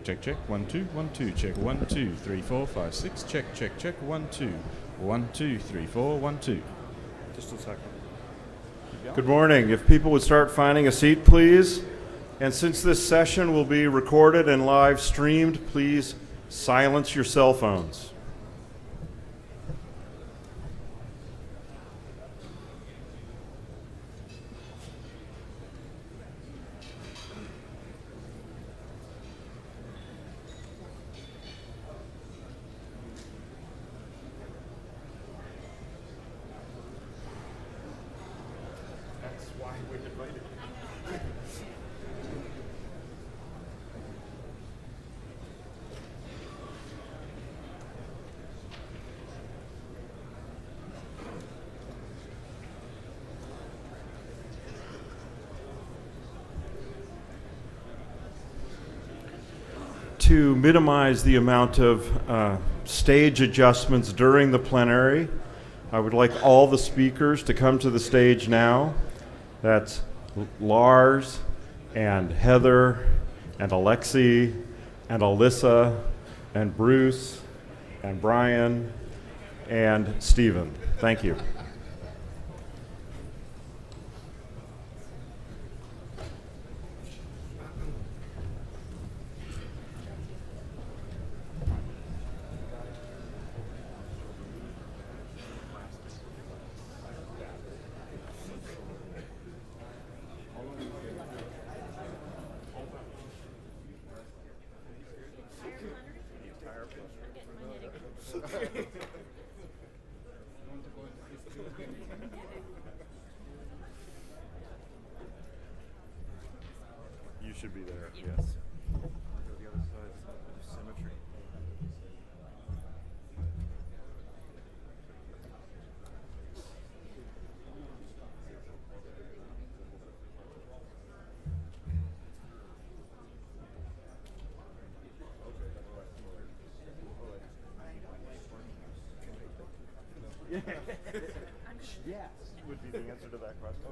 check, check. 1, 2, 1, 2, check. 1, 2, 3, 4, 5, 6. Check, check, check. 1, 2. 1, 2, 3, 4, 1, 2. Just a second. Good morning. If people would start finding a seat, please. And since this session will be recorded and live streamed, please silence your cell phones. To minimize the amount of stage adjustments during the plenary, I would like all the speakers to come to the stage now. That's Lars and Heather and Alexi and Alyssa and Bruce and Brian and Stephen. Thank you. You should be there, yes. Go to the other side, symmetry. Yes, would be the answer to that question.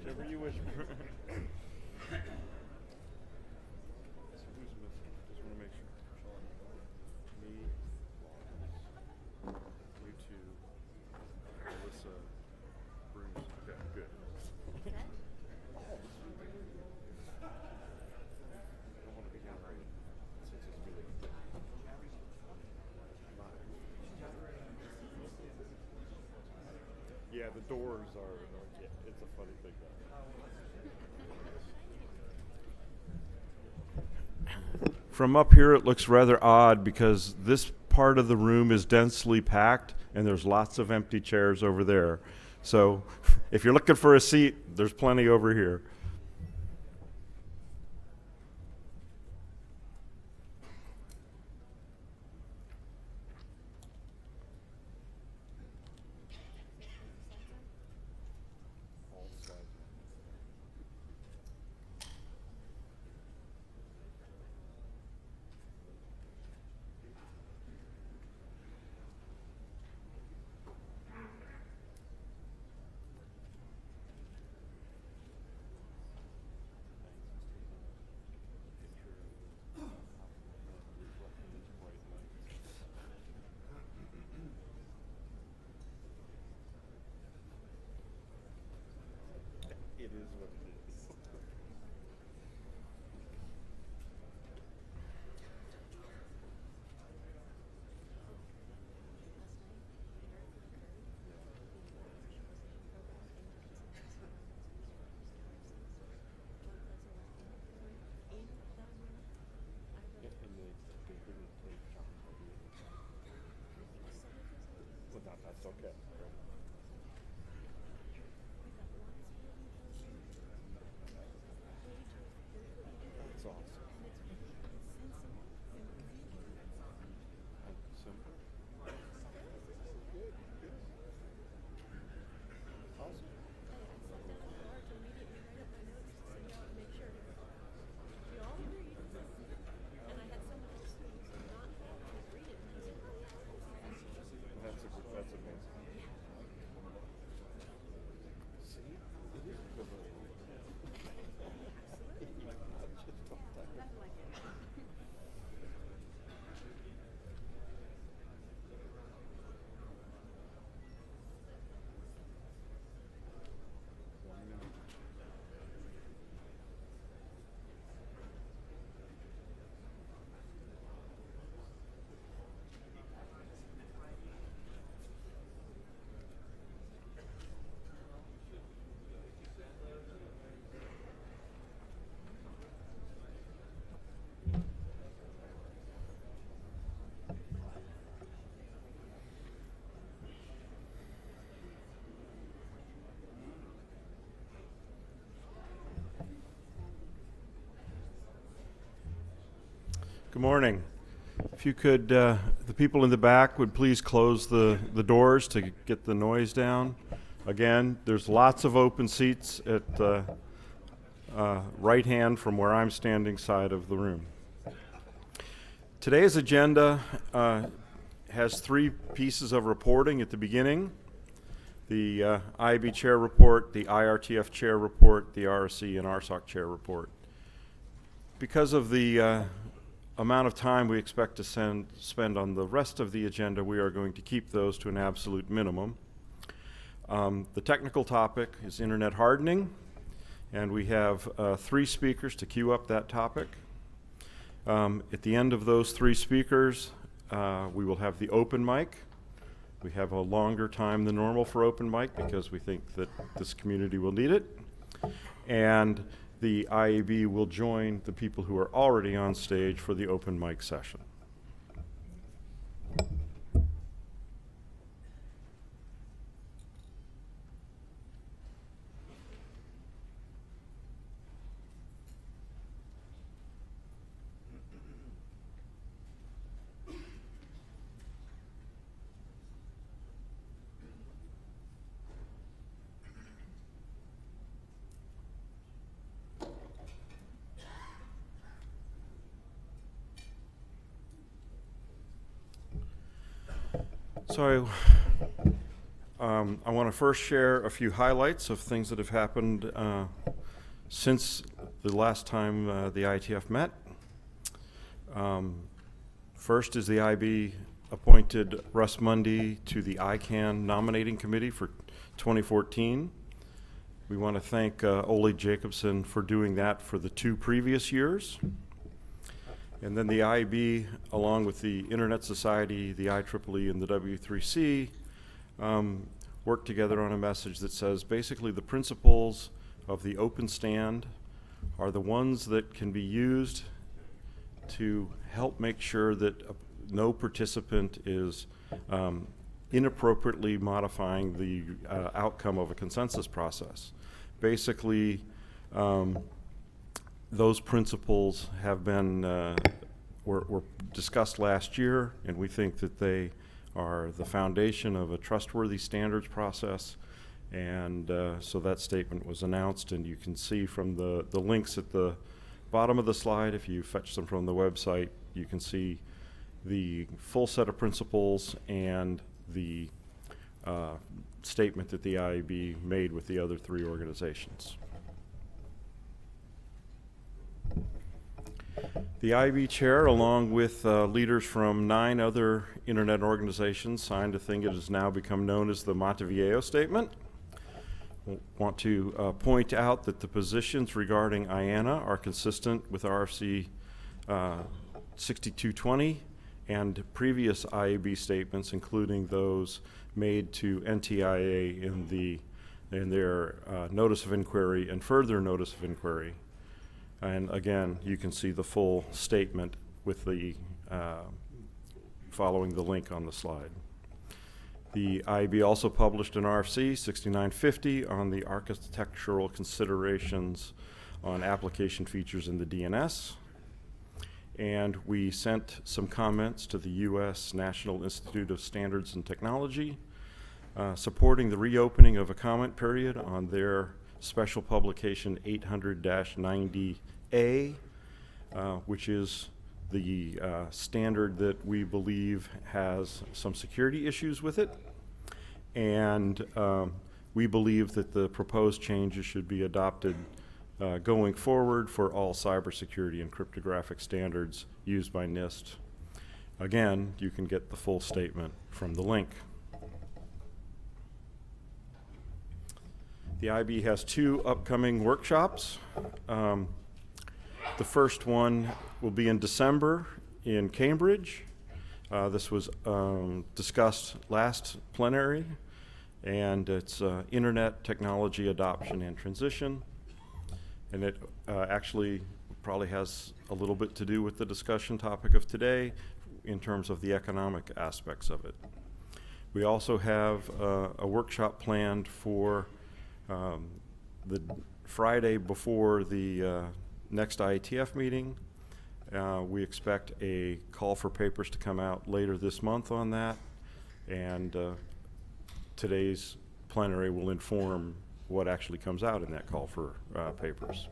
Whichever you wish for. So who's missing? Just want to make sure. Me, you two, Alyssa, Bruce. Okay, good. I don't want to be downright. Since it's really yeah, the doors are. It's a funny thing. From up here, it looks rather odd because this part of the room is densely packed and there's lots of empty chairs over there. So if you're looking for a seat, there's plenty over here. It is what it is. Well, that's okay. That's awesome. Good morning. If you could, the people in the back would please close the doors to get the noise down. Again, there's lots of open seats at the right hand from where I'm standing side of the room. Today's agenda has three pieces of reporting at the beginning. The IB chair report, the IRTF chair report, the RSC and RSOC chair report. Because of the amount of time we expect to spend on the rest of the agenda, we are going to keep those to an absolute minimum. The technical topic is internet hardening, and we have three speakers to queue up that topic. At the end of those three speakers, we will have the open mic. We have a longer time than normal for open mic because we think that this community will need it. And the IAB will join the people who are already on stage for the open mic session. So I want to first share a few highlights of things that have happened since the last time the IETF met. First is the IB appointed Russ Mundy to the ICANN nominating committee for 2014. We want to thank Ole Jacobson for doing that for the 2 previous years. And then the IB, along with the Internet Society, the IEEE, and the W3C, worked together on a message that says basically the principles of the open stand are the ones that can be used to help make sure that no participant is inappropriately modifying the outcome of a consensus process. Basically, those principles have been were discussed last year, and we think that they are the foundation of a trustworthy standards process. And so that statement was announced, and you can see from the links at the bottom of the slide, if you fetch them from the website, you can see the full set of principles and the statement that the IAB made with the other 3 organizations. The IB chair, along with leaders from 9 other internet organizations, signed a thing that has now become known as the Montevideo Statement. I want to point out that the positions regarding IANA are consistent with RFC 6220 and previous IAB statements, including those made to NTIA in their notice of inquiry and further notice of inquiry. And again, you can see the full statement with the following the link on the slide. The IAB also published an RFC 6950 on the architectural considerations on application features in the DNS. And we sent some comments to the U.S. National Institute of Standards and Technology, supporting the reopening of a comment period on their special publication 800-90A, which is the standard that we believe has some security issues with it. And we believe that the proposed changes should be adopted going forward for all cybersecurity and cryptographic standards used by NIST. Again, you can get the full statement from the link. The IB has 2 upcoming workshops. The first one will be in December in Cambridge. This was discussed last plenary, and it's Internet Technology Adoption and Transition. And it actually probably has a little bit to do with the discussion topic of today in terms of the economic aspects of it. We also have a workshop planned for the Friday before the next IETF meeting, We expect a call for papers to come out later this month on that, and today's plenary will inform what actually comes out in that call for papers.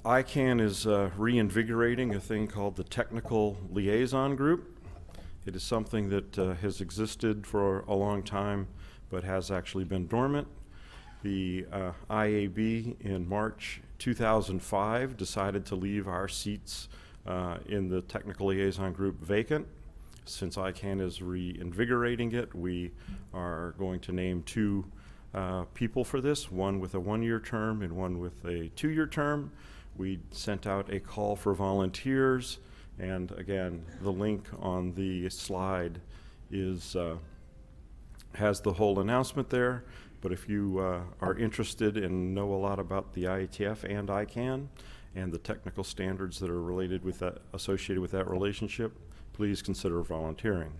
ICANN is reinvigorating a thing called the Technical Liaison Group. It is something that has existed for a long time but has actually been dormant. The IAB in March 2005 decided to leave our seats in the Technical Liaison Group vacant. Since ICANN is reinvigorating it, we are going to name two people for this, one with a 1-year term and one with a 2-year term. We sent out a call for volunteers, and again, the link on the slide is has the whole announcement there. But if you are interested and know a lot about the IETF and ICANN and the technical standards that are related with that, associated with that relationship, please consider volunteering.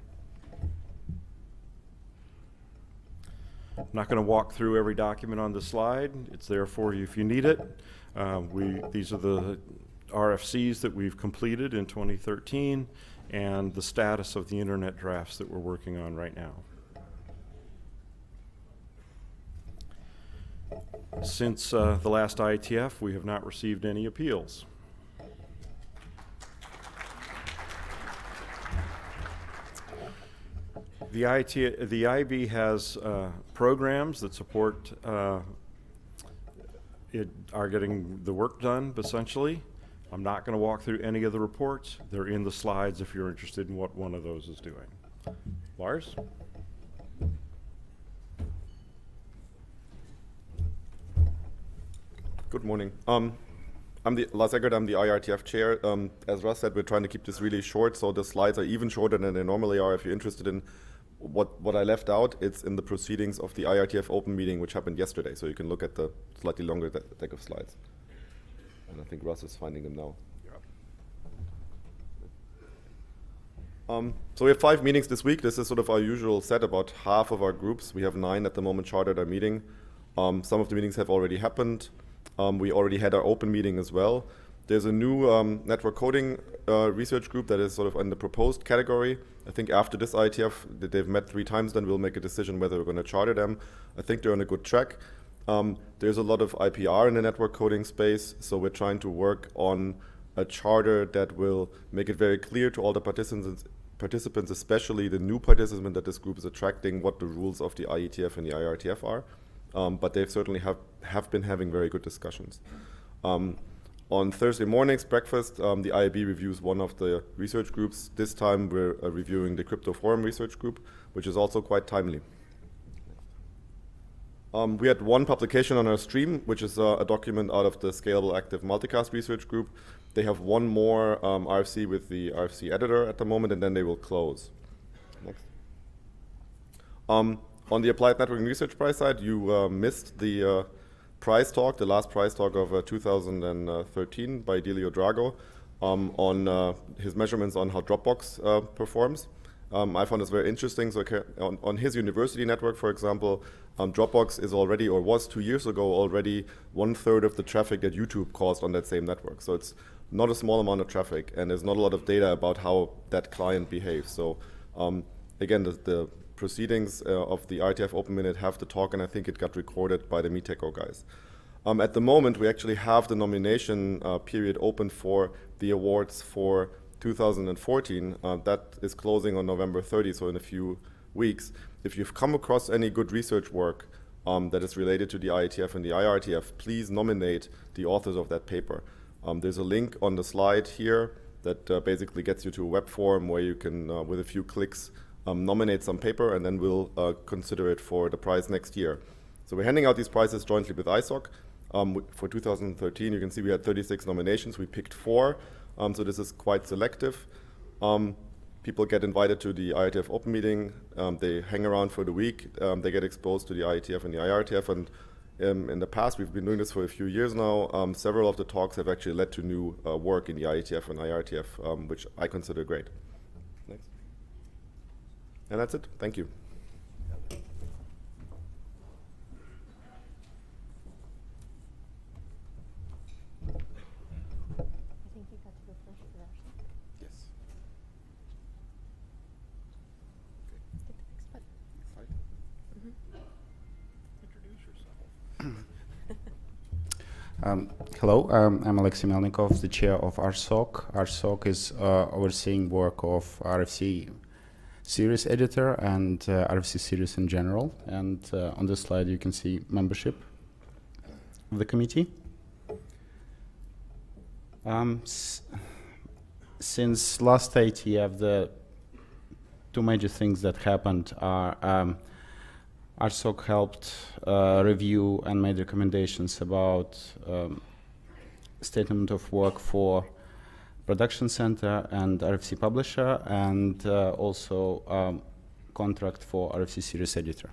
I'm not going to walk through every document on the slide. It's there for you if you need it. These are the RFCs that we've completed in 2013 and the status of the internet drafts that we're working on right now. Since the last IETF, we have not received any appeals. The IB has programs that support are getting the work done, essentially. I'm not going to walk through any of the reports. They're in the slides if you're interested in what one of those is doing. Lars? Good morning. I'm Lars Eckert, I'm the IRTF chair. As Russ said, we're trying to keep this really short, so the slides are even shorter than they normally are. If you're interested in what I left out, it's in the proceedings of the IRTF open meeting, which happened yesterday, so you can look at the slightly longer deck of slides. And I think Russ is finding them now. So we have 5 meetings this week. This is sort of our usual set. About half of our groups, we have 9 at the moment chartered, are meeting. Some of the meetings have already happened. We already had our open meeting as well. There's a new network coding research group that is sort of in the proposed category. I think after this IETF, that they've met 3 times, then we'll make a decision whether we're going to charter them. I think they're on a good track. There's a lot of IPR in the network coding space, so we're trying to work on a charter that will make it very clear to all the participants, especially the new participant that this group is attracting, what the rules of the IETF and the IRTF are. But they certainly have been having very good discussions. On Thursday morning's breakfast, the IAB reviews one of the research groups. This time we're reviewing the Crypto Forum research group, which is also quite timely. We had one publication on our stream, which is a document out of the Scalable Active Multicast research group. They have one more RFC with the RFC editor at the moment, and then they will close. Next. On the Applied Networking Research Prize side, you missed the prize talk, the last prize talk of 2013 by Delio Drago on his measurements on how Dropbox performs. I found this very interesting. So on his university network, for example, Dropbox is already, or was 2 years ago already, 1/3 of the traffic that YouTube caused on that same network. So it's not a small amount of traffic, and there's not a lot of data about how that client behaves. So again, the proceedings of the IRTF Open Minute have the talk, and I think it got recorded by the MeTecho guys. At the moment, we actually have the nomination period open for the awards for 2014. That is closing on November 30, so in a few weeks. If you've come across any good research work that is related to the IETF and the IRTF, please nominate the authors of that paper. There's a link on the slide here that basically gets you to a web form where you can, with a few clicks, nominate some paper, and then we'll consider it for the prize next year. So we're handing out these prizes jointly with ISOC. For 2013, you can see we had 36 nominations. We picked 4, so this is quite selective. People get invited to the IETF open meeting. They hang around for the week. They get exposed to the IETF and the IRTF. And in the past, we've been doing this for a few years now. Several of the talks have actually led to new work in the IETF and IRTF, which I consider great. Next. And that's it. Thank you. Hello, I'm Alexey Melnikov, the chair of RSOC. RSOC is overseeing work of RFC series editor and RFC series in general. And on this slide, you can see membership of the committee. Since last IETF, the two major things that happened are RSOC helped review and made recommendations about statement of work for production center and RFC publisher, and also contract for RFC series editor.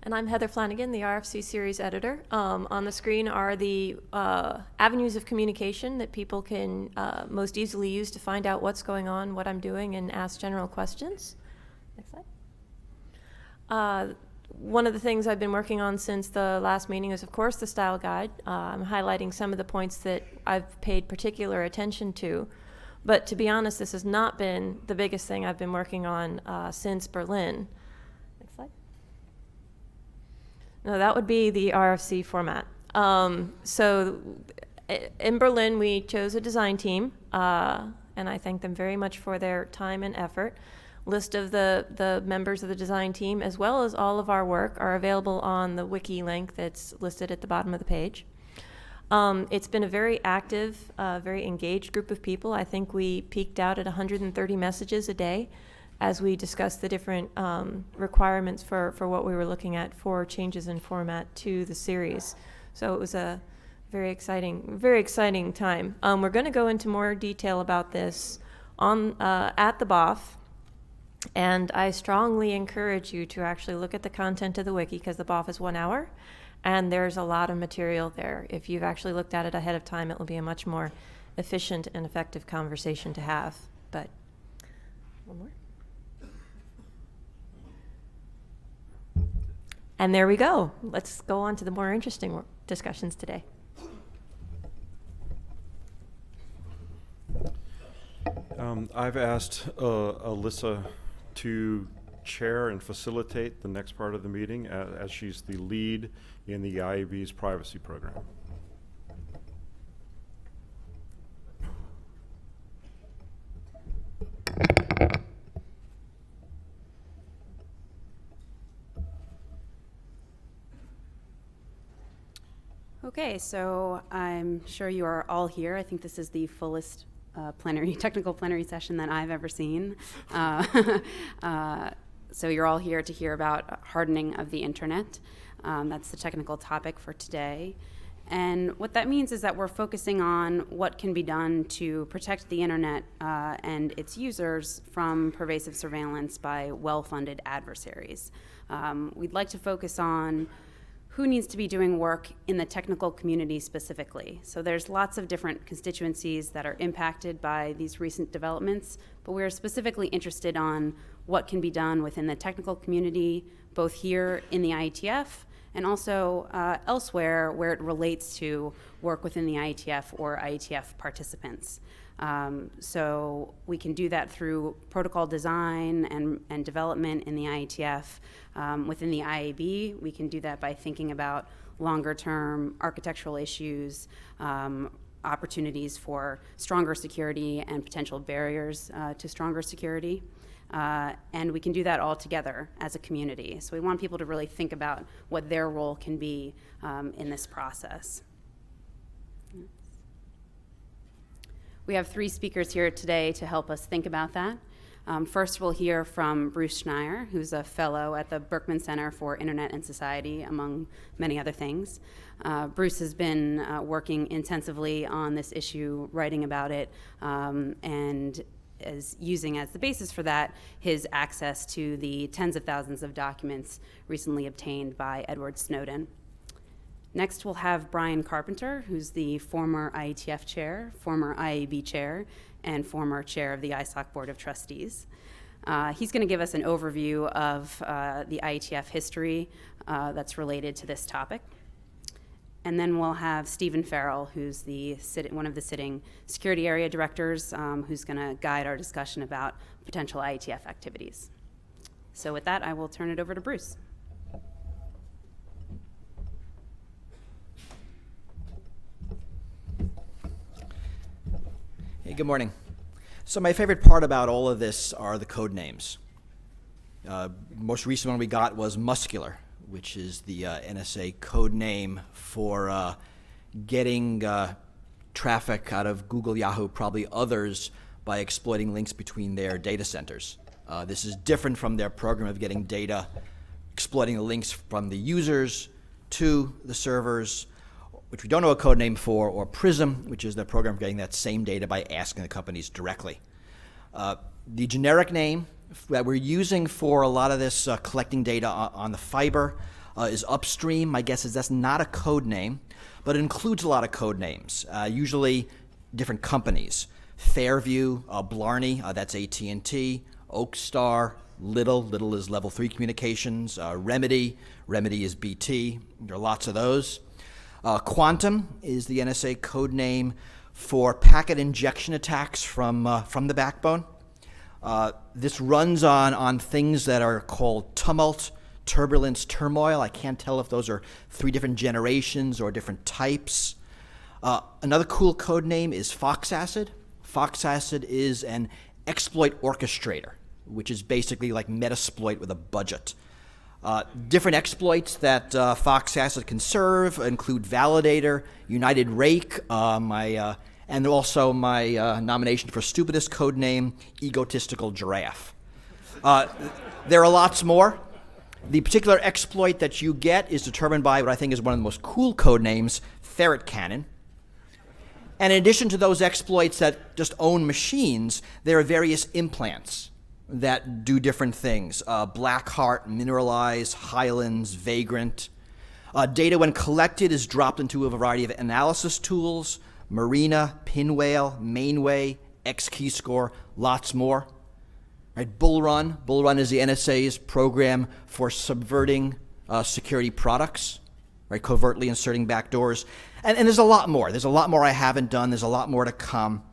And I'm Heather Flanagan, the RFC series editor. On the screen are the avenues of communication that people can most easily use to find out what's going on, what I'm doing, and ask general questions. Next slide. One of the things I've been working on since the last meeting is, of course, the style guide. I'm highlighting some of the points that I've paid particular attention to. But to be honest, this has not been the biggest thing I've been working on since Berlin. Next slide. No, that would be the RFC format. So in Berlin, we chose a design team, and I thank them very much for their time and effort. List of the members of the design team, as well as all of our work, are available on the wiki link that's listed at the bottom of the page. It's been a very active, very engaged group of people. I think we peaked out at 130 messages a day as we discussed the different requirements for what we were looking at for changes in format to the series. So it was a very exciting time. We're going to go into more detail about this at the BOF. And I strongly encourage you to actually look at the content of the wiki, because the BOF is 1 hour, and there's a lot of material there. If you've actually looked at it ahead of time, it will be a much more efficient and effective conversation to have. But one more. And there we go. Let's go on to the more interesting discussions today. I've asked Alyssa to chair and facilitate the next part of the meeting as she's the lead in the IAB's privacy program. Okay, so I'm sure you are all here. I think this is the fullest technical plenary session that I've ever seen. So you're all here to hear about hardening of the internet. That's the technical topic for today. And what that means is that we're focusing on what can be done to protect the internet and its users from pervasive surveillance by well-funded adversaries. We'd like to focus on who needs to be doing work in the technical community specifically. So there's lots of different constituencies that are impacted by these recent developments, but we're specifically interested on what can be done within the technical community, both here in the IETF and also elsewhere where it relates to work within the IETF or IETF participants. So we can do that through protocol design and development in the IETF. Within the IAB, we can do that by thinking about longer-term architectural issues, opportunities for stronger security and potential barriers to stronger security. And we can do that all together as a community. So we want people to really think about what their role can be in this process. We have 3 speakers here today to help us think about that. First, we'll hear from Bruce Schneier, who's a fellow at the Berkman Center for Internet and Society, among many other things. Bruce has been working intensively on this issue, writing about it, and is using as the basis for that his access to the tens of thousands of documents recently obtained by Edward Snowden. Next, we'll have Brian Carpenter, who's the former IETF chair, former IAB chair, and former chair of the ISOC Board of Trustees. He's going to give us an overview of the IETF history that's related to this topic. And then we'll have Stephen Farrell, who's one of the sitting security area directors, who's going to guide our discussion about potential IETF activities. So with that, I will turn it over to Bruce. Good morning. So my favorite part about all of this are the code names. Most recent one we got was Muscular, which is the NSA code name for getting traffic out of Google, Yahoo, probably others, by exploiting links between their data centers. This is different from their program of getting data, exploiting the links from the users to the servers, which we don't know a code name for, or Prism, which is their program for getting that same data by asking the companies directly. The generic name that we're using for a lot of this collecting data on the fiber is Upstream. My guess is that's not a code name, but it includes a lot of code names, usually different companies. Fairview, Blarney, that's AT&T, Oakstar, Little is Level 3 Communications, Remedy is BT. There are lots of those. Quantum is the NSA code name for packet injection attacks from the backbone. This runs on things that are called tumult, turbulence, turmoil. I can't tell if those are 3 different generations or different types. Another cool code name is Foxacid. Foxacid is an exploit orchestrator, which is basically like Metasploit with a budget. Different exploits that Foxacid can serve include Validator, United Rake, and also my nomination for stupidest code name, Egotistical Giraffe. There are lots more. The particular exploit that you get is determined by what I think is one of the most cool code names, Ferret Cannon. And in addition to those exploits that just own machines, there are various implants that do different things. Blackheart, Mineralize, Highlands, Vagrant. Data, when collected, is dropped into a variety of analysis tools, Marina, Pinwhale, Mainway, X-Keyscore, lots more. Right, Bullrun. Bullrun is the NSA's program for subverting security products, right, covertly inserting backdoors. And there's a lot more. There's a lot more I haven't done. There's a lot more to come.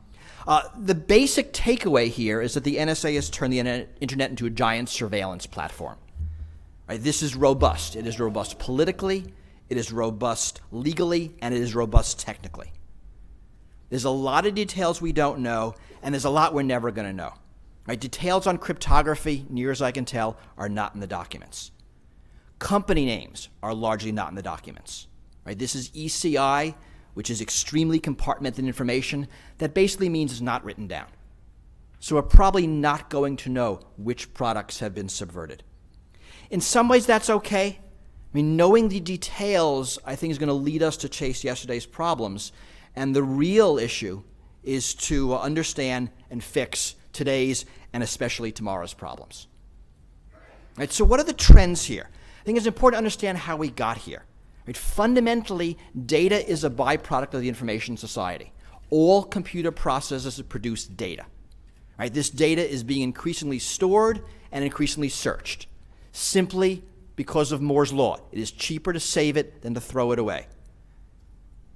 The basic takeaway here is that the NSA has turned the internet into a giant surveillance platform. Right, this is robust. It is robust politically, it is robust legally, and it is robust technically. There's a lot of details we don't know, and there's a lot we're never going to know. Right, details on cryptography, near as I can tell, are not in the documents. Company names are largely not in the documents. Right, this is ECI, which is extremely compartmented information that basically means it's not written down. So we're probably not going to know which products have been subverted. In some ways, that's okay. I mean, knowing the details, I think, is going to lead us to chase yesterday's problems. And the real issue is to understand and fix today's and especially tomorrow's problems. Right, so what are the trends here? I think it's important to understand how we got here. Right, fundamentally, data is a byproduct of the information society. All computer processes produce data. Right, this data is being increasingly stored and increasingly searched, simply because of Moore's law. It is cheaper to save it than to throw it away.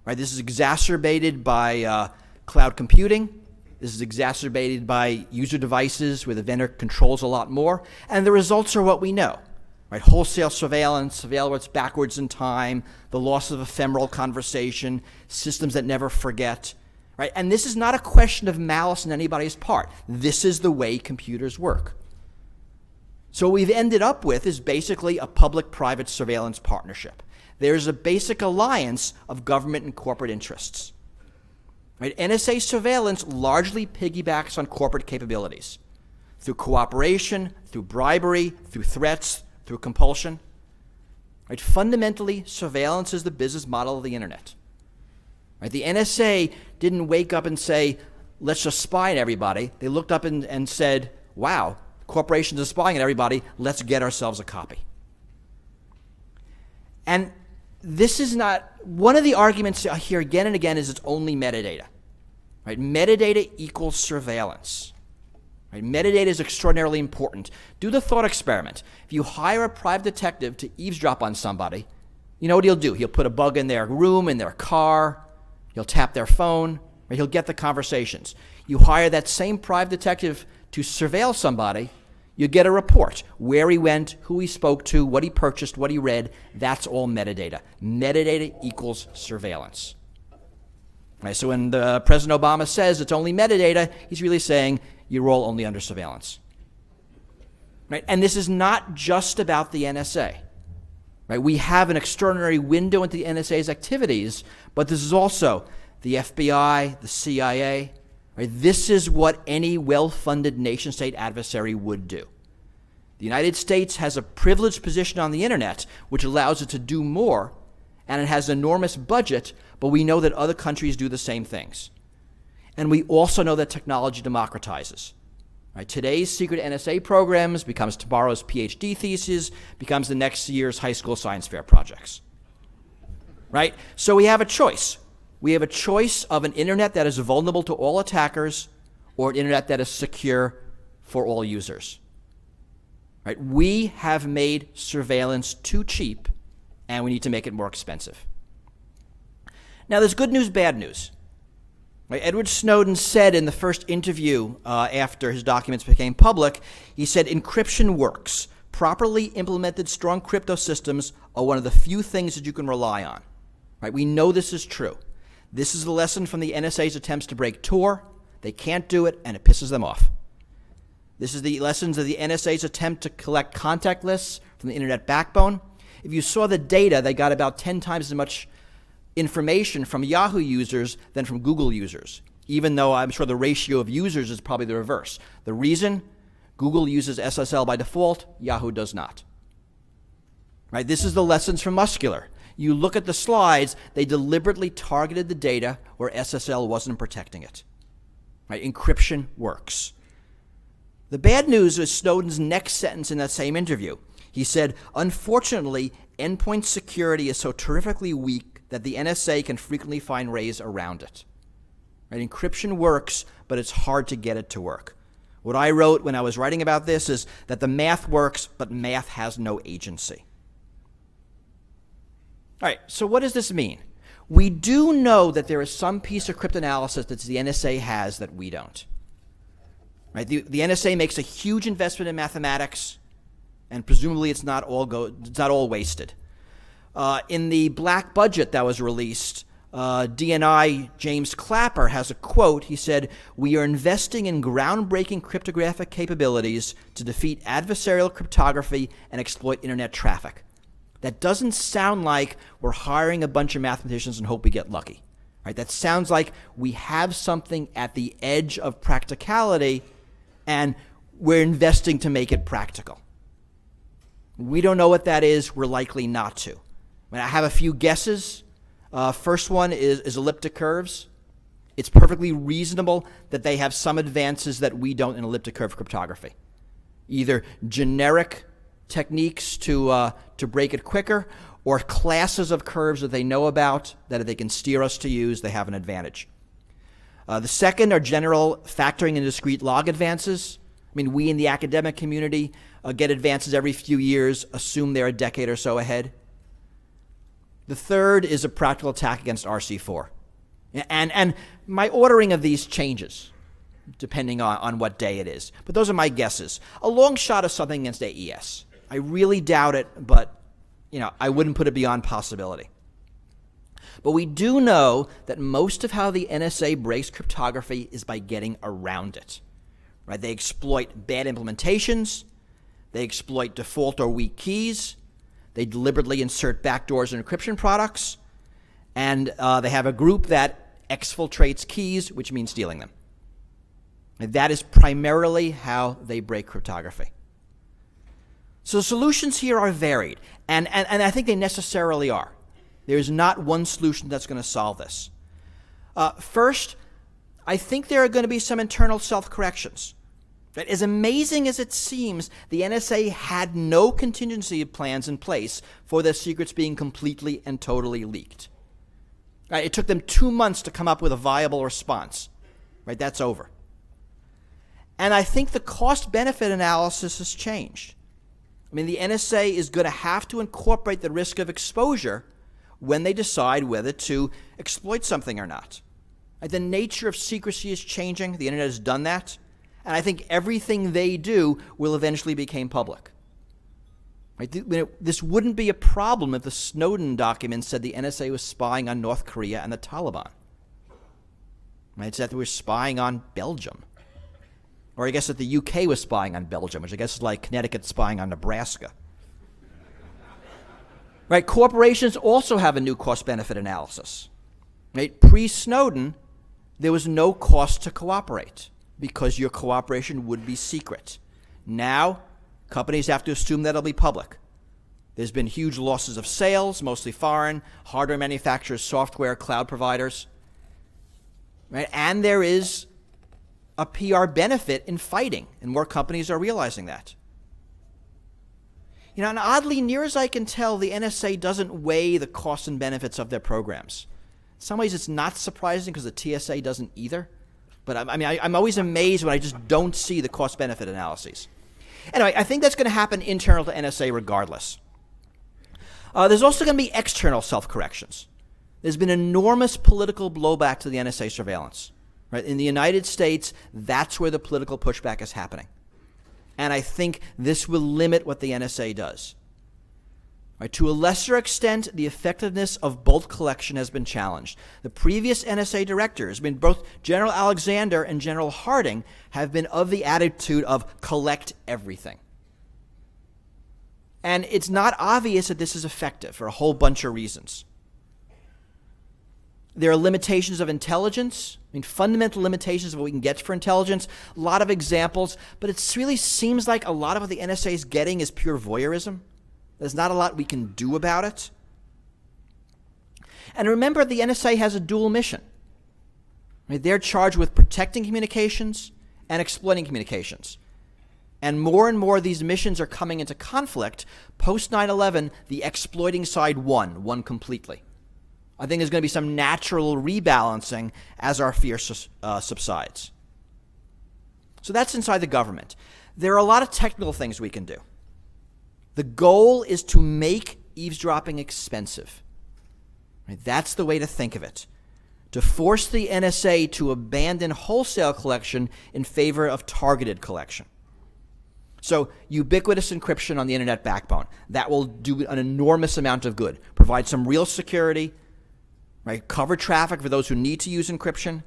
Right, this is exacerbated by cloud computing. This is exacerbated by user devices where the vendor controls a lot more. And the results are what we know. Right, wholesale surveillance, surveillance backwards in time, the loss of ephemeral conversation, systems that never forget. Right, and this is not a question of malice on anybody's part. This is the way computers work. So what we've ended up with is basically a public-private surveillance partnership. There's a basic alliance of government and corporate interests. Right, NSA surveillance largely piggybacks on corporate capabilities through cooperation, through bribery, through threats, through compulsion. Right, fundamentally, surveillance is the business model of the internet. Right, the NSA didn't wake up and say, let's just spy on everybody. They looked up and said, wow, corporations are spying on everybody, let's get ourselves a copy. And this is not, one of the arguments I hear again and again is it's only metadata. Right, metadata equals surveillance. Right, metadata is extraordinarily important. Do the thought experiment. If you hire a private detective to eavesdrop on somebody, you know what he'll do? He'll put a bug in their room, in their car, he'll tap their phone, or he'll get the conversations. You hire that same private detective to surveil somebody, you get a report, where he went, who he spoke to, what he purchased, what he read. That's all metadata. Metadata equals surveillance. Right, so when President Obama says it's only metadata, he's really saying you're all only under surveillance. Right? And this is not just about the NSA. Right? We have an extraordinary window into the NSA's activities, but this is also the FBI, the CIA. Right? This is what any well-funded nation-state adversary would do. The United States has a privileged position on the internet, which allows it to do more, and it has an enormous budget, but we know that other countries do the same things. And we also know that technology democratizes. Right? Today's secret NSA programs becomes tomorrow's PhD thesis, becomes the next year's high school science fair projects. Right? So we have a choice. We have a choice of an internet that is vulnerable to all attackers or an internet that is secure for all users. Right? We have made surveillance too cheap, and we need to make it more expensive. Now, there's good news, bad news. Right? Edward Snowden said in the first interview after his documents became public, he said encryption works. Properly implemented strong crypto systems are one of the few things that you can rely on. Right? We know this is true. This is the lesson from the NSA's attempts to break Tor. They can't do it, and it pisses them off. This is the lessons of the NSA's attempt to collect contact lists from the internet backbone. If you saw the data, they got about 10 times as much information from Yahoo users than from Google users, even though I'm sure the ratio of users is probably the reverse. The reason? Google uses SSL by default, Yahoo does not. Right? This is the lessons from Muscular. You look at the slides, they deliberately targeted the data where SSL wasn't protecting it. Right? Encryption works. The bad news is Snowden's next sentence in that same interview. He said, unfortunately, endpoint security is so terrifically weak that the NSA can frequently find ways around it. Right? Encryption works, but it's hard to get it to work. What I wrote when I was writing about this is that the math works, but math has no agency. All right, so what does this mean? We do know that there is some piece of cryptanalysis that the NSA has that we don't. Right? The NSA makes a huge investment in mathematics, and presumably it's not all wasted. In the black budget that was released, DNI James Clapper has a quote. He said, "We are investing in groundbreaking cryptographic capabilities to defeat adversarial cryptography and exploit internet traffic." That doesn't sound like we're hiring a bunch of mathematicians and hope we get lucky. Right? That sounds like we have something at the edge of practicality, and we're investing to make it practical. We don't know what that is. We're likely not to. I have a few guesses. First one is elliptic curves. It's perfectly reasonable that they have some advances that we don't in elliptic curve cryptography. Either generic techniques to break it quicker, or classes of curves that they know about that if they can steer us to use, they have an advantage. The second are general factoring and discrete log advances. I mean, we in the academic community get advances every few years, assume they're a decade or so ahead. The third is a practical attack against RC4. And my ordering of these changes depending on what day it is. But those are my guesses. A long shot of something against AES. I really doubt it, but I wouldn't put it beyond possibility. But we do know that most of how the NSA breaks cryptography is by getting around it. Right? They exploit bad implementations. They exploit default or weak keys. They deliberately insert backdoors in encryption products. And they have a group that exfiltrates keys, which means stealing them. And that is primarily how they break cryptography. So solutions here are varied, and I think they necessarily are. There's not one solution that's going to solve this. First, I think there are going to be some internal self-corrections. That as amazing as it seems, the NSA had no contingency plans in place for their secrets being completely and totally leaked. Right, it took them 2 months to come up with a viable response. Right, that's over. And I think the cost-benefit analysis has changed. I mean, the NSA is going to have to incorporate the risk of exposure when they decide whether to exploit something or not. Right, the nature of secrecy is changing. The internet has done that. And I think everything they do will eventually become public. Right? This wouldn't be a problem if the Snowden documents said the NSA was spying on North Korea and the Taliban. Right? It's that we're spying on Belgium. Or I guess that the UK was spying on Belgium, which I guess is like Connecticut spying on Nebraska. Right? Corporations also have a new cost-benefit analysis. Right? Pre-Snowden, there was no cost to cooperate because your cooperation would be secret. Now, companies have to assume that it'll be public. There's been huge losses of sales, mostly foreign, hardware manufacturers, software, cloud providers. Right? And there is a PR benefit in fighting, and more companies are realizing that. You know, and oddly, near as I can tell, the NSA doesn't weigh the costs and benefits of their programs. In some ways, it's not surprising because the TSA doesn't either. But I'm always amazed when I just don't see the cost-benefit analyses. Anyway, I think that's going to happen internal to NSA regardless. There's also going to be external self-corrections. There's been enormous political blowback to the NSA surveillance. Right? In the United States, that's where the political pushback is happening. And I think this will limit what the NSA does. Right? To a lesser extent, the effectiveness of bulk collection has been challenged. The previous NSA directors, both General Alexander and General Hardening, have been of the attitude of collect everything. And it's not obvious that this is effective for a whole bunch of reasons. There are limitations of intelligence, fundamental limitations of what we can get for intelligence, a lot of examples, but it really seems like a lot of what the NSA is getting is pure voyeurism. There's not a lot we can do about it. And remember, the NSA has a dual mission. Right? They're charged with protecting communications and exploiting communications. And more of these missions are coming into conflict. Post 9/11, the exploiting side won completely. I think there's going to be some natural rebalancing as our fear subsides. So that's inside the government. There are a lot of technical things we can do. The goal is to make eavesdropping expensive. Right? That's the way to think of it. To force the NSA to abandon wholesale collection in favor of targeted collection. So ubiquitous encryption on the internet backbone. That will do an enormous amount of good. Provide some real security. Right? Cover traffic for those who need to use encryption.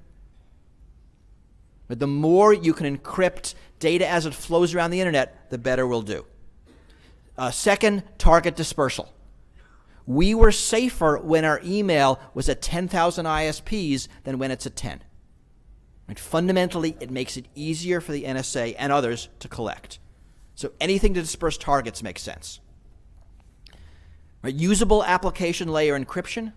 But the more you can encrypt data as it flows around the internet, the better we'll do. Second, target dispersal. We were safer when our email was at 10,000 ISPs than when it's at 10. Right? Fundamentally, it makes it easier for the NSA and others to collect. So anything to disperse targets makes sense. Right? Usable application layer encryption.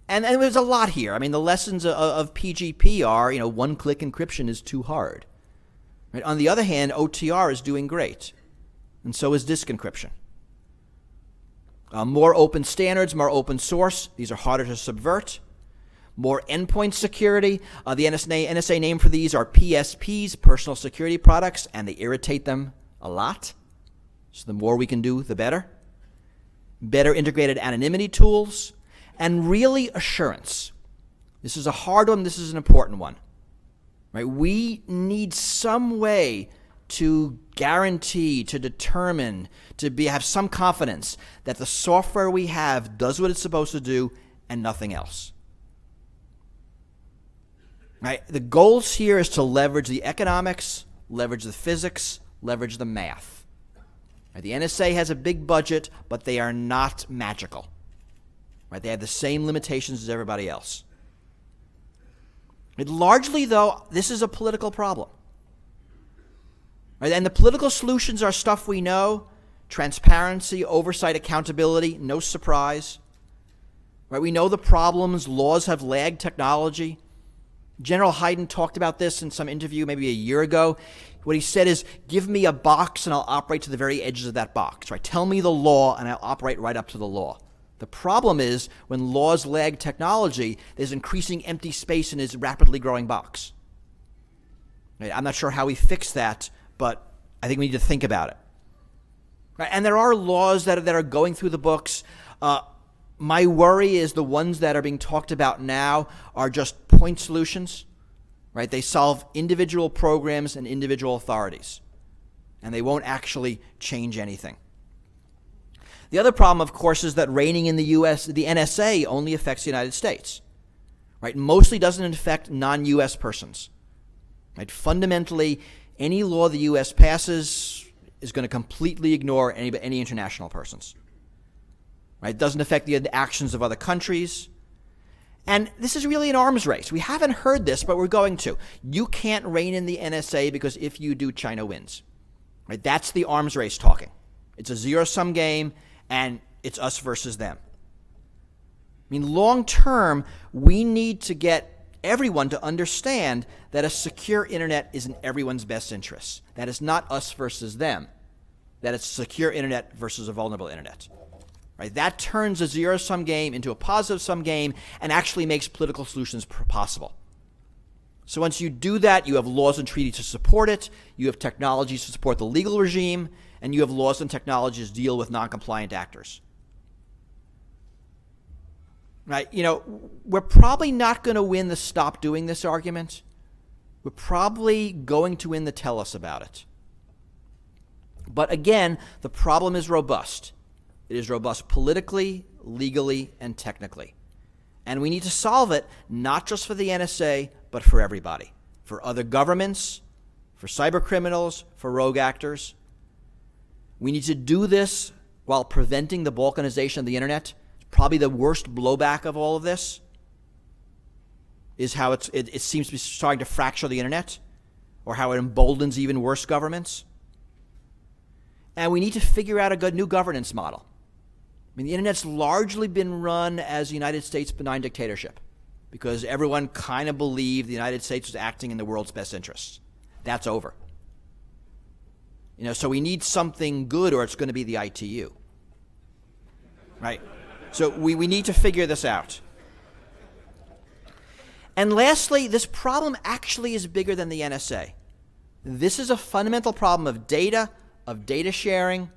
And there's a lot here. I mean, the lessons of PGP are, one-click encryption is too hard. Right? On the other hand, OTR is doing great, and so is disk encryption. More open standards, more open source. These are harder to subvert. More endpoint security. The NSA name for these are PSPs, personal security products, and they irritate them a lot. So the more we can do, the better. Better integrated anonymity tools. And really, assurance. This is a hard one. This is an important one. Right? We need some way to guarantee, to determine, have some confidence that the software we have does what it's supposed to do and nothing else. Right? The goals here is to leverage the economics, leverage the physics, leverage the math. Right? The NSA has a big budget, but they are not magical. Right? They have the same limitations as everybody else. Largely, though, this is a political problem. Right? And the political solutions are stuff we know: transparency, oversight, accountability, no surprise. Right? We know the problems. Laws have lagged technology. General Harden talked about this in some interview maybe a year ago. What he said is, give me a box and I'll operate to the very edges of that box. Right? Tell me the law and I'll operate right up to the law. The problem is, when laws lag technology, there's increasing empty space in his rapidly growing box. Right? I'm not sure how we fix that, but I think we need to think about it. Right? And there are laws that are going through the books. My worry is the ones that are being talked about now are just point solutions. Right? They solve individual programs and individual authorities, and they won't actually change anything. The other problem, of course, is that reigning in the U.S., the NSA only affects the United States. right? Mostly doesn't affect non-U.S. persons, right? Fundamentally, any law the U.S. passes is going to completely ignore any international persons, right? It doesn't affect the actions of other countries. And this is really an arms race. We haven't heard this, but we're going to. You can't rein in the NSA because if you do, China wins. Right? That's the arms race talking. It's a zero-sum game, and it's us versus them. I mean, long term, we need to get everyone to understand that a secure internet is in everyone's best interest. That is not us versus them. That it's a secure internet versus a vulnerable internet. Right? That turns a zero-sum game into a positive-sum game and actually makes political solutions possible. So once you do that, you have laws and treaties to support it, you have technologies to support the legal regime, and you have laws and technologies to deal with non-compliant actors. Right? You know, we're probably not going to win the stop doing this argument. We're probably going to win the tell us about it. But again, the problem is robust. It is robust politically, legally, and technically. And we need to solve it not just for the NSA, but for everybody. For other governments, for cyber criminals, for rogue actors. We need to do this while preventing the balkanization of the internet. Probably the worst blowback of all of this is how it seems to be starting to fracture the internet, or how it emboldens even worse governments. And we need to figure out a good new governance model. I mean, the internet's largely been run as the United States' benign dictatorship because everyone kind of believed the United States was acting in the world's best interests. That's over. You know, so we need something good, or it's going to be the ITU. Right? So we need to figure this out. And lastly, this problem actually is bigger than the NSA. This is a fundamental problem of data sharing,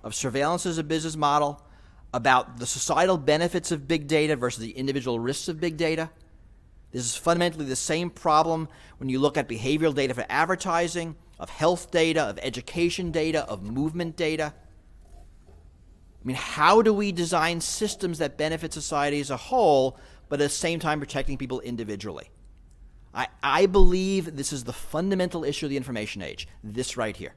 of surveillance as a business model, about the societal benefits of big data versus the individual risks of big data. This is fundamentally the same problem when you look at behavioral data for advertising, of health data, of education data, of movement data. I mean, how do we design systems that benefit society as a whole, but at the same time protecting people individually? I believe this is the fundamental issue of the information age, this right here.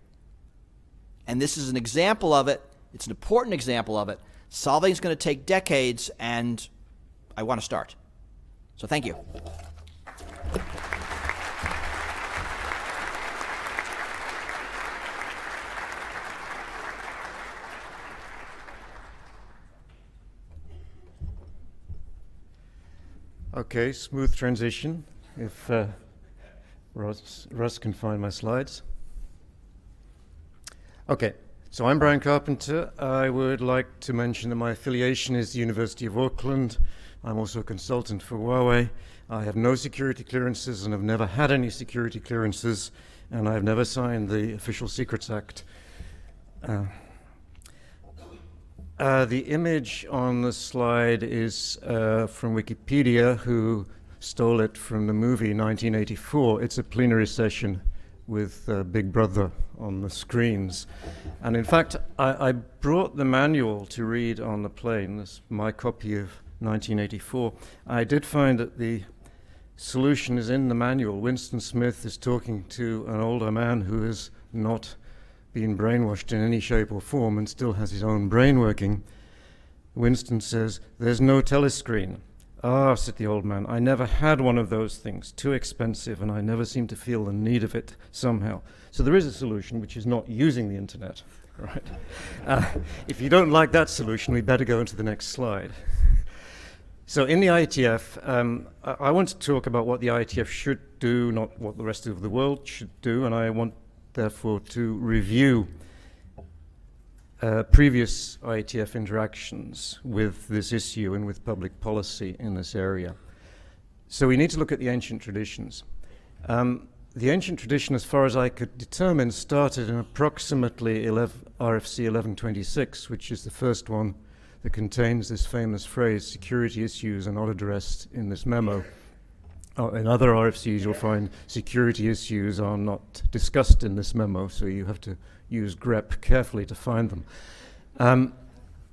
And this is an example of it. It's an important example of it. Solving is going to take decades, and I want to start. So thank you. Okay, smooth transition. If Russ can find my slides. Okay, so I'm Brian Carpenter. I would like to mention that my affiliation is the University of Auckland. I'm also a consultant for Huawei. I have no security clearances and have never had any security clearances, and I've never signed the Official Secrets Act. The image on the slide is from Wikipedia, who stole it from the movie 1984. It's a plenary session with Big Brother on the screens. And in fact, I brought the manual to read on the plane. This is my copy of 1984. I did find that the solution is in the manual. Winston Smith is talking to an older man who has not been brainwashed in any shape or form and still has his own brain working. Winston says, "There's no telescreen." "Ah," said the old man, "I never had one of those things. Too expensive, and I never seem to feel the need of it somehow." So there is a solution, which is not using the internet, right? If you don't like that solution, we better go into the next slide. So in the IETF, I want to talk about what the IETF should do, not what the rest of the world should do, and I want, therefore, to review previous IETF interactions with this issue and with public policy in this area. So we need to look at the ancient traditions. The ancient tradition, as far as I could determine, started in approximately RFC 1126, which is the first one that contains this famous phrase, "security issues are not addressed in this memo." In other RFCs, you'll find security issues are not discussed in this memo, so you have to use grep carefully to find them.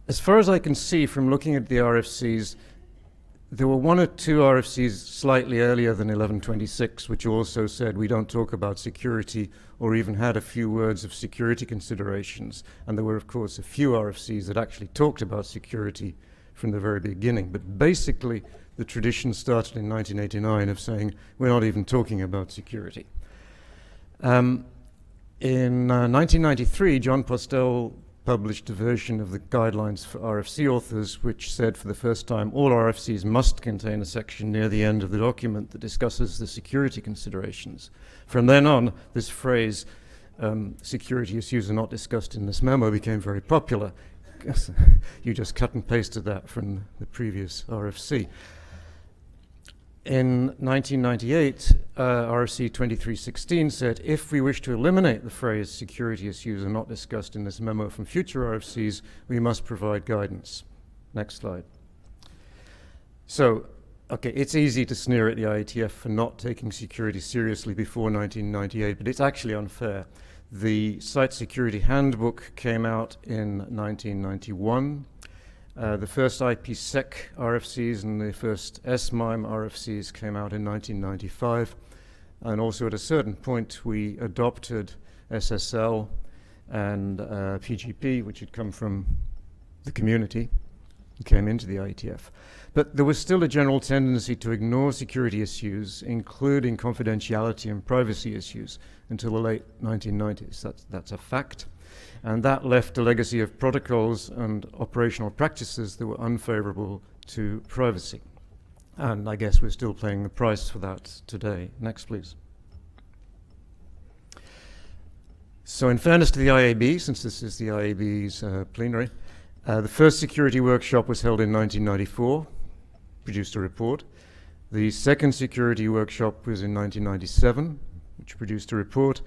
As far as I can see from looking at the RFCs, There were one or two RFCs slightly earlier than 1126, which also said we don't talk about security, or even had a few words of security considerations. And there were, of course, a few RFCs that actually talked about security from the very beginning. But basically, the tradition started in 1989 of saying we're not even talking about security. In 1993, John Postel published a version of the guidelines for RFC authors, which said for the first time all RFCs must contain a section near the end of the document that discusses the security considerations. From then on, this phrase, security issues are not discussed in this memo, became very popular. You just cut and pasted that from the previous RFC. In 1998, RFC 2316 said, if we wish to eliminate the phrase security issues are not discussed in this memo from future RFCs, we must provide guidance. Next slide. So, okay, it's easy to sneer at the IETF for not taking security seriously before 1998, but it's actually unfair. The Site Security Handbook came out in 1991. The first IPsec RFCs and the first SMIME RFCs came out in 1995. And also at a certain point, we adopted SSL and PGP, which had come from the community, and came into the IETF. But there was still a general tendency to ignore security issues, including confidentiality and privacy issues, until the late 1990s. That's a fact. And that left a legacy of protocols and operational practices that were unfavorable to privacy. And I guess we're still paying the price for that today. Next, please. So in fairness to the IAB, since this is the IAB's plenary, the first security workshop was held in 1994, produced a report. The second security workshop was in 1997, which produced a report.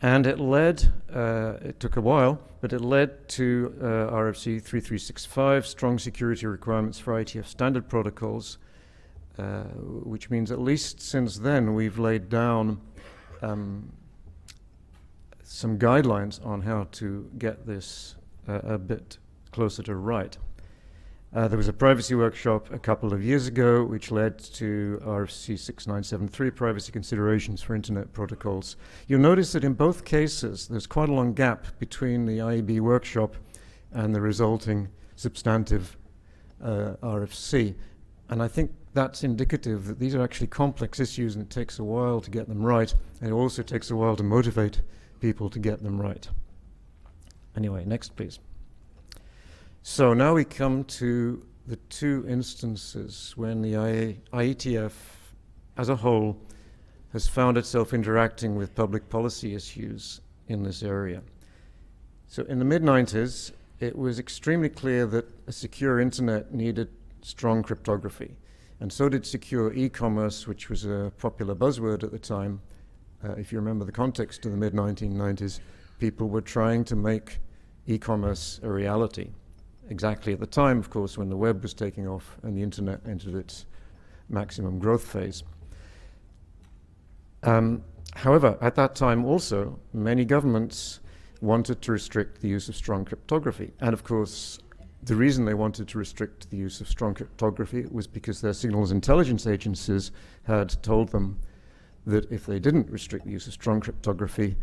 And it led, it took a while, but it led to RFC 3365, strong security requirements for IETF standard protocols, which means at least since then we've laid down some guidelines on how to get this a bit closer to right. There was a privacy workshop a couple of years ago, which led to RFC 6973, privacy considerations for internet protocols. You'll notice that in both cases, there's quite a long gap between the IEB workshop and the resulting substantive RFC. And I think that's indicative that these are actually complex issues, and it takes a while to get them right, and it also takes a while to motivate people to get them right. Anyway, next, please. So now we come to the two instances when the IETF as a whole has found itself interacting with public policy issues in this area. So in the mid-90s, it was extremely clear that a secure internet needed strong cryptography. And so did secure e-commerce, which was a popular buzzword at the time. If you remember the context of the mid-1990s, people were trying to make e-commerce a reality. Exactly at the time, of course, when the web was taking off and the internet entered its maximum growth phase. However, at that time also, many governments wanted to restrict the use of strong cryptography. And of course, the reason they wanted to restrict the use of strong cryptography was because their signals intelligence agencies had told them that if they didn't restrict the use of strong cryptography,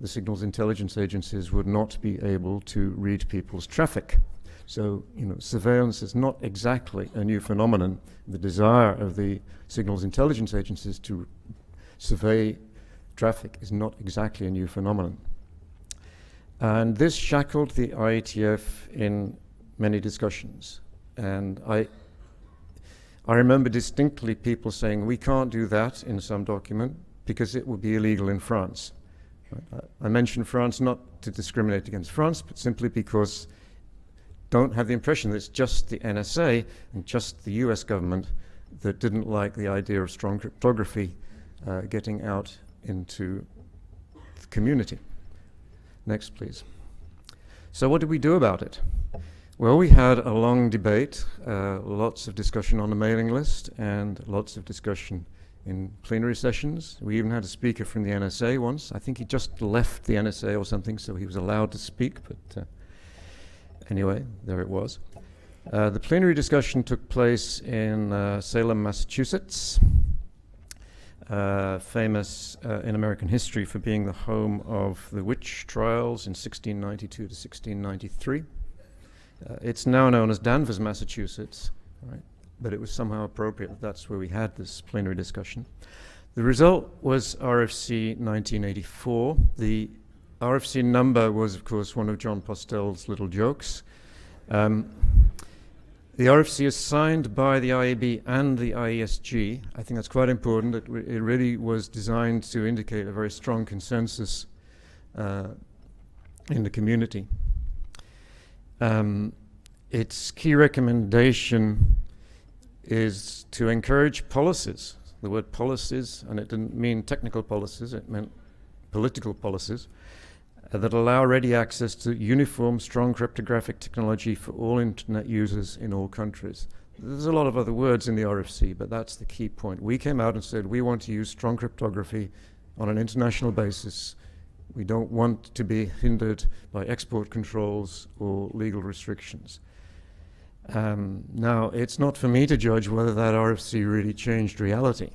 the signals intelligence agencies would not be able to read people's traffic. So, surveillance is not exactly a new phenomenon. The desire of the signals intelligence agencies to survey traffic is not exactly a new phenomenon. And this shackled the IETF in many discussions. And I remember distinctly people saying, we can't do that in some document because it would be illegal in France. I mention France not to discriminate against France, but simply because don't have the impression that it's just the NSA and just the US government that didn't like the idea of strong cryptography getting out into the community. Next, please. So what did we do about it? Well, we had a long debate, lots of discussion on the mailing list, and lots of discussion in plenary sessions. We even had a speaker from the NSA once. I think he just left the NSA or something, so he was allowed to speak, but anyway, there it was. The plenary discussion took place in Salem, Massachusetts, famous in American history for being the home of the witch trials in 1692 to 1693. It's now known as Danvers, Massachusetts, right? But it was somehow appropriate that that's where we had this plenary discussion. The result was RFC 1984. The RFC number was, of course, one of John Postel's little jokes. The RFC is signed by the IAB and the IESG. I think that's quite important. It really was designed to indicate a very strong consensus in the community. Its key recommendation is to encourage policies. The word policies, and it didn't mean technical policies, it meant political policies, that allow ready access to uniform, strong cryptographic technology for all internet users in all countries. There's a lot of other words in the RFC, but that's the key point. We came out and said we want to use strong cryptography on an international basis. We don't want to be hindered by export controls or legal restrictions. Now, it's not for me to judge whether that RFC really changed reality.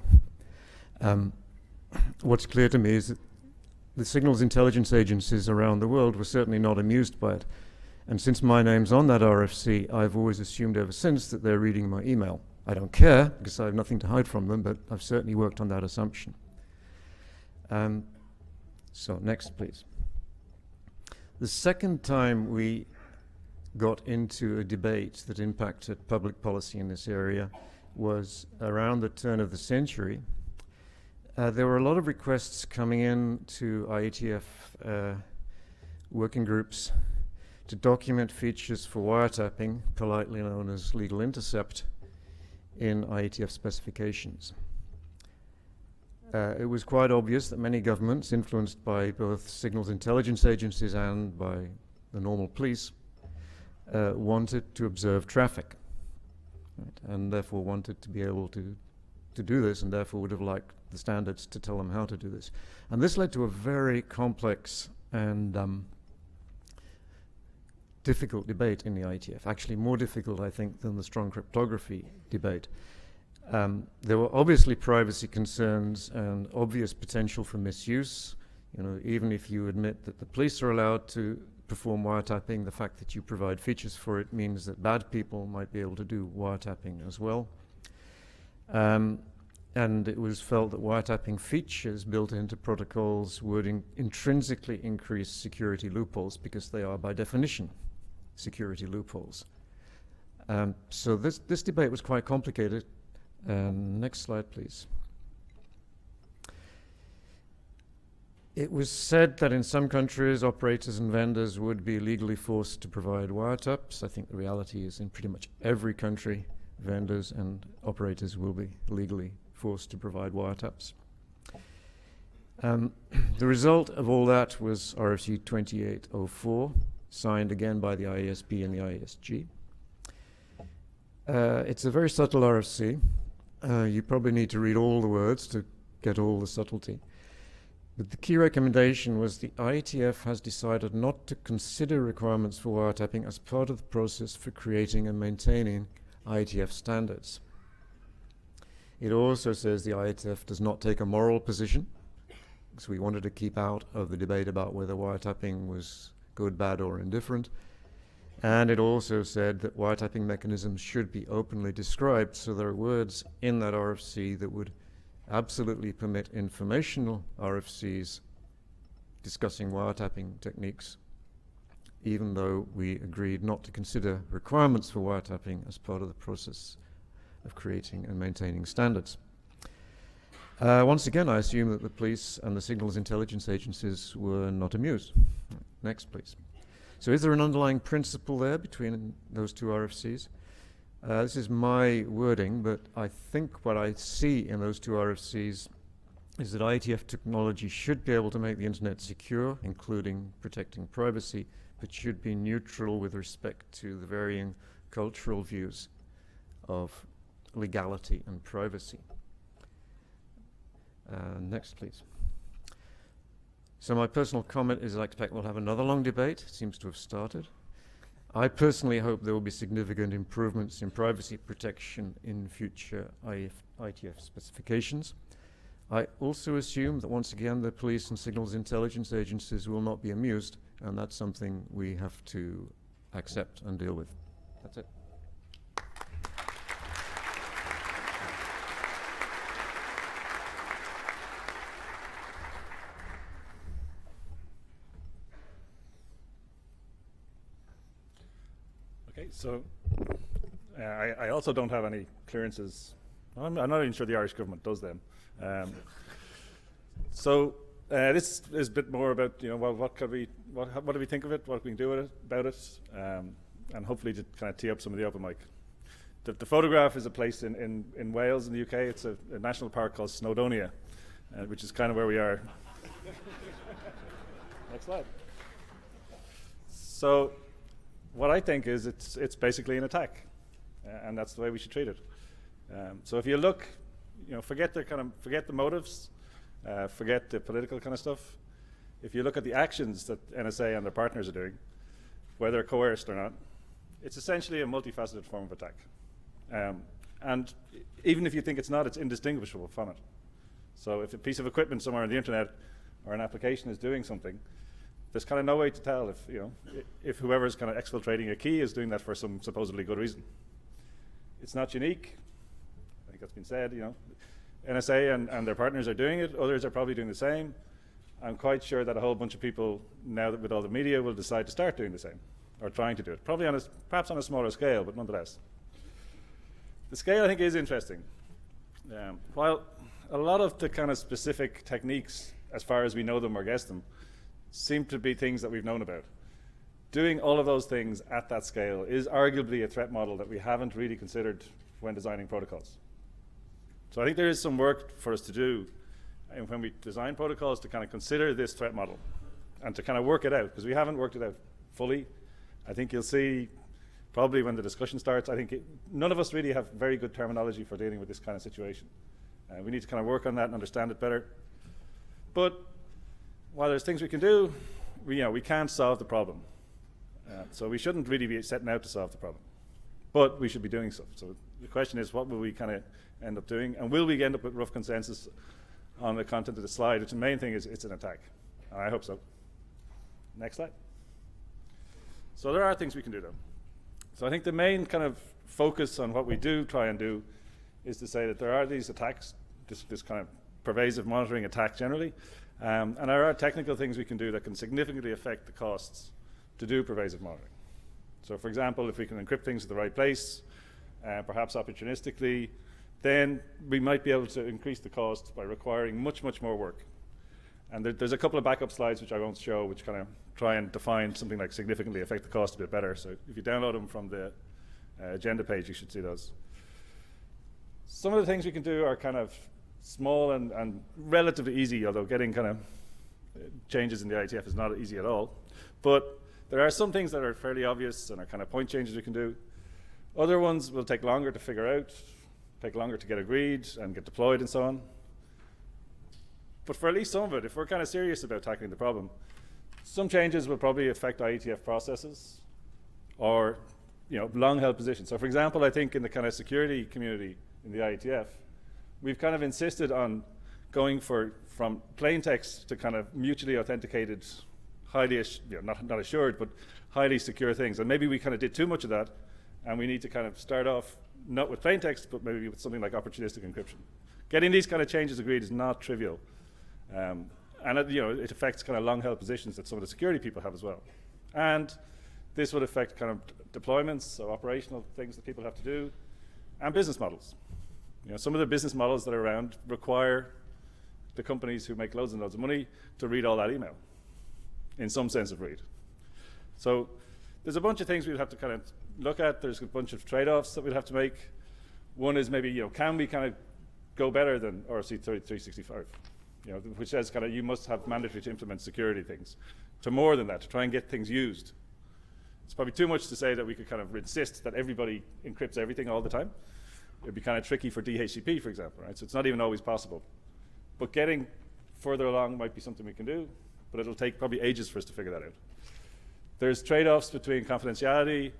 What's clear to me is that the signals intelligence agencies around the world were certainly not amused by it. And since my name's on that RFC, I've always assumed ever since that they're reading my email. I don't care, because I have nothing to hide from them, but I've certainly worked on that assumption. So next, please. The second time we got into a debate that impacted public policy in this area was around the turn of the century. There were a lot of requests coming in to IETF working groups to document features for wiretapping, politely known as legal intercept, in IETF specifications. It was quite obvious that many governments, influenced by both signals intelligence agencies and by the normal police, wanted to observe traffic, right, and therefore wanted to be able to do this, and therefore would have liked the standards to tell them how to do this. And this led to a very complex and difficult debate in the IETF, actually more difficult, I think, than the strong cryptography debate. There were obviously privacy concerns and obvious potential for misuse. You know, even if you admit that the police are allowed to perform wiretapping, the fact that you provide features for it means that bad people might be able to do wiretapping as well. And it was felt that wiretapping features built into protocols would intrinsically increase security loopholes, because they are by definition security loopholes. So this debate was quite complicated. Next slide, please. It was said that in some countries, operators and vendors would be legally forced to provide wiretaps. I think the reality is in pretty much every country, vendors and operators will be legally forced to provide wiretaps. The result of all that was RFC 2804, signed again by the IASB and the IASG. It's a very subtle RFC. You probably need to read all the words to get all the subtlety. But the key recommendation was the IETF has decided not to consider requirements for wiretapping as part of the process for creating and maintaining IETF standards. It also says the IETF does not take a moral position, because we wanted to keep out of the debate about whether wiretapping was good, bad, or indifferent. And it also said that wiretapping mechanisms should be openly described, so there are words in that RFC that would absolutely permit informational RFCs discussing wiretapping techniques, even though we agreed not to consider requirements for wiretapping as part of the process of creating and maintaining standards. Once again, I assume that the police and the signals intelligence agencies were not amused. Next, please. So is there an underlying principle there between those two RFCs? This is my wording, but I think what I see in those two RFCs is that IETF technology should be able to make the internet secure, including protecting privacy, but should be neutral with respect to the varying cultural views of legality and privacy. Next, please. So my personal comment is I expect we'll have another long debate. It seems to have started. I personally hope there will be significant improvements in privacy protection in future IETF specifications. I also assume that once again the police and signals intelligence agencies will not be amused, and that's something we have to accept and deal with. That's it. Okay, so I also don't have any clearances. I'm not even sure the Irish government does them. So this is a bit more about, you know, what do we think of it, what can we do about it, and hopefully to kind of tee up some of the open mic. The photograph is a place in Wales in the UK. It's a national park called Snowdonia, which is kind of where we are. Next slide. So what I think is it's basically an attack, and that's the way we should treat it. So if you look, you know, forget the motives, forget the political kind of stuff. If you look at the actions that NSA and their partners are doing, whether coerced or not, it's essentially a multifaceted form of attack. And even if you think it's not, it's indistinguishable from it. So if a piece of equipment somewhere on the internet or an application is doing something, there's kind of no way to tell if, you know, if whoever's kind of exfiltrating a key is doing that for some supposedly good reason. It's not unique. I think that's been said, you know. NSA and their partners are doing it. Others are probably doing the same. I'm quite sure that a whole bunch of people, now that with all the media, will decide to start doing the same, or trying to do it. Probably perhaps on a smaller scale, but nonetheless. The scale, I think, is interesting. While a lot of the kind of specific techniques, as far as we know them or guess them, seem to be things that we've known about, doing all of those things at that scale is arguably a threat model that we haven't really considered when designing protocols. So I think there is some work for us to do, and when we design protocols, to kind of consider this threat model and to kind of work it out, because we haven't worked it out fully. I think you'll see probably when the discussion starts, I think none of us really have very good terminology for dealing with this kind of situation. We need to kind of work on that and understand it better. But while there's things we can do, we can't solve the problem. So we shouldn't really be setting out to solve the problem. But we should be doing stuff. So the question is, what will we kind of end up doing? And will we end up with rough consensus on the content of the slide, which the main thing is it's an attack. And I hope so. Next slide. So there are things we can do, though. So I think the main kind of focus on what we do try and do is to say that there are these attacks, this kind of pervasive monitoring attack generally, and there are technical things we can do that can significantly affect the costs to do pervasive monitoring. So for example, if we can encrypt things at the right place, perhaps opportunistically, then we might be able to increase the cost by requiring much, much more work. And there's a couple of backup slides which I won't show, which kind of try and define something like significantly affect the cost a bit better. So if you download them from the agenda page, you should see those. Some of the things we can do are kind of small and relatively easy, although getting kind of changes in the IETF is not easy at all. But there are some things that are fairly obvious and are kind of point changes we can do. Other ones will take longer to figure out, take longer to get agreed and get deployed and so on. But for at least some of it, if we're kind of serious about tackling the problem, some changes will probably affect IETF processes or, you know, long-held positions. So for example, I think in the kind of security community in the IETF, we've kind of insisted on going from plain text to kind of mutually authenticated, highly, not assured, but highly secure things. And maybe we kind of did too much of that, and we need to kind of start off not with plain text, but maybe with something like opportunistic encryption. Getting these kind of changes agreed is not trivial. And it affects kind of long-held positions that some of the security people have as well. And this would affect kind of deployments, so operational things that people have to do, and business models. You know, some of the business models that are around require the companies who make loads and loads of money to read all that email, in some sense of read. So there's a bunch of things we'll have to kind of look at. There's a bunch of trade-offs that we'll have to make. One is maybe, you know, can we kind of go better than RFC 365? You know, which says kind of you must have mandatory to implement security things, to more than that, to try and get things used. It's probably too much to say that we could kind of insist that everybody encrypts everything all the time. It'd be kind of tricky for DHCP, for example, right? So it's not even always possible. But getting further along might be something we can do, but it'll take probably ages for us to figure that out. There's trade-offs between confidentiality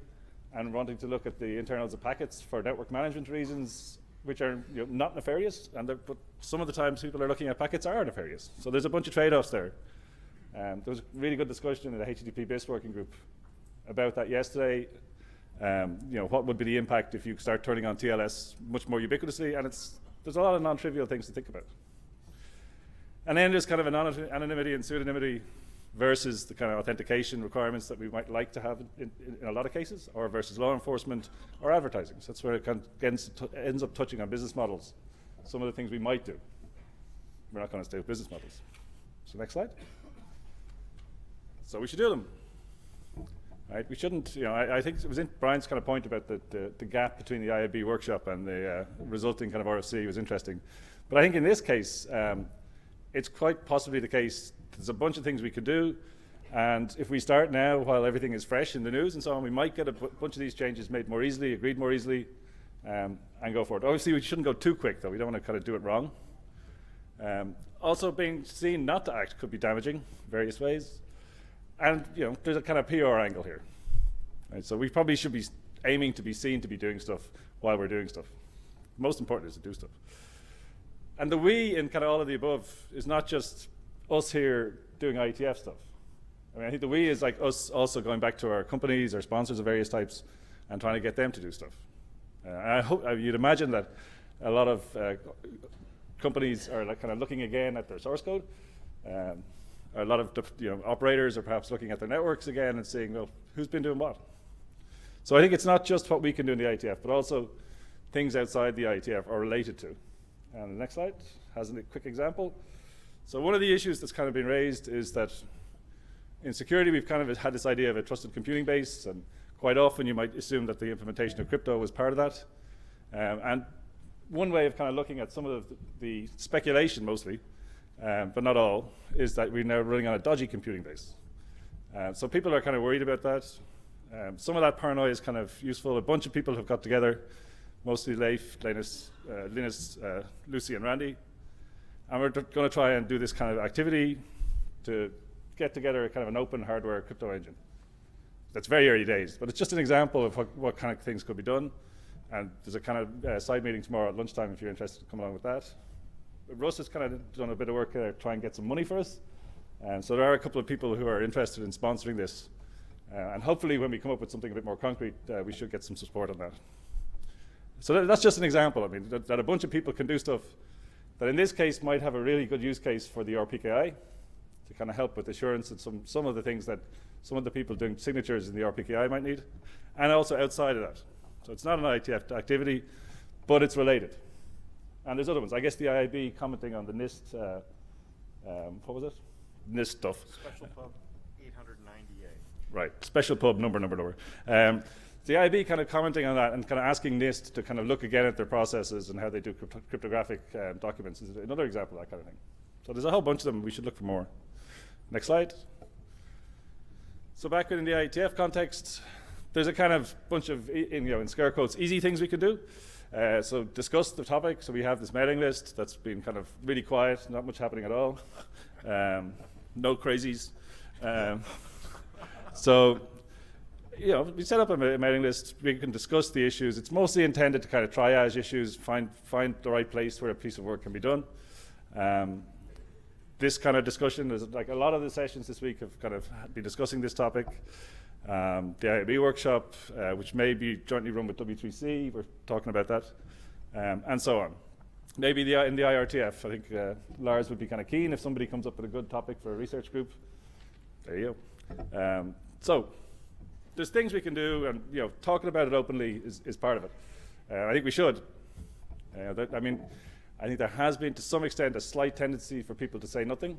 and wanting to look at the internals of packets for network management reasons, which are not nefarious, but some of the times people are looking at packets are nefarious. So there's a bunch of trade-offs there. There was a really good discussion in the HTTP BIS working group about that yesterday. What would be the impact if you start turning on TLS much more ubiquitously? And there's a lot of non-trivial things to think about. And then there's kind of anonymity and pseudonymity versus the kind of authentication requirements that we might like to have in a lot of cases, or versus law enforcement or advertising. So that's where it kind of ends up touching on business models. Some of the things we might do. We're not going to stay with business models. So next slide. So we should do them. Right? We shouldn't, I think it was in Brian's kind of point about the gap between the IAB workshop and the resulting kind of RFC was interesting. But I think in this case, it's quite possibly the case there's a bunch of things we could do, and if we start now while everything is fresh in the news and so on, we might get a bunch of these changes made more easily, agreed more easily, and go forward. Obviously, we shouldn't go too quick, though. We don't want to kind of do it wrong. Also, being seen not to act could be damaging various ways. And there's a kind of PR angle here. Right? So we probably should be aiming to be seen to be doing stuff while we're doing stuff. Most important is to do stuff. And the we in kind of all of the above is not just us here doing IETF stuff. I mean, I think the we is like us also going back to our companies, our sponsors of various types, and trying to get them to do stuff. And I hope you'd imagine that a lot of companies are kind of looking again at their source code. A lot of operators are perhaps looking at their networks again and saying, well, who's been doing what? So I think it's not just what we can do in the IETF, but also things outside the IETF are related to. And the next slide has a quick example. So one of the issues that's kind of been raised is that in security, we've kind of had this idea of a trusted computing base, and quite often you might assume that the implementation of crypto was part of that. And one way of kind of looking at some of the speculation mostly, but not all, is that we're now running on a dodgy computing base. So people are kind of worried about that. Some of that paranoia is kind of useful. A bunch of people have got together, mostly Leif, Linus, Lucy, and Randy. And we're going to try and do this kind of activity to get together a kind of an open hardware crypto engine. That's very early days, but it's just an example of what kind of things could be done. And there's a kind of side meeting tomorrow at lunchtime if you're interested to come along with that. Russ has kind of done a bit of work to try and get some money for us. So there are a couple of people who are interested in sponsoring this. And hopefully when we come up with something a bit more concrete, we should get some support on that. So that's just an example. I mean, that a bunch of people can do stuff that in this case might have a really good use case for the RPKI to kind of help with assurance and some of the things that some of the people doing signatures in the RPKI might need, and also outside of that. So it's not an IETF activity, but it's related. And there's other ones. I guess the IIB commenting on the NIST, what was it? NIST stuff. Special pub 898. Right, special pub number. The IIB kind of commenting on that and kind of asking NIST to kind of look again at their processes and how they do cryptographic documents is another example of that kind of thing. So there's a whole bunch of them. We should look for more. Next slide. So back in the IETF context, there's a kind of bunch of, in scare quotes, easy things we could do. So discuss the topic. So we have this mailing list that's been kind of really quiet, not much happening at all. No crazies. So we set up a mailing list. We can discuss the issues. It's mostly intended to kind of triage issues, find the right place where a piece of work can be done. This kind of discussion is like a lot of the sessions this week have kind of been discussing this topic. The IAB workshop, which may be jointly run with W3C, we're talking about that, and so on. Maybe in the IRTF, I think Lars would be kind of keen if somebody comes up with a good topic for a research group. There you go. So there's things we can do, and talking about it openly is part of it. I think we should. I think there has been, to some extent, a slight tendency for people to say nothing.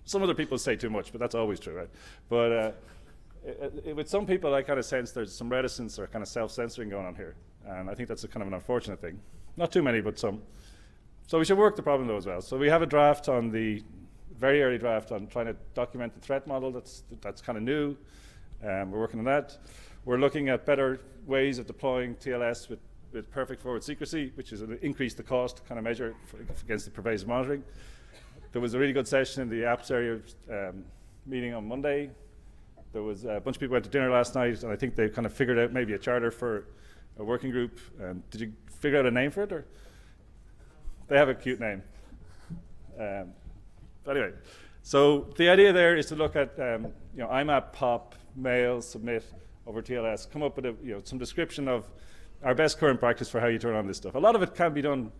Some other people say too much, but that's always true, right? But with some people, I kind of sense there's some reticence or kind of self-censoring going on here. And I think that's a kind of an unfortunate thing. Not too many, but some. So we should work the problem, though, as well. So we have a draft on the, very early draft on trying to document the threat model. That's kind of new. We're working on that. We're looking at better ways of deploying TLS with perfect forward secrecy, which is increase the cost kind of measure against the pervasive monitoring. There was a really good session in the apps area meeting on Monday There was a bunch of people went to dinner last night, and I think they kind of figured out maybe a charter for a working group. Did you figure out a name for it, or? They have a cute name. But anyway, so the idea there is to look at IMAP, POP, mail, submit over TLS, come up with some description of our best current practice for how you turn on this stuff. A lot of it can be done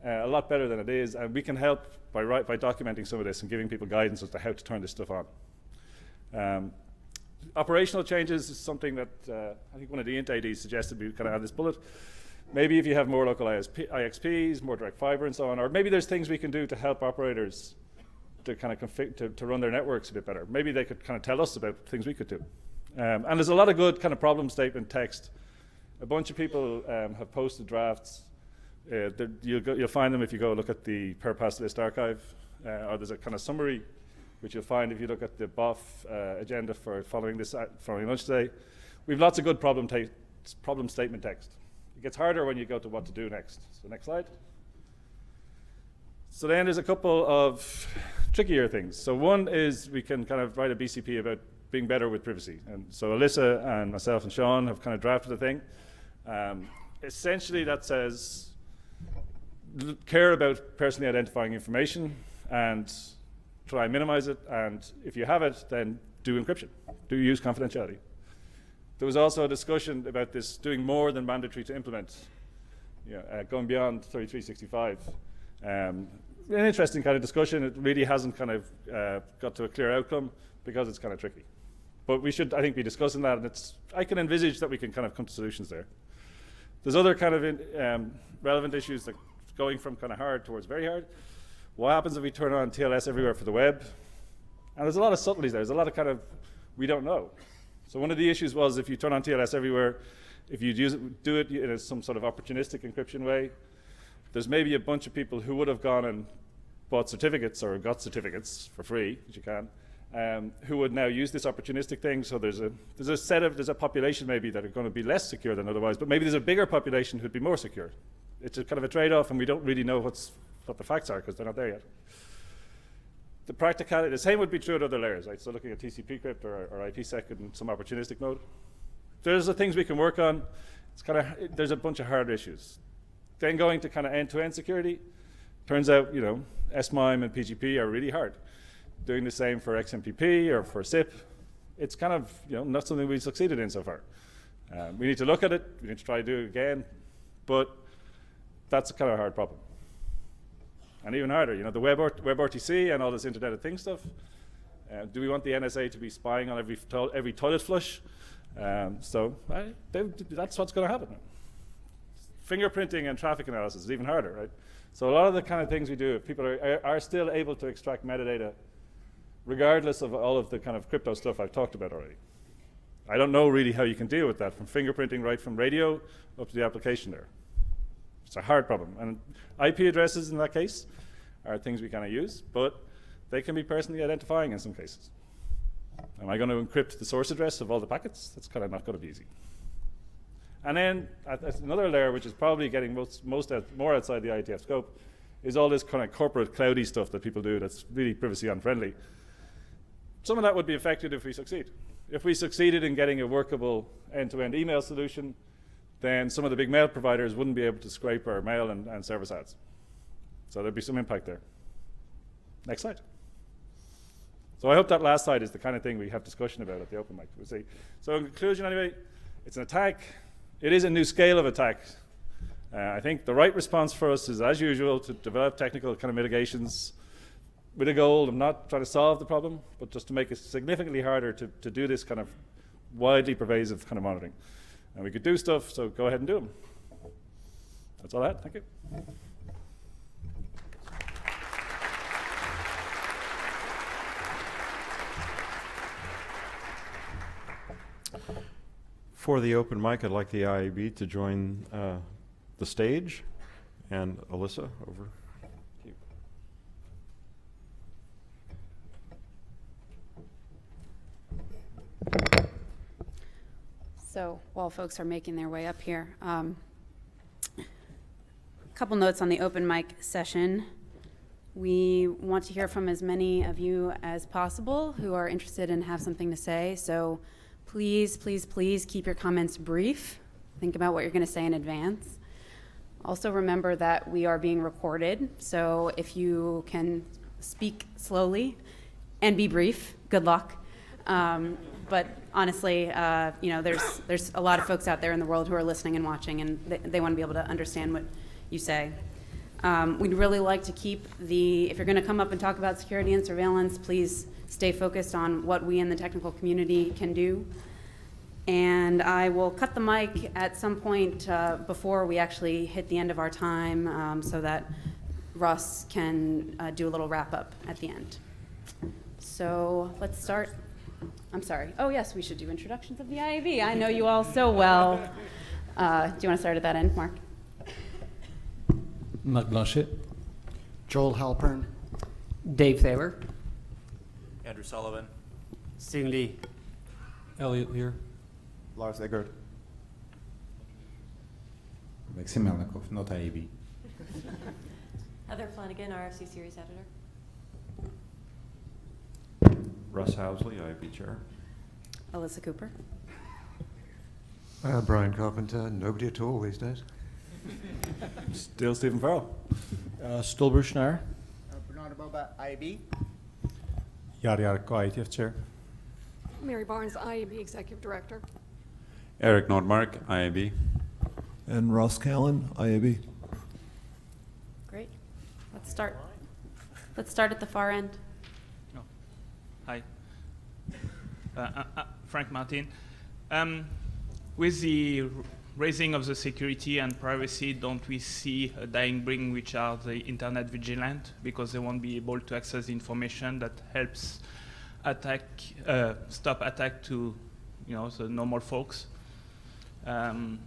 a lot better than it is, and we can help by documenting some of this and giving people guidance as to how to turn this stuff on. Operational changes is something that I think one of the INT ADs suggested we kind of have this bullet. Maybe if you have more local IXPs, more direct fiber and so on, or maybe there's things we can do to help operators to kind of to run their networks a bit better. Maybe they could kind of tell us about things we could do. And there's a lot of good kind of problem statement text. A bunch of people have posted drafts. You'll find them if you go look at the per pass list archive, or there's a kind of summary, which you'll find if you look at the BOF agenda for following lunch today. We have lots of good problem statement text. It gets harder when you go to what to do next. So next slide. So then there's a couple of trickier things. So one is we can kind of write a BCP about being better with privacy. And so Alyssa and myself and Sean have kind of drafted a thing. Essentially that says care about personally identifying information and try and minimize it, and if you have it, then do encryption. Do use confidentiality. There was also a discussion about this doing more than mandatory to implement, going beyond 3365. An interesting kind of discussion. It really hasn't kind of got to a clear outcome because it's kind of tricky. But we should, I think, be discussing that, and I can envisage that we can kind of come to solutions there. There's other kind of relevant issues that going from kind of hard towards very hard. What happens if we turn on TLS everywhere for the web? And there's a lot of subtleties there. There's a lot of kind of, we don't know. So one of the issues was if you turn on TLS everywhere, if you do it in some sort of opportunistic encryption way, there's maybe a bunch of people who would have gone and bought certificates or got certificates for free, which you can, who would now use this opportunistic thing. So there's a population maybe that are going to be less secure than otherwise, but maybe there's a bigger population who'd be more secure. It's a kind of a trade-off, and we don't really know what the facts are because they're not there yet. The practicality, the same would be true at other layers, right? So looking at TCP crypt or IPsec in some opportunistic mode. There's the things we can work on. There's a bunch of hard issues. Then going to kind of end-to-end security, turns out, SMIME and PGP are really hard. Doing the same for XMPP or for SIP, it's kind of, not something we've succeeded in so far. We need to look at it. We need to try to do it again, but that's a kind of hard problem. And even harder, the WebRTC and all this Internet of Things stuff. Do we want the NSA to be spying on every toilet flush? That's what's going to happen. Fingerprinting and traffic analysis is even harder, right? So a lot of the kind of things we do, if people are still able to extract metadata, regardless of all of the kind of crypto stuff I've talked about already. I don't know really how you can deal with that, from fingerprinting right from radio up to the application there. It's a hard problem. And IP addresses in that case are things we kind of use, but they can be personally identifying in some cases. Am I going to encrypt the source address of all the packets? That's kind of not going to be easy. And then another layer, which is probably getting more outside the IETF scope, is all this kind of corporate cloudy stuff that people do that's really privacy unfriendly. Some of that would be affected if we succeed. If we succeeded in getting a workable end-to-end email solution, then some of the big mail providers wouldn't be able to scrape our mail and service ads. So there'd be some impact there. Next slide. So I hope that last slide is the kind of thing we have discussion about at the open mic. We'll see. So in conclusion, anyway, it's an attack. It is a new scale of attack. I think the right response for us is, as usual, to develop technical kind of mitigations with a goal of not trying to solve the problem, but just to make it significantly harder to do this kind of widely pervasive kind of monitoring. And we could do stuff, so go ahead and do them. That's all I had. Thank you. For the open mic, I'd like the IAB to join the stage. And Alyssa, over to you. So while folks are making their way up here, a couple notes on the open mic session. We want to hear from as many of you as possible who are interested and have something to say. So please, please, please keep your comments brief. Think about what you're going to say in advance. Also remember that we are being recorded, so if you can speak slowly and be brief, good luck. But honestly, there's a lot of folks out there in the world who are listening and watching, and they want to be able to understand what you say. We'd really like to keep if you're going to come up and talk about security and surveillance, please stay focused on what we in the technical community can do. And I will cut the mic at some point before we actually hit the end of our time so that Russ can do a little wrap up at the end. So let's start. I'm sorry. Oh, yes, we should do introductions of the IAB. I know you all so well. Do you want to start at that end, Mark? Mark Blanchet. Joel Halpern. Dave Thaler. Andrew Sullivan. Stephen Lee. Elliot Lear. Lars Eggert. Alexei Melnikov, not IAB. Heather Flanagan, RFC Series Editor. Russ Housley, IAB Chair. Alyssa Cooper. Brian Carpenter, nobody at all these days. Still Stephen Farrell. Still Bruce Schneier. Bernardo Boba, IAB. Jarko, IETF Chair. Mary Barnes, IAB Executive Director. Eric Nordmark, IAB. And Ross Callan, IAB. Great. Let's start. Let's start at the far end. Oh. Hi. Frank Martin. With the raising of the security and privacy, don't we see a dying breed, which are the internet vigilant, because they won't be able to access the information that helps stop attack to, the normal folks. The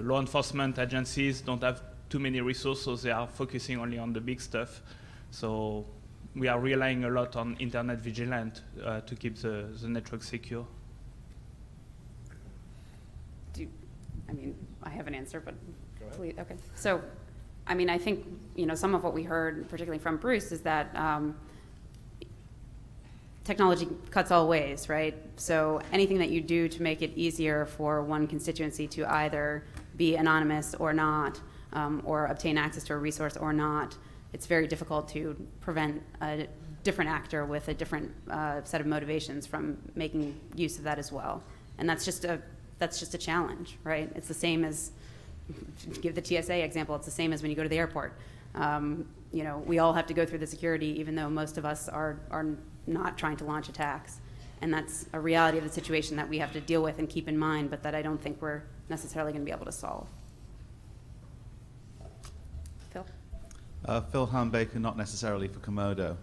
law enforcement agencies don't have too many resources, so they are focusing only on the big stuff. So we are relying a lot on internet vigilant to keep the network secure. I have an answer, but please, okay. So, I think, some of what we heard, particularly from Bruce, is that technology cuts all ways, right? So anything that you do to make it easier for one constituency to either be anonymous or not, or obtain access to a resource or not, it's very difficult to prevent a different actor with a different set of motivations from making use of that as well. And that's just a challenge, right? It's the same as, to give the TSA example, it's the same as when you go to the airport. We all have to go through the security, even though most of us are not trying to launch attacks. And that's a reality of the situation that we have to deal with and keep in mind, but that I don't think we're necessarily going to be able to solve. Phil? Phil Hambaker, not necessarily for Komodo.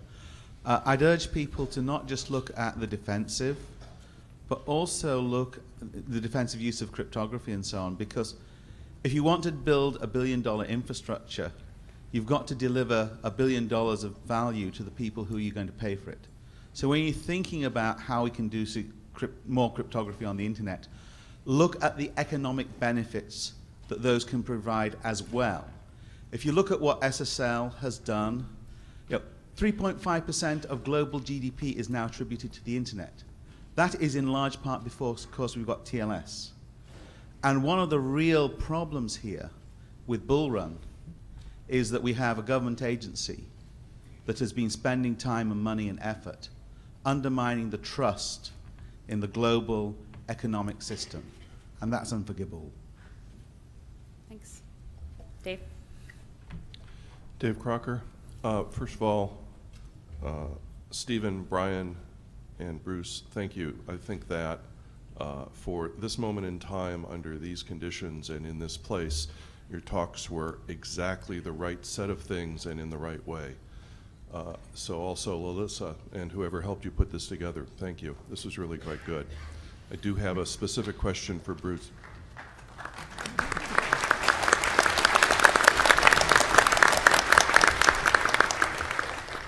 I'd urge people to not just look at the defensive, but also look at the defensive use of cryptography and so on, because if you want to build $1 billion infrastructure, you've got to deliver $1 billion of value to the people who are going to pay for it. So when you're thinking about how we can do more cryptography on the internet, look at the economic benefits that those can provide as well. If you look at what SSL has done, 3.5% of global GDP is now attributed to the internet. That is in large part because, of course, we've got TLS. And one of the real problems here with Bull Run is that we have a government agency that has been spending time and money and effort undermining the trust in the global economic system. And that's unforgivable. Thanks. Dave? Dave Crocker. First of all, Stephen, Brian, and Bruce, thank you. I think that for this moment in time, under these conditions and in this place, your talks were exactly the right set of things and in the right way. So also Alyssa and whoever helped you put this together, thank you. This was really quite good. I do have a specific question for Bruce.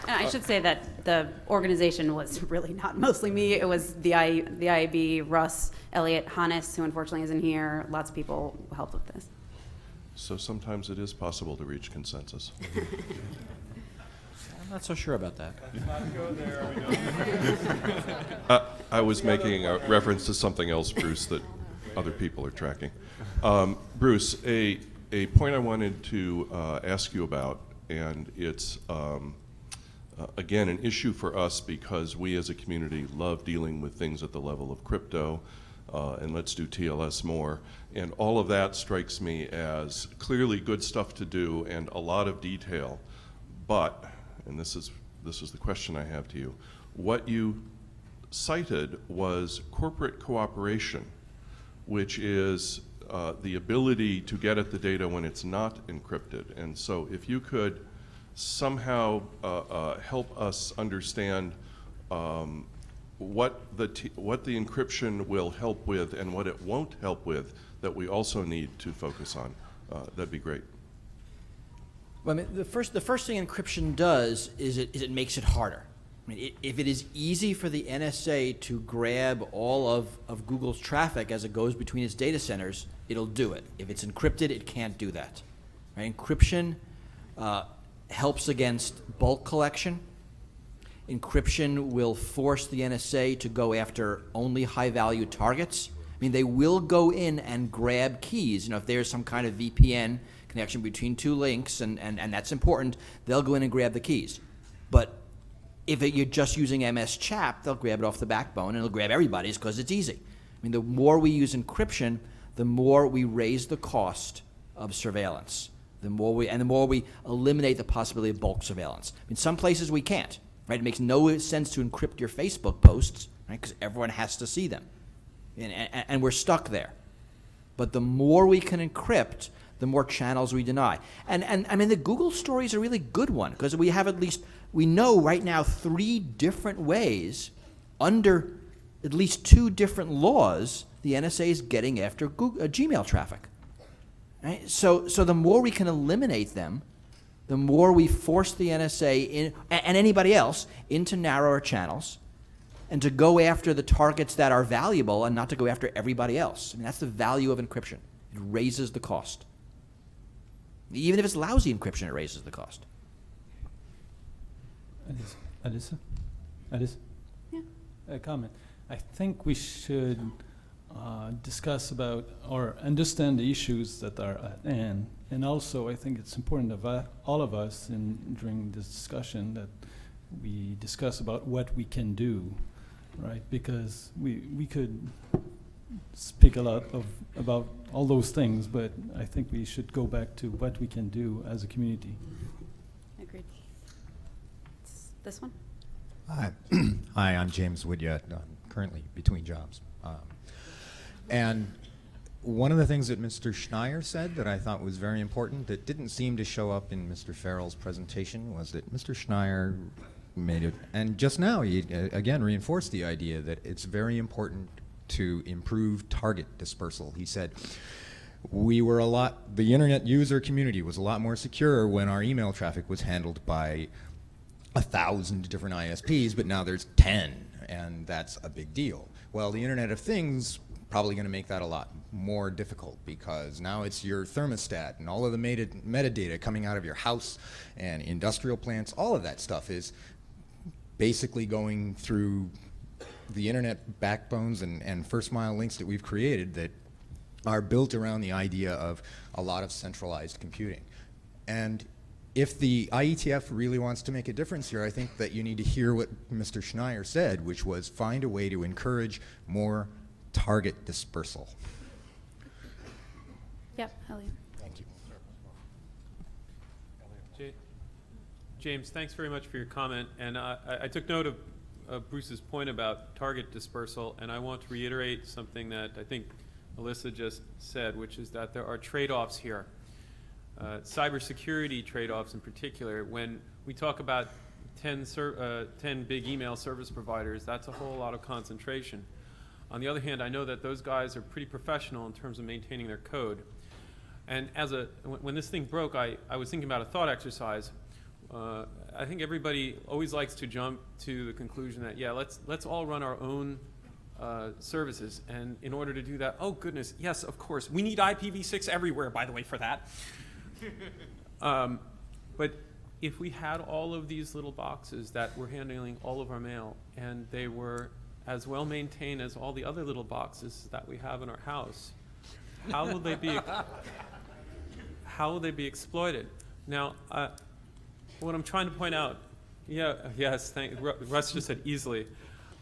I should say that the organization was really not mostly me. It was the IAB, Russ, Elliot, Hannes, who unfortunately isn't here. Lots of people helped with this. So sometimes it is possible to reach consensus. Not so sure about that. I was making a reference to something else, Bruce, that other people are tracking. Bruce, a point I wanted to ask you about, and it's, again, an issue for us because we as a community love dealing with things at the level of crypto, and let's do TLS more. And all of that strikes me as clearly good stuff to do and a lot of detail. But, and this is the question I have to you, what you cited was corporate cooperation, which is the ability to get at the data when it's not encrypted. And so if you could somehow help us understand what the encryption will help with and what it won't help with that we also need to focus on, that'd be great. Well, I mean, the first thing encryption does is it makes it harder. I mean, if it is easy for the NSA to grab all of Google's traffic as it goes between its data centers, it'll do it. If it's encrypted, it can't do that. Right? Encryption helps against bulk collection. Encryption will force the NSA to go after only high-value targets. I mean, they will go in and grab keys. You know, if there's some kind of VPN connection between two links, and that's important, they'll go in and grab the keys. But if you're just using MS Chat, they'll grab it off the backbone, and it'll grab everybody's because it's easy. I mean, the more we use encryption, the more we raise the cost of surveillance. The more we eliminate the possibility of bulk surveillance. I mean, some places we can't. Right? It makes no sense to encrypt your Facebook posts, right? Because everyone has to see them, and we're stuck there. But the more we can encrypt, the more channels we deny. And I mean, the Google story is a really good one because we have we know right now 3 different ways under at least 2 different laws the NSA is getting after Gmail traffic. Right? So the more we can eliminate them, the more we force the NSA and anybody else into narrower channels and to go after the targets that are valuable and not to go after everybody else. I mean, that's the value of encryption. It raises the cost. Even if it's lousy encryption, it raises the cost. Alyssa? Yeah. A comment. I think we should discuss about or understand the issues that are at hand. And also, I think it's important of all of us during this discussion that we discuss about what we can do, right? Because we could speak a lot about all those things, but I think we should go back to what we can do as a community. Agreed. It's this one? Hi, I'm James Woodyard. I'm currently between jobs. And one of the things that Mr. Schneier said that I thought was very important that didn't seem to show up in Mr. Farrell's presentation was that Mr. Schneier made it, and just now he again reinforced the idea that it's very important to improve target dispersal. He said, the internet user community was a lot more secure when our email traffic was handled by 1,000 different ISPs, but now there's 10, and that's a big deal. Well, the Internet of Things probably going to make that a lot more difficult because now it's your thermostat and all of the metadata coming out of your house and industrial plants. All of that stuff is basically going through the internet backbones and first mile links that we've created that are built around the idea of a lot of centralized computing. And if the IETF really wants to make a difference here, I think that you need to hear what Mr. Schneier said, which was find a way to encourage more target dispersal. Yep, Elliot. Thank you. James, thanks very much for your comment. And I took note of Bruce's point about target dispersal, and I want to reiterate something that I think Alyssa just said, which is that there are trade-offs here. Cybersecurity trade-offs in particular. When we talk about 10 big email service providers, that's a whole lot of concentration. On the other hand, I know that those guys are pretty professional in terms of maintaining their code. And when this thing broke, I was thinking about a thought exercise. I think everybody always likes to jump to the conclusion that, yeah, let's all run our own services. And in order to do that, oh goodness, yes, of course, we need IPv6 everywhere, by the way, for that. But if we had all of these little boxes that were handling all of our mail, and they were as well maintained as all the other little boxes that we have in our house, how will they be exploited? Now, what I'm trying to point out, Russ just said easily.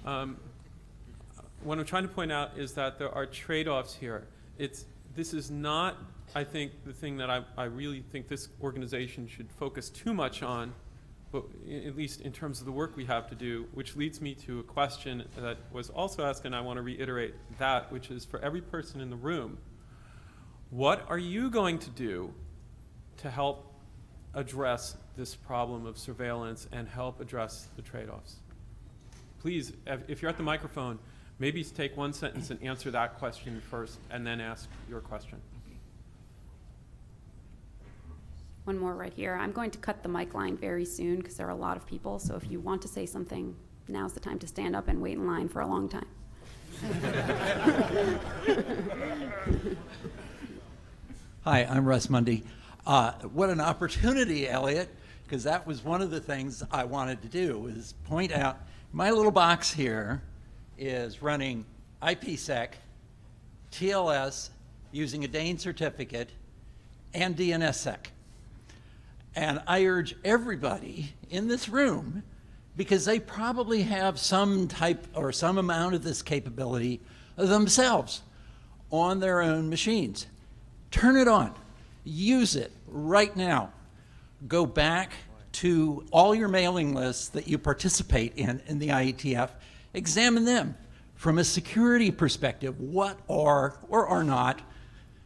What I'm trying to point out is that there are trade-offs here. This is not, I think, the thing that I really think this organization should focus too much on, but at least in terms of the work we have to do, which leads me to a question that was also asked, and I want to reiterate that, which is for every person in the room, what are you going to do to help address this problem of surveillance and help address the trade-offs? Please, if you're at the microphone, maybe take one sentence and answer that question first, and then ask your question. One more right here. I'm going to cut the mic line very soon because there are a lot of people. So if you want to say something, now's the time to stand up and wait in line for a long time. Hi, I'm Russ Mundy. What an opportunity, Elliot, because that was one of the things I wanted to do, is point out my little box here is running IPsec, TLS, using a Dane certificate, and DNSSEC. And I urge everybody in this room, because they probably have some type or some amount of this capability themselves on their own machines. Turn it on. Use it right now. Go back to all your mailing lists that you participate in the IETF. Examine them from a security perspective. What are or are not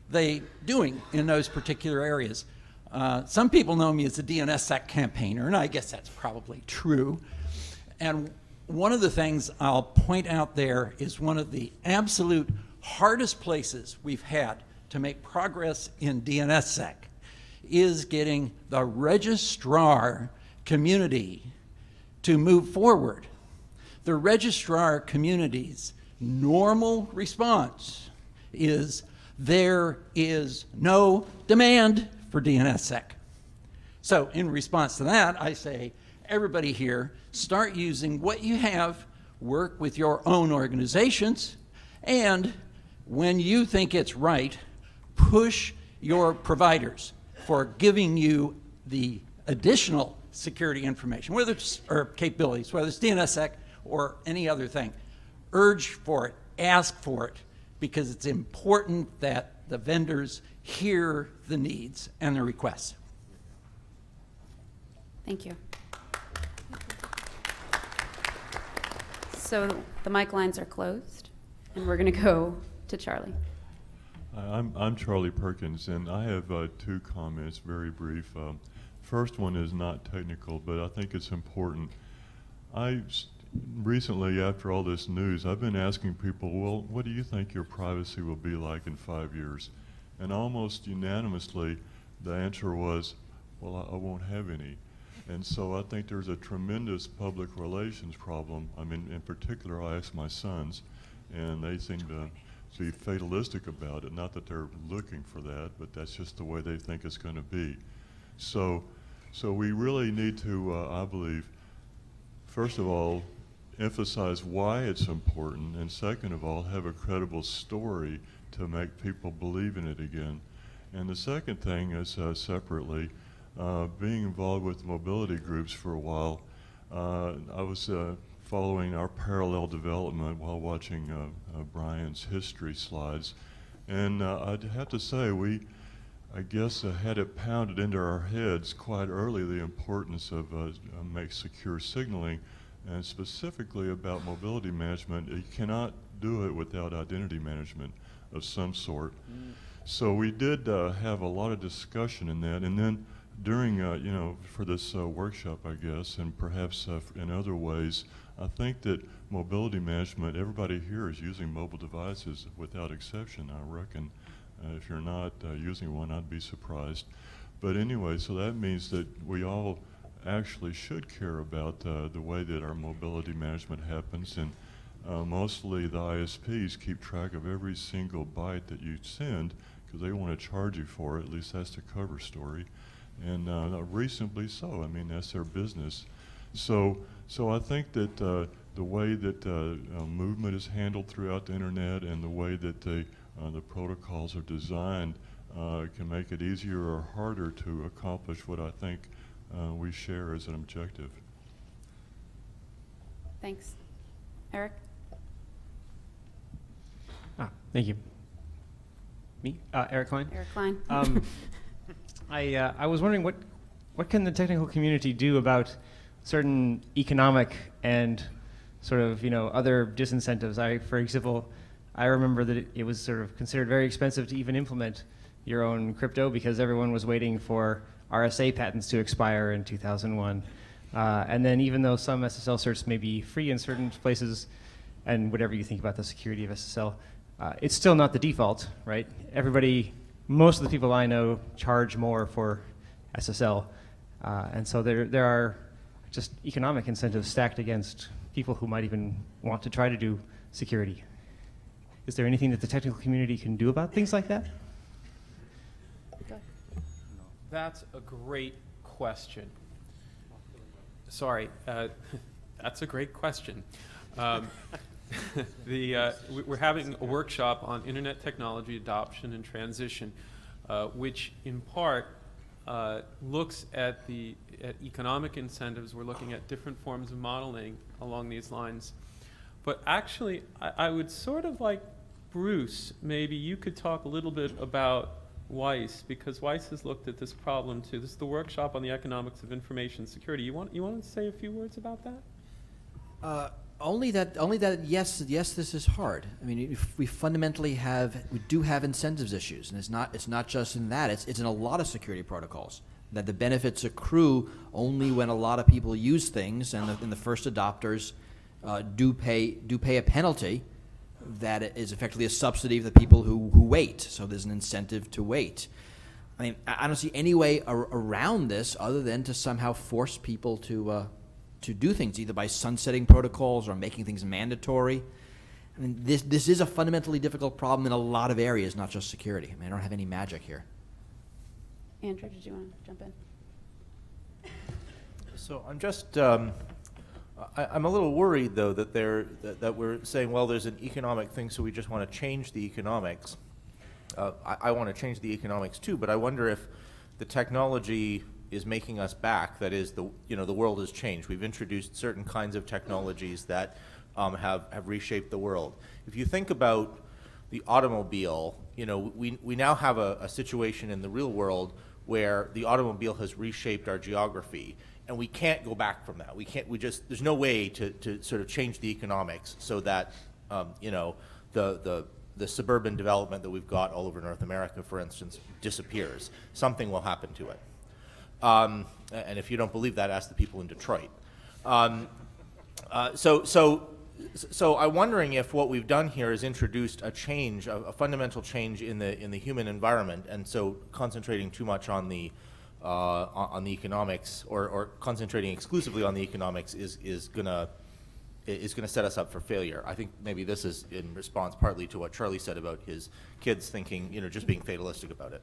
they doing in those particular areas? Some people know me as a DNSSEC campaigner, and I guess that's probably true. And one of the things I'll point out there is one of the absolute hardest places we've had to make progress in DNSSEC is getting the registrar community to move forward. The registrar community's normal response is there is no demand for DNSSEC. So in response to that, I say, everybody here, start using what you have, work with your own organizations, and when you think it's right, push your providers for giving you the additional security information, whether it's, or capabilities, whether it's DNSSEC or any other thing. Urge for it, ask for it, because it's important that the vendors hear the needs and the requests. Thank you. So the mic lines are closed, and we're going to go to Charlie. I'm Charlie Perkins, and I have two comments, very brief. First one is not technical, but I think it's important. Recently, after all this news, I've been asking people, well, what do you think your privacy will be like in 5 years? And almost unanimously, the answer was, well, I won't have any. And so I think there's a tremendous public relations problem. I mean, in particular, I asked my sons, and they seem to be fatalistic about it. Not that they're looking for that, but that's just the way they think it's going to be. So we really need to, I believe, first of all, emphasize why it's important, and second of all, have a credible story to make people believe in it again. And the second thing is, separately, being involved with mobility groups for a while, I was following our parallel development while watching Brian's history slides. And I'd have to say, I guess, had it pounded into our heads quite early the importance of secure signaling, and specifically about mobility management. You cannot do it without identity management of some sort. So we did have a lot of discussion in that, and then during, for this workshop, I guess, and perhaps in other ways, I think that mobility management, everybody here is using mobile devices without exception, I reckon. If you're not using one, I'd be surprised. But anyway, so that means that we all actually should care about the way that our mobility management happens, and mostly the ISPs keep track of every single byte that you send because they want to charge you for it. At least that's the cover story. and reasonably so. I mean, that's their business. So I think that the way that movement is handled throughout the internet and the way that the protocols are designed can make it easier or harder to accomplish what I think we share as an objective. Thanks. Eric? Thank you. Me? Eric Klein? Eric Klein. I was wondering what can the technical community do about certain economic and sort of, other disincentives? For example, I remember that it was sort of considered very expensive to even implement your own crypto because everyone was waiting for RSA patents to expire in 2001. And then even though some SSL certs may be free in certain places, and whatever you think about the security of SSL, it's still not the default, right? Most of the people I know charge more for SSL. And so there are just economic incentives stacked against people who might even want to try to do security. Is there anything that the technical community can do about things like that? That's a great question. Sorry, that's a great question. We're having a workshop on internet technology adoption and transition, which in part looks at economic incentives. We're looking at different forms of modeling along these lines. But actually, I would sort of like Bruce, maybe you could talk a little bit about WISE, because WISE has looked at this problem too. This is the workshop on the economics of information security. You want to say a few words about that? Only that. Yes, this is hard. I mean, if we fundamentally we do have incentives issues, and it's not just in that. It's in a lot of security protocols that the benefits accrue only when a lot of people use things, and the first adopters do pay a penalty that is effectively a subsidy of the people who wait. So there's an incentive to wait. I mean, I don't see any way around this other than to somehow force people to do things, either by sunsetting protocols or making things mandatory. I mean, this is a fundamentally difficult problem in a lot of areas, not just security. I mean, I don't have any magic here. Andrew, did you want to jump in? So I'm just, I'm a little worried though that we're saying, well, there's an economic thing, so we just want to change the economics. I want to change the economics too, but I wonder if the technology is making us back. That is, the world has changed. We've introduced certain kinds of technologies that have reshaped the world. If you think about the automobile, we now have a situation in the real world where the automobile has reshaped our geography, and we can't go back from that. There's no way to sort of change the economics so that the suburban development that we've got all over North America, for instance, disappears. Something will happen to it. And if you don't believe that, ask the people in Detroit. So I'm wondering if what we've done here is introduced a fundamental change in the human environment, and so concentrating too much on the economics or concentrating exclusively on the economics is gonna set us up for failure. I think maybe this is in response partly to what Charlie said about his kids thinking, just being fatalistic about it.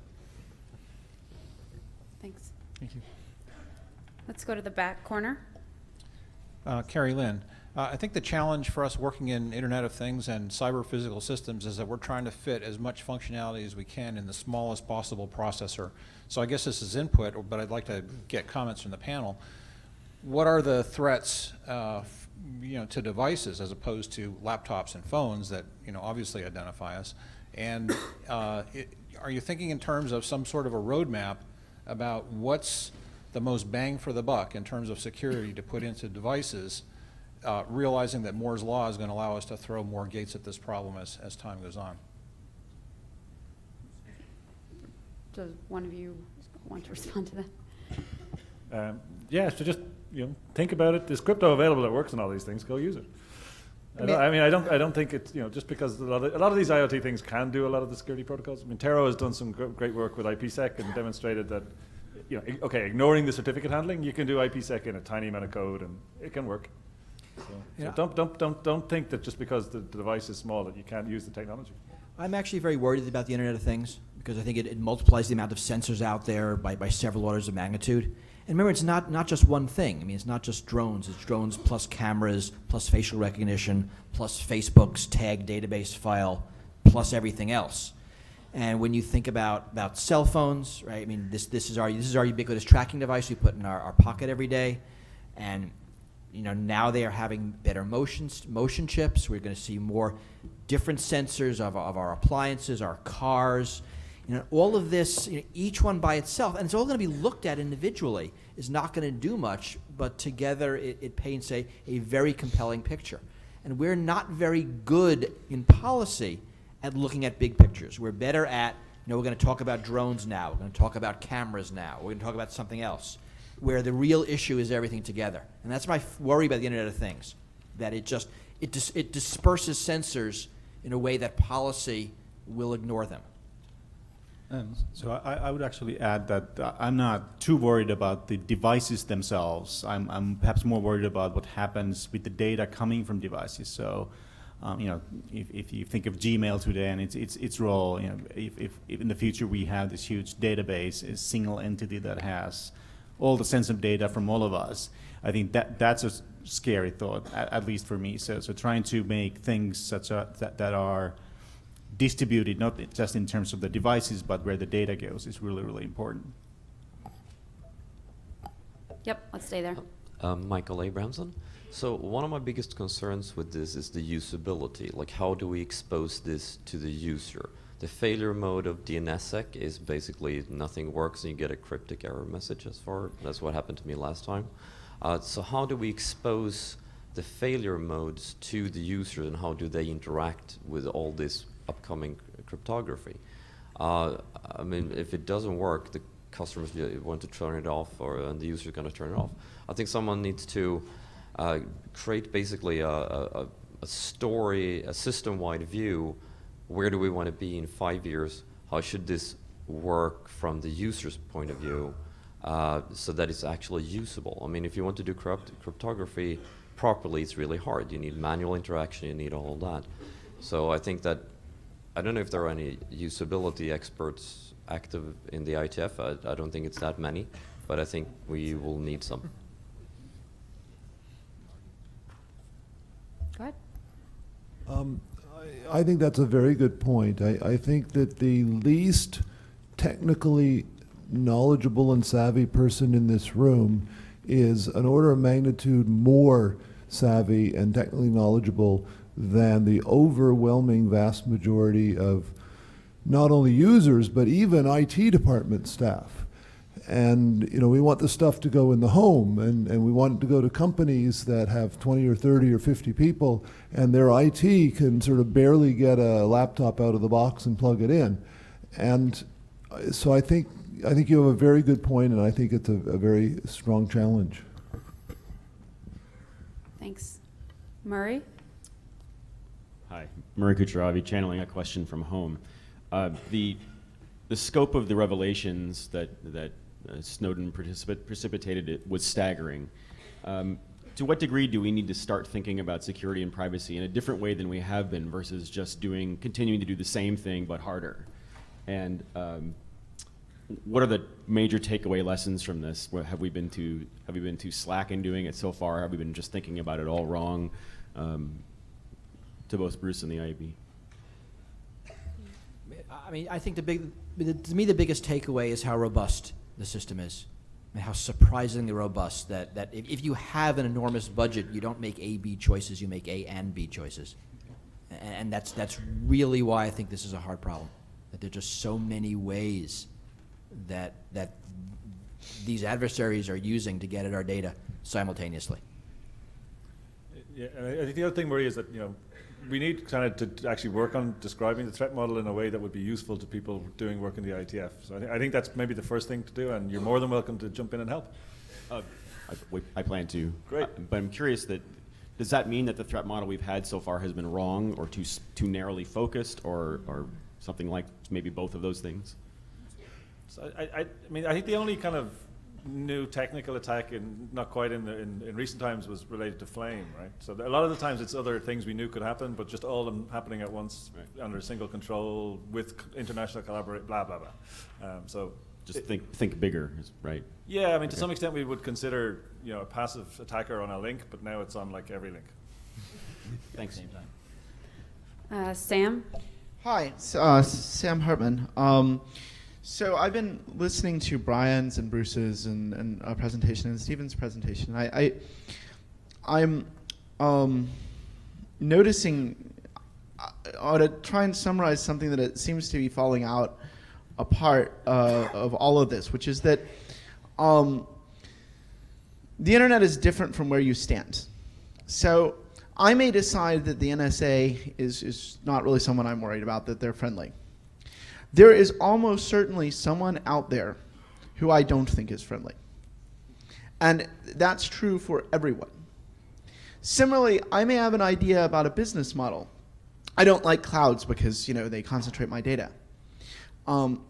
Thanks. Thank you. Let's go to the back corner. Carrie Lynn. I think the challenge for us working in Internet of Things and cyber physical systems is that we're trying to fit as much functionality as we can in the smallest possible processor. So I guess this is input, but I'd like to get comments from the panel. What are the threats to devices as opposed to laptops and phones that obviously identify us? And are you thinking in terms of some sort of a roadmap about what's the most bang for the buck in terms of security to put into devices, realizing that Moore's Law is going to allow us to throw more gates at this problem as time goes on? Does one of you want to respond to that? Yeah, so just think about it. There's crypto available that works on all these things. Go use it. I don't think it's just because a lot of these IoT things can do a lot of the security protocols. I mean, Tero has done some great work with IPsec and demonstrated that ignoring the certificate handling, you can do IPsec in a tiny amount of code and it can work. So don't think that just because the device is small that you can't use the technology. I'm actually very worried about the Internet of Things because I think it multiplies the amount of sensors out there by several orders of magnitude. And remember, it's not just one thing. I mean, it's not just drones. It's drones plus cameras, plus facial recognition, plus Facebook's tag database file, plus everything else. And when you think about cell phones, right? I mean, this is our ubiquitous tracking device we put in our pocket every day, and now they are having better motion chips. We're going to see more different sensors of our appliances, our cars. All of this, each one by itself, and it's all going to be looked at individually, is not going to do much, but together it paints a very compelling picture. And we're not very good in policy at looking at big pictures. We're better at, we're going to talk about drones now, we're going to talk about cameras now, we're going to talk about something else, where the real issue is everything together. And that's my worry about the Internet of Things, that it disperses sensors in a way that policy will ignore them. So I would actually add that I'm not too worried about the devices themselves. I'm perhaps more worried about what happens with the data coming from devices. So, if you think of Gmail today and its role, if in the future we have this huge database, a single entity that has all the sensitive data from all of us, I think that's a scary thought, at least for me. So trying to make things that are distributed, not just in terms of the devices, but where the data goes, is really, really important. Yep, let's stay there. Michael Abramson. So one of my biggest concerns with this is the usability. Like, how do we expose this to the user? The failure mode of DNSSEC is basically nothing works and you get a cryptic error message that's what happened to me last time. So how do we expose the failure modes to the user, and how do they interact with all this upcoming cryptography? I mean, if it doesn't work, the customers want to turn it off, and the user is going to turn it off. I think someone needs to create basically a story, a system-wide view. Where do we want to be in 5 years? How should this work from the user's point of view, so that it's actually usable? I mean, if you want to do cryptography properly, it's really hard. You need manual interaction, you need all of that. So I think that, I don't know if there are any usability experts active in the IETF. I don't think it's that many, but I think we will need some. Go ahead. I think that's a very good point. I think that the least technically knowledgeable and savvy person in this room is an order of magnitude more savvy and technically knowledgeable than the overwhelming vast majority of not only users, but even IT department staff. And we want the stuff to go in the home, and we want it to go to companies that have 20 or 30 or 50 people, and their IT can sort of barely get a laptop out of the box and plug it in. And so I think you have a very good point, and I think it's a very strong challenge. Thanks. Murray? Hi, Murray Kucheravi, channeling a question from home. The scope of the revelations that Snowden precipitated was staggering. To what degree do we need to start thinking about security and privacy in a different way than we have been, versus just continuing to do the same thing but harder? And what are the major takeaway lessons from this? Have we been too slack in doing it so far? Have we been just thinking about it all wrong? To both Bruce and the IAB. I mean, I think to me the biggest takeaway is how robust the system is, and how surprisingly robust that if you have an enormous budget, you don't make A, B choices, you make A and B choices. And that's really why I think this is a hard problem, that there are just so many ways that these adversaries are using to get at our data simultaneously. Yeah, and I think the other thing, Marie, is that we need kind of to actually work on describing the threat model in a way that would be useful to people doing work in the IETF. So I think that's maybe the first thing to do, and you're more than welcome to jump in and help. I plan to. Great. But I'm curious, does that mean that the threat model we've had so far has been wrong, or too narrowly focused, or something like maybe both of those things? So I mean, I think the only kind of new technical attack, not quite in recent times, was related to flame, right? So a lot of the times it's other things we knew could happen, but just all of them happening at once under a single control with international collaboration, blah, blah, blah. So just think bigger, right? Yeah, I mean, to some extent we would consider, a passive attacker on a link, but now it's on like every link. Thanks. Sam? Hi, Sam Hartman. So I've been listening to Brian's and Bruce's and presentation and Stephen's presentation. I'm noticing, I ought to try and summarize something that it seems to be falling out a part of all of this, which is that the internet is different from where you stand. So I may decide that the NSA is not really someone I'm worried about, that they're friendly. There is almost certainly someone out there who I don't think is friendly. And that's true for everyone. Similarly, I may have an idea about a business model. I don't like clouds because, they concentrate my data.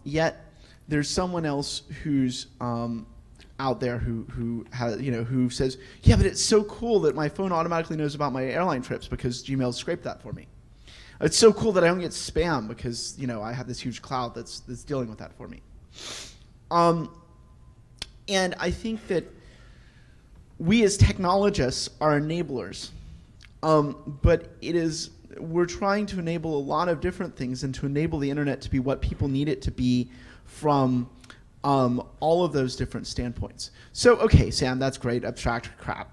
Yet there's someone else who's out there who has, who says, yeah, but it's so cool that my phone automatically knows about my airline trips because Gmail scraped that for me. It's so cool that I don't get spam because, I have this huge cloud that's dealing with that for me. And I think that we as technologists are enablers. But we're trying to enable a lot of different things and to enable the internet to be what people need it to be from all of those different standpoints. So, okay, Sam, that's great, abstract crap.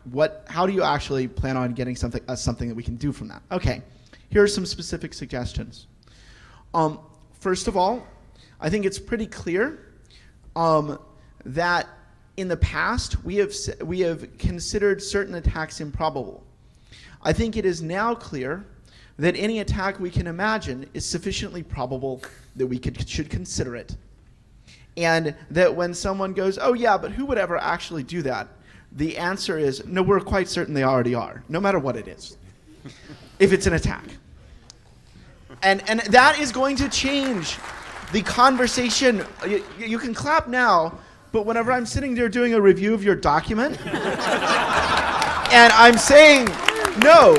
How do you actually plan on getting something that we can do from that? Okay. Here are some specific suggestions. First of all, I think it's pretty clear that in the past we have considered certain attacks improbable. I think it is now clear that any attack we can imagine is sufficiently probable that we should consider it. And that when someone goes, oh yeah, but who would ever actually do that? The answer is, no, we're quite certain they already are, no matter what it is. If it's an attack. And that is going to change the conversation. You can clap now, but whenever I'm sitting there doing a review of your document, and I'm saying, no,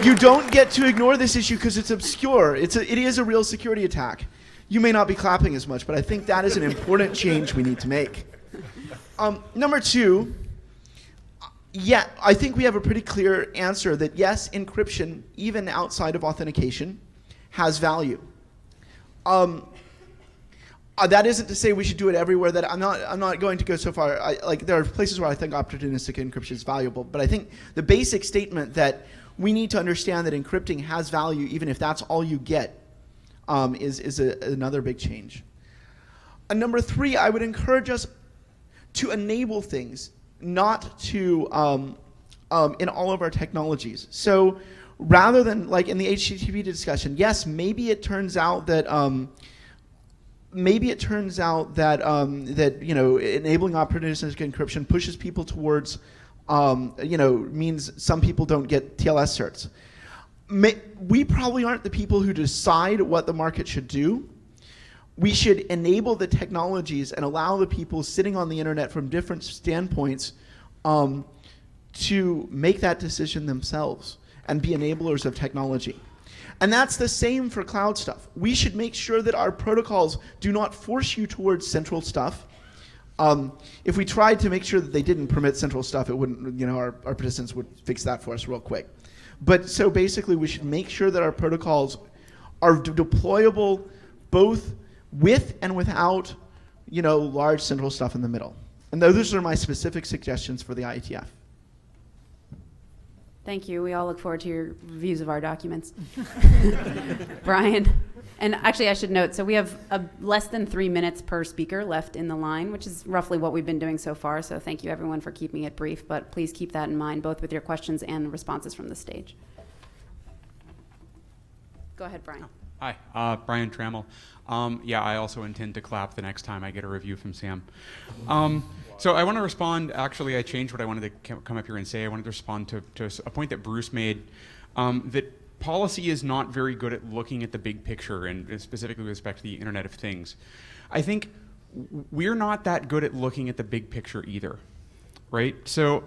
you don't get to ignore this issue because it's obscure. It is a real security attack. You may not be clapping as much, but I think that is an important change we need to make. Number two, yeah, I think we have a pretty clear answer that yes, encryption, even outside of authentication, has value. That isn't to say we should do it everywhere. That I'm not going to go so far. There are places where I think opportunistic encryption is valuable, but I think the basic statement that we need to understand that encrypting has value, even if that's all you get, is another big change. Number three, I would encourage us to enable things, not to in all of our technologies. So rather than like in the HTTP discussion, yes, maybe it turns out that enabling opportunistic encryption pushes people towards means some people don't get TLS certs. We probably aren't the people who decide what the market should do. We should enable the technologies and allow the people sitting on the internet from different standpoints to make that decision themselves and be enablers of technology. And that's the same for cloud stuff. We should make sure that our protocols do not force you towards central stuff. If we tried to make sure that they didn't permit central stuff, it wouldn't, our participants would fix that for us real quick. But so basically we should make sure that our protocols are deployable both with and without, large central stuff in the middle. And those are my specific suggestions for the IETF. Thank you. We all look forward to your reviews of our documents. Brian. And actually, I should note, so we have less than 3 minutes per speaker left in the line, which is roughly what we've been doing so far. So thank you, everyone, for keeping it brief. But please keep that in mind, both with your questions and the responses from the stage. Go ahead, Brian. Hi, Brian Trammell. Yeah, I also intend to clap the next time I get a review from Sam. So I want to respond. Actually, I changed what I wanted to come up here and say. I wanted to respond to a point that Bruce made, that policy is not very good at looking at the big picture, and specifically with respect to the Internet of Things. I think we're not that good at looking at the big picture either, right? So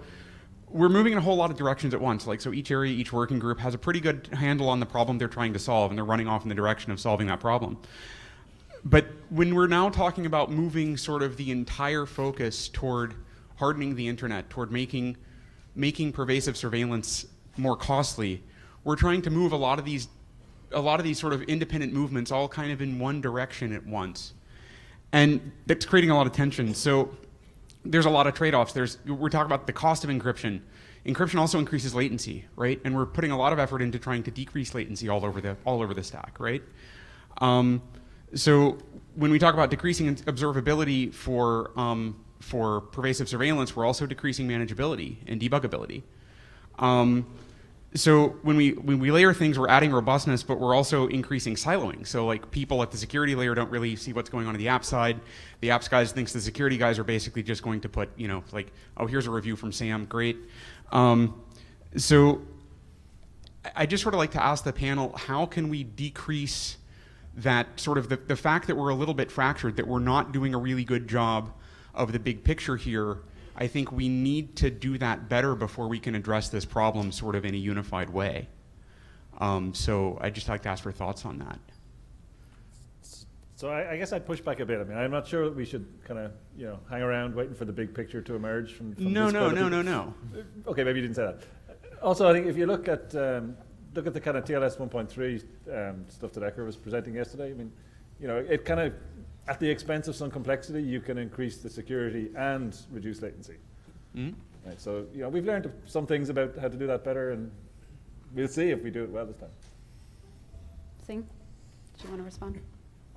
we're moving in a whole lot of directions at once. Like, so each area, each working group has a pretty good handle on the problem they're trying to solve, and they're running off in the direction of solving that problem. But when we're now talking about moving sort of the entire focus toward hardening the internet, toward making pervasive surveillance more costly, we're trying to move a lot of these sort of independent movements all kind of in one direction at once. And that's creating a lot of tension. So there's a lot of trade-offs. We're talking about the cost of encryption. Encryption also increases latency, right? And we're putting a lot of effort into trying to decrease latency all over the stack, right? So when we talk about decreasing observability for pervasive surveillance, we're also decreasing manageability and debuggability. So when we layer things, we're adding robustness, but we're also increasing siloing. So like people at the security layer don't really see what's going on the app side. The apps guys thinks the security guys are basically just going to put, like, oh, here's a review from Sam, great. So I just sort of like to ask the panel, how can we decrease that sort of the fact that we're a little bit fractured, that we're not doing a really good job of the big picture here? I think we need to do that better before we can address this problem sort of in a unified way. So I'd just like to ask for thoughts on that. So I guess I'd push back a bit. I mean, I'm not sure that we should kind of, hang around waiting for the big picture to emerge from No. Okay, maybe you didn't say that. Also, I think if you look at the kind of TLS 1.3 stuff that Ecker was presenting yesterday, I mean, it kind of, at the expense of some complexity, you can increase the security and reduce latency. Mm-hmm. Right, so we've learned some things about how to do that better, and we'll see if we do it well this time. Singh, do you want to respond?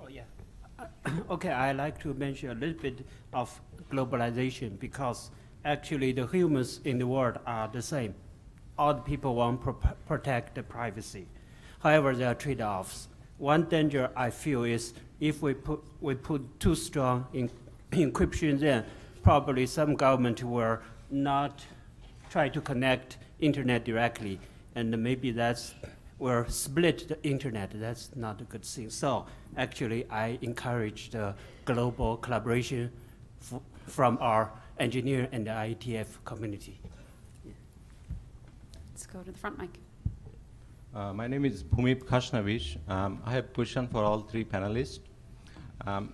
Oh, yeah. Okay, I like to mention a little bit of globalization, because actually the humans in the world are the same. All the people want to protect the privacy. However, there are trade-offs. One danger I feel is if we put too strong encryption, then probably some government will not try to connect internet directly, and maybe that's will split the internet. That's not a good thing. So actually, I encourage the global collaboration from our engineer and the IETF community. Let's go to the front mic. My name is Bhumip Khashnavich. I have a question for all three panelists.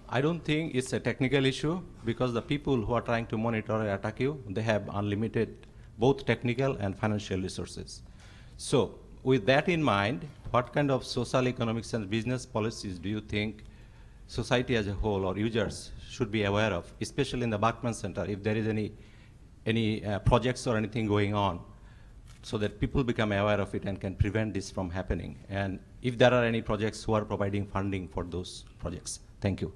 I don't think it's a technical issue, because the people who are trying to monitor or attack you, they have unlimited both technical and financial resources. So with that in mind, what kind of social, economics, and business policies do you think society as a whole or users should be aware of, especially in the Bachman Center, if there is any projects or anything going on, so that people become aware of it and can prevent this from happening? And if there are any projects who are providing funding for those projects. Thank you.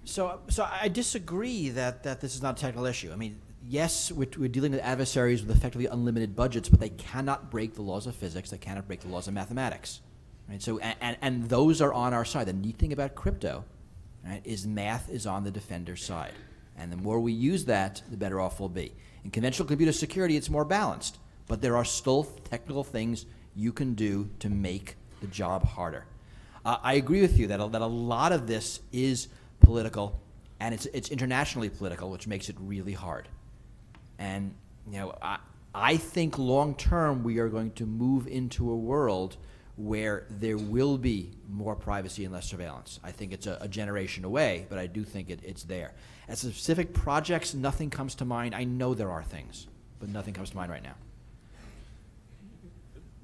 So I disagree that this is not a technical issue. I mean, yes, we're dealing with adversaries with effectively unlimited budgets, but they cannot break the laws of physics. They cannot break the laws of mathematics. Right? So, and those are on our side. The neat thing about crypto, right, is math is on the defender's side. And the more we use that, the better off we'll be. In conventional computer security, it's more balanced, but there are still technical things you can do to make the job harder. I agree with you that a lot of this is political, and it's internationally political, which makes it really hard. And I think long term we are going to move into a world where there will be more privacy and less surveillance. I think it's a generation away, but I do think it's there. As specific projects, nothing comes to mind. I know there are things, but nothing comes to mind right now.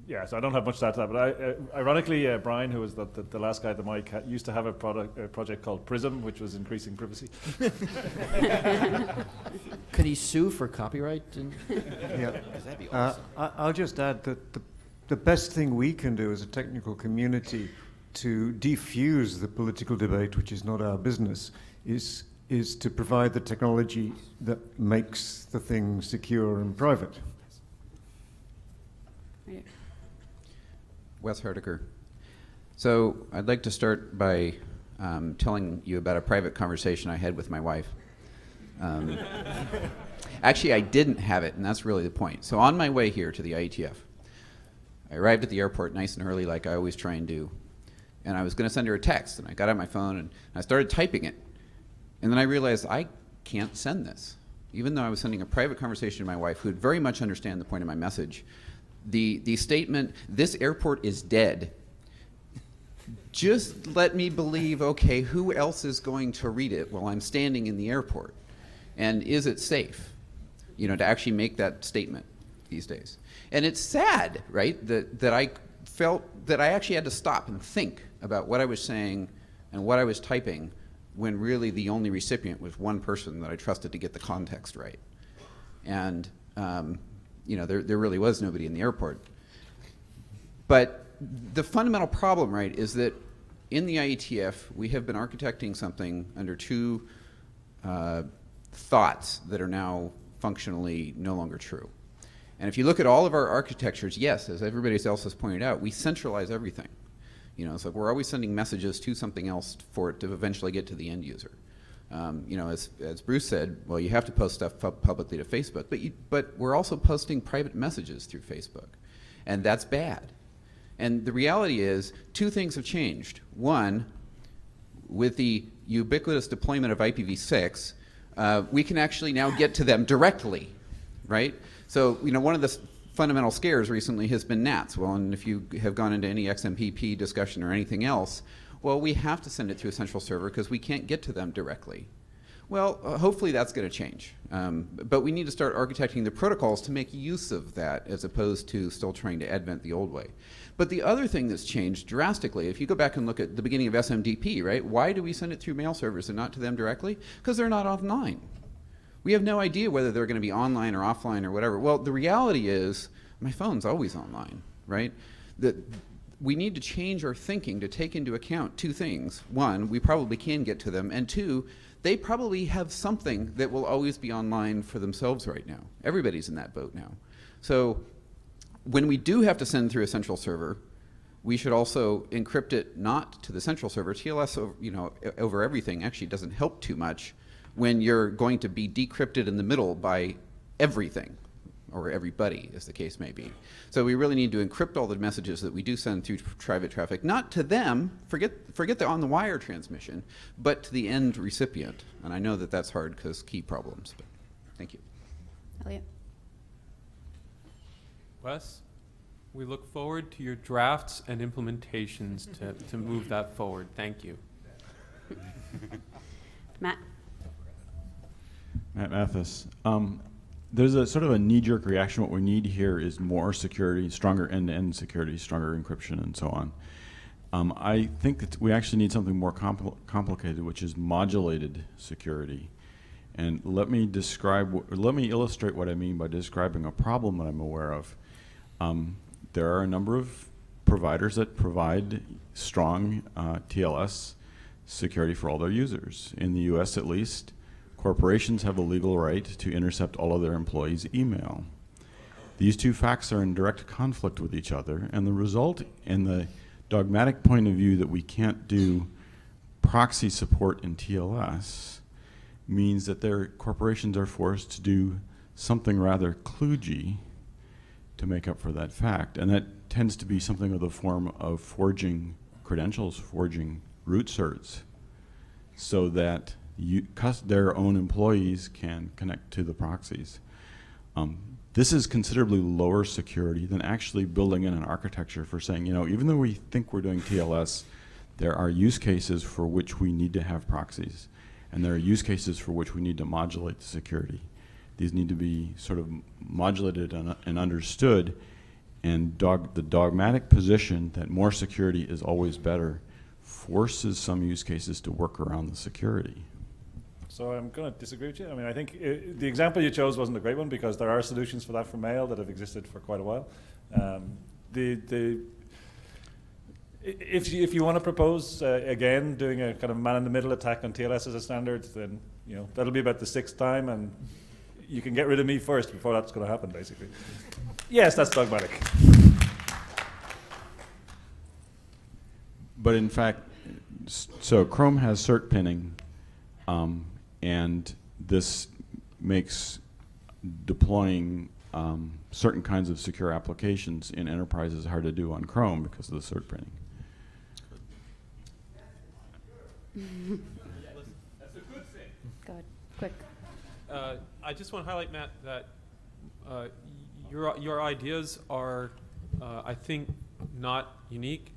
Yeah, so I don't have much to add to that, but ironically, Brian, who was the last guy at the mic, used to have a project called Prism, which was increasing privacy. Could he sue for copyright? Yeah. That'd be awesome. I'll just add that the best thing we can do as a technical community to defuse the political debate, which is not our business, is to provide the technology that makes the thing secure and private. Right. Wes Hardeker. So I'd like to start by telling you about a private conversation I had with my wife. Actually, I didn't have it, and that's really the point. So on my way here to the IETF, I arrived at the airport nice and early, like I always try and do. And I was going to send her a text, and I got out my phone, and I started typing it. And then I realized I can't send this. Even though I was sending a private conversation to my wife, who would very much understand the point of my message, the statement, "This airport is dead," just let me believe, okay, who else is going to read it while I'm standing in the airport? And is it safe, to actually make that statement these days? And it's sad, right, that I felt that I actually had to stop and think about what I was saying and what I was typing, when really the only recipient was one person that I trusted to get the context right. And there really was nobody in the airport. But the fundamental problem, right, is that in the IETF, we have been architecting something under two thoughts that are now functionally no longer true. And if you look at all of our architectures, yes, as everybody else has pointed out, we centralize everything. It's like we're always sending messages to something else for it to eventually get to the end user. As Bruce said, well, you have to post stuff publicly to Facebook, but we're also posting private messages through Facebook, and that's bad. And the reality is, two things have changed. One, with the ubiquitous deployment of IPv6, we can actually now get to them directly, right? So, one of the fundamental scares recently has been NATs. Well, and if you have gone into any XMPP discussion or anything else, well, we have to send it to a central server because we can't get to them directly. Well, hopefully that's going to change. But we need to start architecting the protocols to make use of that as opposed to still trying to advent the old way. But the other thing that's changed drastically, if you go back and look at the beginning of SMDP, right, why do we send it through mail servers and not to them directly? Because they're not online. We have no idea whether they're going to be online or offline or whatever. Well, the reality is my phone's always online, right? We need to change our thinking to take into account two things. One, we probably can get to them, and two, they probably have something that will always be online for themselves right now. Everybody's in that boat now. So when we do have to send through a central server, we should also encrypt it not to the central server. TLS over everything actually doesn't help too much when you're going to be decrypted in the middle by everything, or everybody, as the case may be. So we really need to encrypt all the messages that we do send through private traffic, not to them, forget the on-the-wire transmission, but to the end recipient. And I know that that's hard because key problems, but thank you. Elliot? Wes, we look forward to your drafts and implementations to move that forward. Thank you. Matt? Matt Mathis. There's a sort of a knee-jerk reaction. What we need here is more security, stronger end-to-end security, stronger encryption, and so on. I think that we actually need something more complicated, which is modulated security. And let me illustrate what I mean by describing a problem that I'm aware of. There are a number of providers that provide strong TLS security for all their users. In the US at least, corporations have a legal right to intercept all of their employees' email. These two facts are in direct conflict with each other, and the result in the dogmatic point of view that we can't do proxy support in TLS means that their corporations are forced to do something rather kludgy to make up for that fact. And that tends to be something of the form of forging credentials, forging root certs, so that their own employees can connect to the proxies. This is considerably lower security than actually building in an architecture for saying, even though we think we're doing TLS, there are use cases for which we need to have proxies, and there are use cases for which we need to modulate the security. These need to be sort of modulated and understood, and the dogmatic position that more security is always better forces some use cases to work around the security. So I'm going to disagree with you. I mean, I think the example you chose wasn't a great one because there are solutions for that for mail that have existed for quite a while. If you want to propose again doing a kind of man-in-the-middle attack on TLS as a standard, then that'll be about the 6th time, and you can get rid of me first before that's going to happen, basically. Yes, that's dogmatic. But in fact, so Chrome has cert pinning, and this makes deploying certain kinds of secure applications in enterprises hard to do on Chrome because of the cert pinning. That's a good thing. Go ahead, quick. I just want to highlight, Matt, that your ideas are, I think, not unique.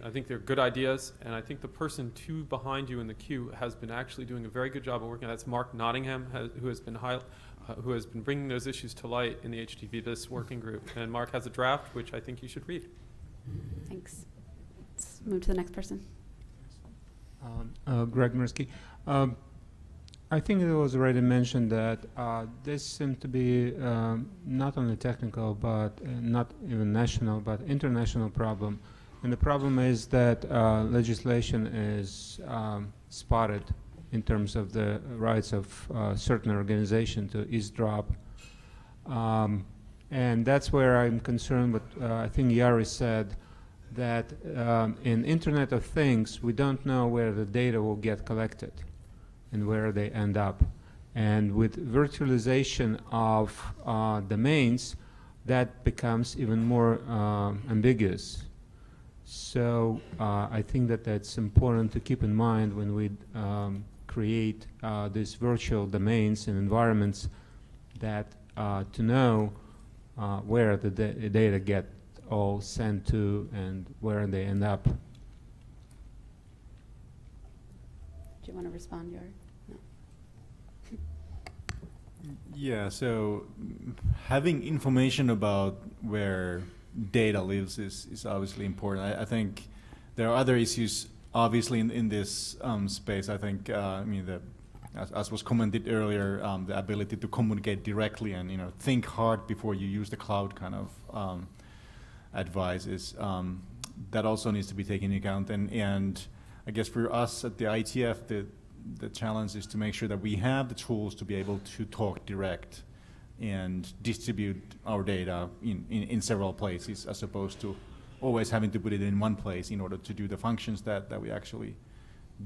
I think they're good ideas, and I think the person behind you in the queue has been actually doing a very good job of working. That's Mark Nottingham, who has been bringing those issues to light in the HTV working group. And Mark has a draft, which I think you should read. Thanks. Let's move to the next person. Greg Mirsky. I think it was already mentioned that this seems to be not only technical, but not even national, but international problem. And the problem is that legislation is spotted in terms of the rights of certain organization to eavesdrop. And that's where I'm concerned with, I think Yari said, that in Internet of Things, we don't know where the data will get collected and where they end up. And with virtualization of domains, that becomes even more ambiguous. So I think that that's important to keep in mind when we create these virtual domains and environments, that to know where the data get all sent to and where they end up. Do you want to respond, Yari? No. Yeah, so having information about where data lives is obviously important. I think there are other issues, obviously, in this space. I think, I mean, as was commented earlier, the ability to communicate directly and think hard before you use the cloud kind of advice is that also needs to be taken into account. And I guess for us at the IETF, the challenge is to make sure that we have the tools to be able to talk direct and distribute our data in several places, as opposed to always having to put it in one place in order to do the functions that we actually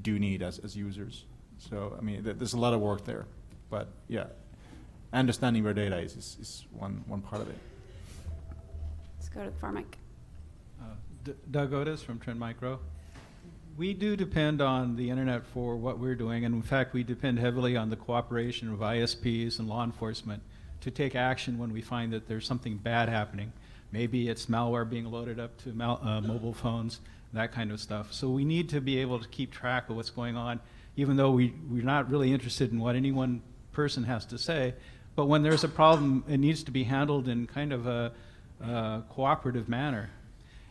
do need as users. So, I mean, there's a lot of work there. But, yeah, understanding where data is one part of it. Let's go to the far mic. Doug Otis from Trend Micro. We do depend on the internet for what we're doing, and in fact, we depend heavily on the cooperation of ISPs and law enforcement to take action when we find that there's something bad happening. Maybe it's malware being loaded up to mobile phones, that kind of stuff. So we need to be able to keep track of what's going on, even though we're not really interested in what any one person has to say. But when there's a problem, it needs to be handled in kind of a cooperative manner.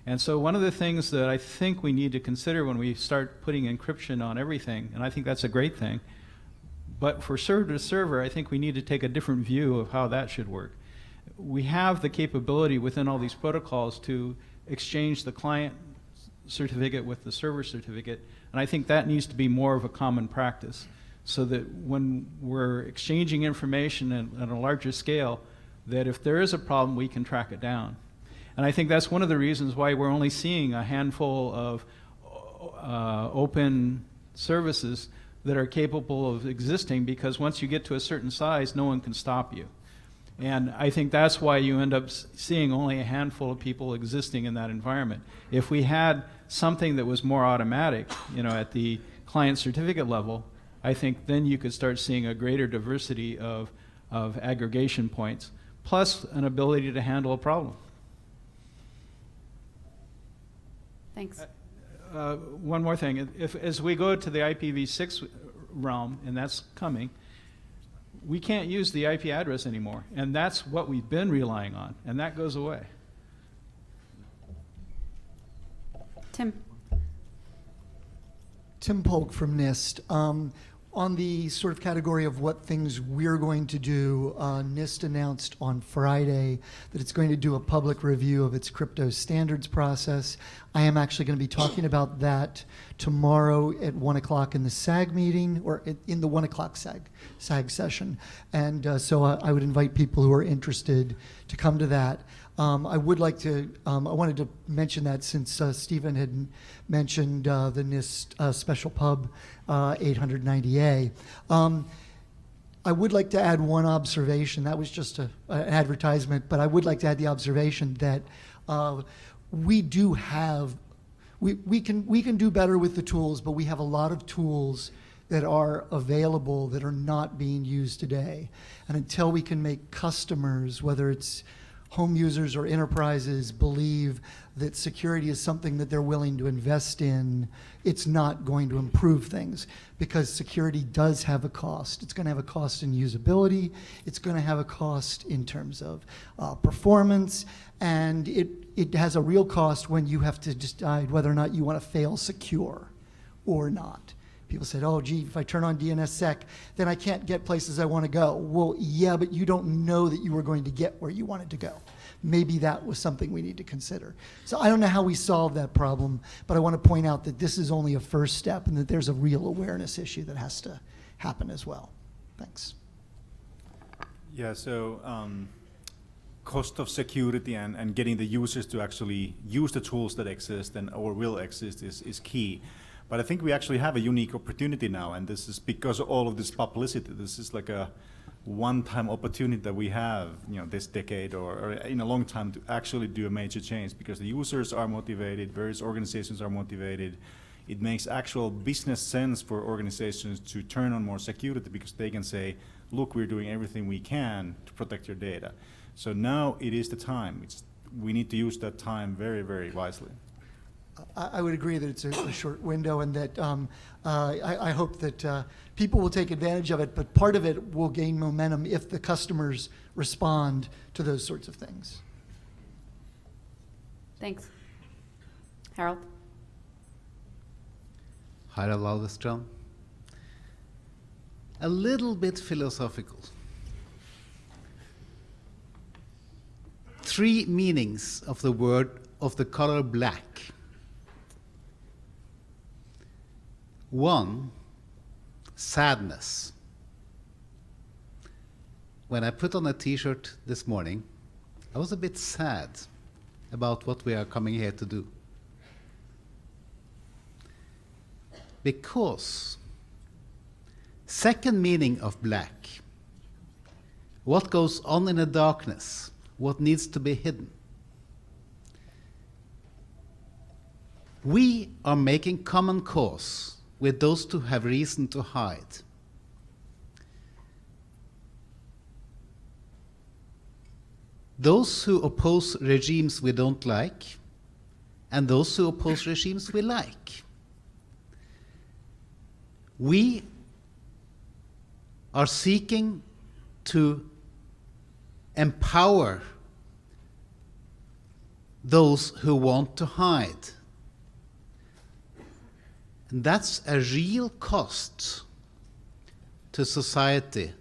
And so one of the things that I think we need to consider when we start putting encryption on everything, and I think that's a great thing, but for server to server, I think we need to take a different view of how that should work. We have the capability within all these protocols to exchange the client certificate with the server certificate, and I think that needs to be more of a common practice, so that when we're exchanging information at a larger scale, that if there is a problem, we can track it down. And I think that's one of the reasons why we're only seeing a handful of open services that are capable of existing, because once you get to a certain size, no one can stop you. And I think that's why you end up seeing only a handful of people existing in that environment. If we had something that was more automatic, at the client certificate level, I think then you could start seeing a greater diversity of aggregation points, plus an ability to handle a problem. Thanks. One more thing. As we go to the IPv6 realm, and that's coming, we can't use the IP address anymore. And that's what we've been relying on, and that goes away. Tim. Tim Polk from NIST. On the sort of category of what things we're going to do, NIST announced on Friday that it's going to do a public review of its crypto standards process. I am actually going to be talking about that tomorrow at 1 o'clock in the SAG meeting, or in the 1 o'clock SAG session. And so I would invite people who are interested to come to that. I would like to, I wanted to mention that since Stephen had mentioned the NIST Special Pub 890A. I would like to add one observation. That was just an advertisement, but I would like to add the observation that we we can do better with the tools, but we have a lot of tools that are available that are not being used today. And until we can make customers, whether it's home users or enterprises, believe that security is something that they're willing to invest in, it's not going to improve things, because security does have a cost. It's going to have a cost in usability. It's going to have a cost in terms of performance, and it has a real cost when you have to decide whether or not you want to fail secure or not. People said, oh, gee, if I turn on DNSSEC, then I can't get places I want to go. Well, yeah, but you don't know that you were going to get where you wanted to go. Maybe that was something we need to consider. So I don't know how we solve that problem, but I want to point out that this is only a first step and that there's a real awareness issue that has to happen as well. Thanks. Yeah, so cost of security and getting the users to actually use the tools that exist and or will exist is key. But I think we actually have a unique opportunity now, and this is because of all of this publicity. This is like a one-time opportunity that we have, this decade or in a long time, to actually do a major change, because the users are motivated, various organizations are motivated. It makes actual business sense for organizations to turn on more security, because they can say, look, we're doing everything we can to protect your data. So now it is the time. We need to use that time very, very wisely. I would agree that it's a short window, and that I hope that people will take advantage of it, but part of it will gain momentum if the customers respond to those sorts of things. Thanks. Harold? Harold Lauderström. A little bit philosophical. 3 meanings of the word of the color black. 1, sadness. When I put on a t-shirt this morning, I was a bit sad about what we are coming here to do. Because, second meaning of black, what goes on in the darkness, what needs to be hidden. We are making common cause with those who have reason to hide. Those who oppose regimes we don't like, and those who oppose regimes we like. We are seeking to empower those who want to hide. And that's a real cost to society.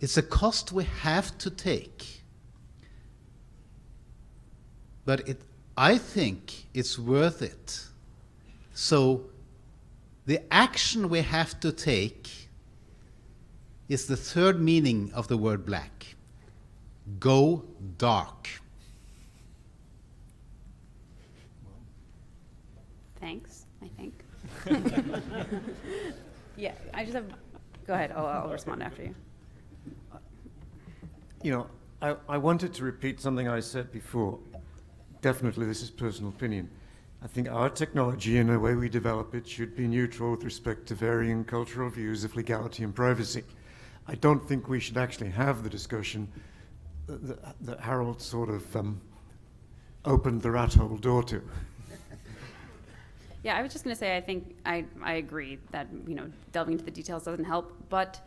It's a cost we have to take. But I think it's worth it. So the action we have to take is the third meaning of the word black. Go dark. Thanks, I think. Yeah, I just have, go ahead, I'll respond after you. I wanted to repeat something I said before. Definitely, this is personal opinion. I think our technology and the way we develop it should be neutral with respect to varying cultural views of legality and privacy. I don't think we should actually have the discussion that Harold sort of opened the rat hole door to. Yeah, I was just going to say, I think I agree that delving into the details doesn't help, but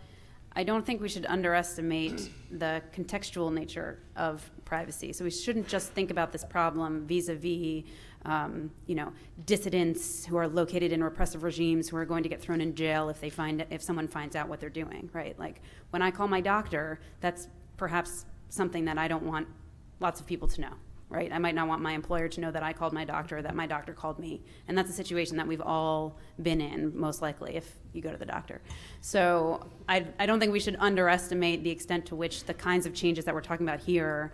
I don't think we should underestimate the contextual nature of privacy. So we shouldn't just think about this problem vis-a-vis, dissidents who are located in repressive regimes who are going to get thrown in jail if someone finds out what they're doing, right? Like when I call my doctor, that's perhaps something that I don't want lots of people to know. Right? I might not want my employer to know that I called my doctor, or that my doctor called me. And that's a situation that we've all been in, most likely, if you go to the doctor. So I don't think we should underestimate the extent to which the kinds of changes that we're talking about here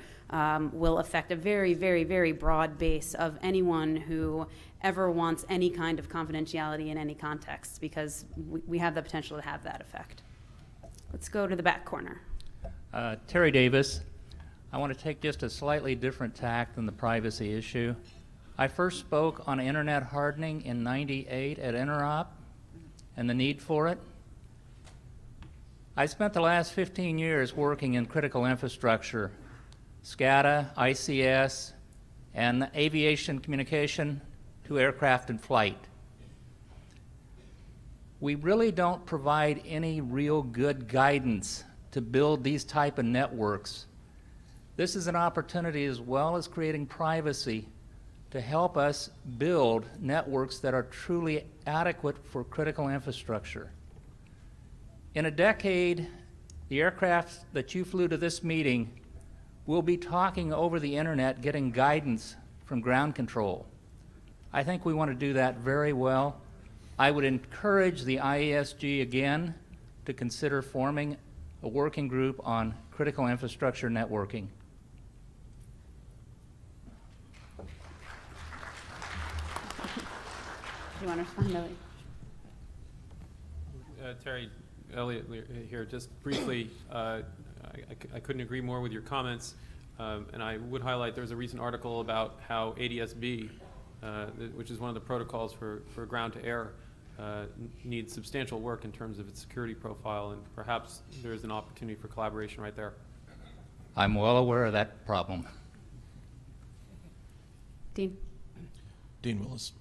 will affect a very, very, very broad base of anyone who ever wants any kind of confidentiality in any context, because we have the potential to have that effect. Let's go to the back corner. Terry Davis. I want to take just a slightly different tack than the privacy issue. I first spoke on internet hardening in '98 at Interop and the need for it. I spent the last 15 years working in critical infrastructure, SCADA, ICS, and aviation communication to aircraft in flight. We really don't provide any real good guidance to build these type of networks. This is an opportunity, as well as creating privacy, to help us build networks that are truly adequate for critical infrastructure. In a decade, the aircraft that you flew to this meeting will be talking over the internet, getting guidance from ground control. I think we want to do that very well. I would encourage the IESG again to consider forming a working group on critical infrastructure networking. Do you want to respond, Elliot? Terry, Elliot here. Just briefly, I couldn't agree more with your comments, and I would highlight there's a recent article about how ADS-B, which is one of the protocols for ground-to-air, needs substantial work in terms of its security profile, and perhaps there's an opportunity for collaboration right there. I'm well aware of that problem. Dean. Dean Willis.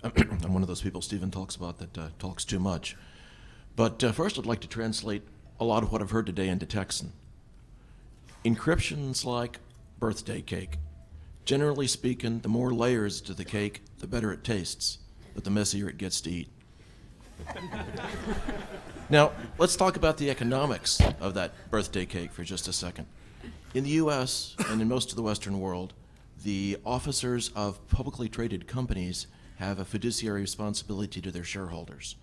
I'm one of those people Stephen talks about that talks too much. But first I'd like to translate a lot of what I've heard today into Texan. Encryption's like birthday cake. Generally speaking, the more layers to the cake, the better it tastes, but the messier it gets to eat. Now, let's talk about the economics of that birthday cake for just a second. In the US and in most of the Western world, the officers of publicly traded companies have a fiduciary responsibility to their shareholders.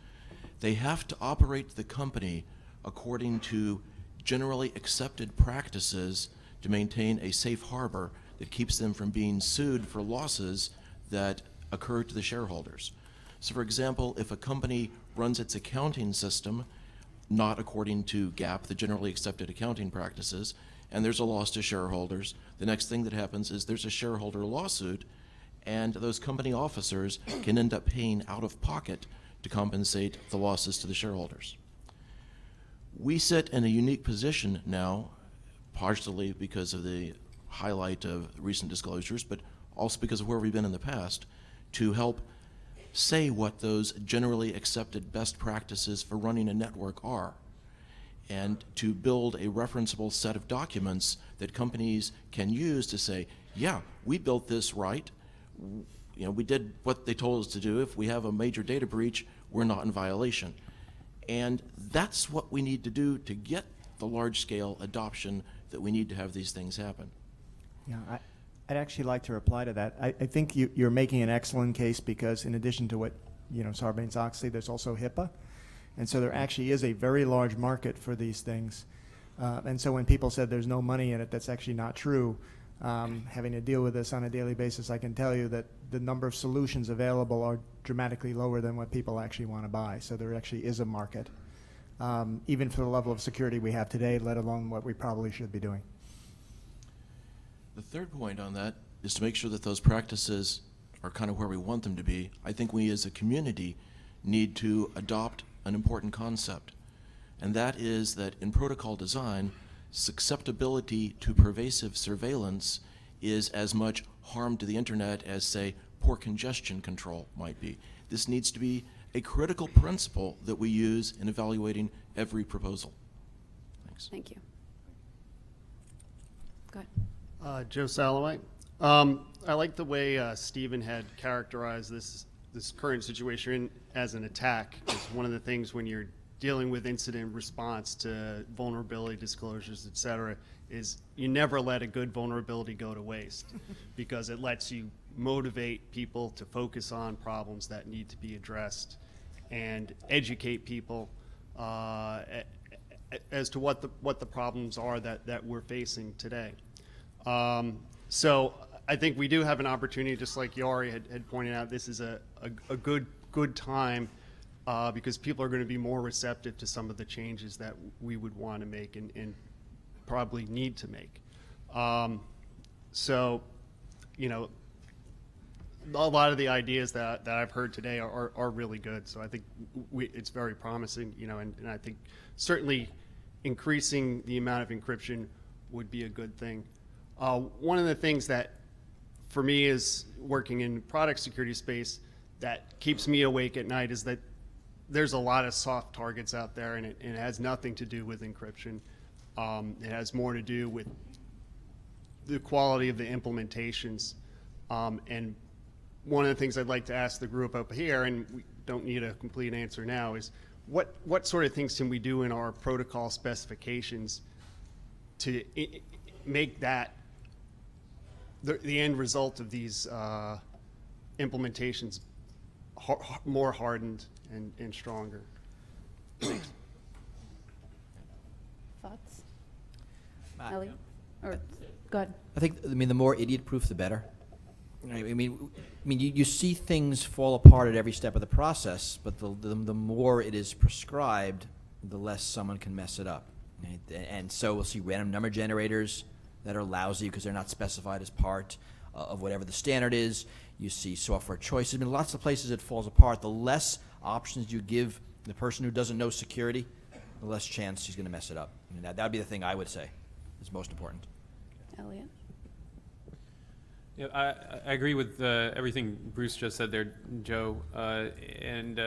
They have to operate the company according to generally accepted practices to maintain a safe harbor that keeps them from being sued for losses that occur to the shareholders. So for example, if a company runs its accounting system not according to GAAP, the generally accepted accounting practices, and there's a loss to shareholders, the next thing that happens is there's a shareholder lawsuit, and those company officers can end up paying out of pocket to compensate the losses to the shareholders. We sit in a unique position now, partially because of the highlight of recent disclosures, but also because of where we've been in the past, to help say what those generally accepted best practices for running a network are, and to build a referenceable set of documents that companies can use to say, yeah, we built this right, you know, we did what they told us to do. If we have a major data breach, we're not in violation. And that's what we need to do to get the large-scale adoption that we need to have these things happen. Yeah, I'd actually like to reply to that. I think you're making an excellent case because in addition to what, Sarbanes-Oxley, there's also HIPAA. And so there actually is a very large market for these things. And so when people said there's no money in it, that's actually not true. Having to deal with this on a daily basis, I can tell you that the number of solutions available are dramatically lower than what people actually want to buy. So there actually is a market, even for the level of security we have today, let alone what we probably should be doing. The third point on that is to make sure that those practices are kind of where we want them to be. I think we as a community need to adopt an important concept, and that is that in protocol design, susceptibility to pervasive surveillance is as much harm to the internet as, say, poor congestion control might be. This needs to be a critical principle that we use in evaluating every proposal. Thanks. Thank you. Go ahead. Joe Salloway. I like the way Stephen had characterized this current situation as an attack. It's one of the things when you're dealing with incident response to vulnerability disclosures, et cetera, is you never let a good vulnerability go to waste because it lets you motivate people to focus on problems that need to be addressed and educate people as to what the problems are that we're facing today. So I think we do have an opportunity, just like Yari had pointed out, this is a good time because people are going to be more receptive to some of the changes that we would want to make and probably need to make. So, a lot of the ideas that I've heard today are really good. So I think it's very promising, and I think certainly increasing the amount of encryption would be a good thing. One of the things that for me is working in product security space that keeps me awake at night is that there's a lot of soft targets out there, and it has nothing to do with encryption. It has more to do with the quality of the implementations. And one of the things I'd like to ask the group up here, and we don't need a complete answer now, is what sort of things can we do in our protocol specifications to make that the end result of these implementations more hardened and stronger? Thoughts? Ellie? Or go ahead. I think, the more idiot-proof, the better. You see things fall apart at every step of the process, but the more it is prescribed, the less someone can mess it up. Right? And so we'll see random number generators that are lousy because they're not specified as part of whatever the standard is. You see software choices. Lots of places it falls apart. The less options you give the person who doesn't know security, the less chance she's going to mess it up. That would be the thing I would say is most important. Elliot? Yeah, I agree with everything Bruce just said there, Joe. And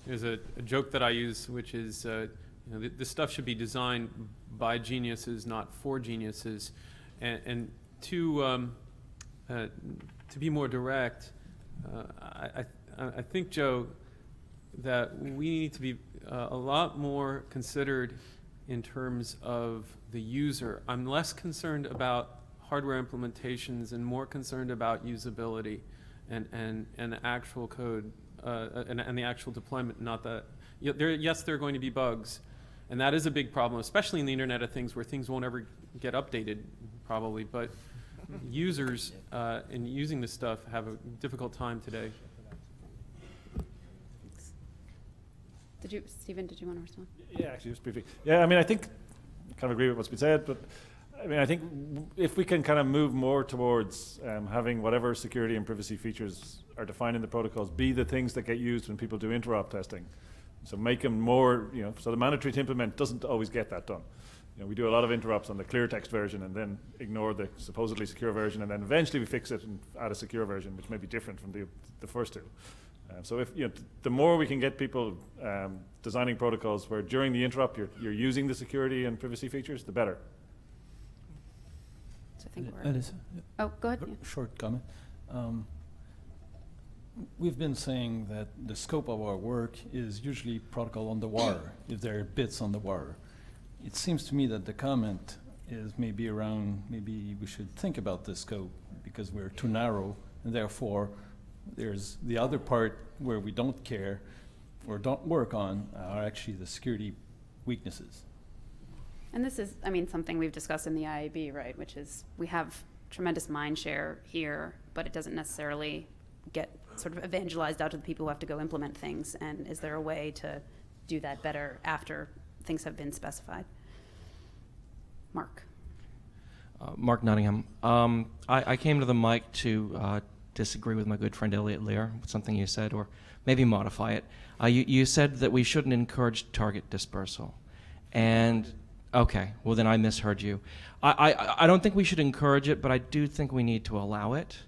there's a joke that I use, which is, this stuff should be designed by geniuses, not for geniuses. And to be more direct, I think, Joe, that we need to be a lot more considered in terms of the user. I'm less concerned about hardware implementations and more concerned about usability and the actual code and the actual deployment. Not that yes, there are going to be bugs, and that is a big problem, especially in the Internet of Things, where things won't ever get updated, probably. But users in using this stuff have a difficult time today. Stephen, did you want to respond? Yeah, actually, just briefly. Yeah, I think kind of agree with what's been said, but I think if we can kind of move more towards having whatever security and privacy features are defined in the protocols be the things that get used when people do interop testing. So make them more, so the mandatory to implement doesn't always get that done. We do a lot of interrupts on the clear text version and then ignore the supposedly secure version, and then eventually we fix it and add a secure version, which may be different from the first two. So if the more we can get people designing protocols where during the interrupt you're using the security and privacy features, the better. So I think oh, go ahead. Yeah. Short comment. We've been saying that the scope of our work is usually protocol on the wire, if there are bits on the wire. It seems to me that the comment is maybe around, maybe we should think about the scope because we're too narrow, and therefore there's the other part where we don't care or don't work on are actually the security weaknesses. And this is, something we've discussed in the IAB, right, which is we have tremendous mind share here, but it doesn't necessarily get sort of evangelized out to the people who have to go implement things. And is there a way to do that better after things have been specified? Mark. Mark Nottingham. I came to the mic to disagree with my good friend Elliot Lear with something you said, or maybe modify it. You said that we shouldn't encourage target dispersal. And okay, well then I misheard you. I don't think we should encourage it, but I do think we need to allow it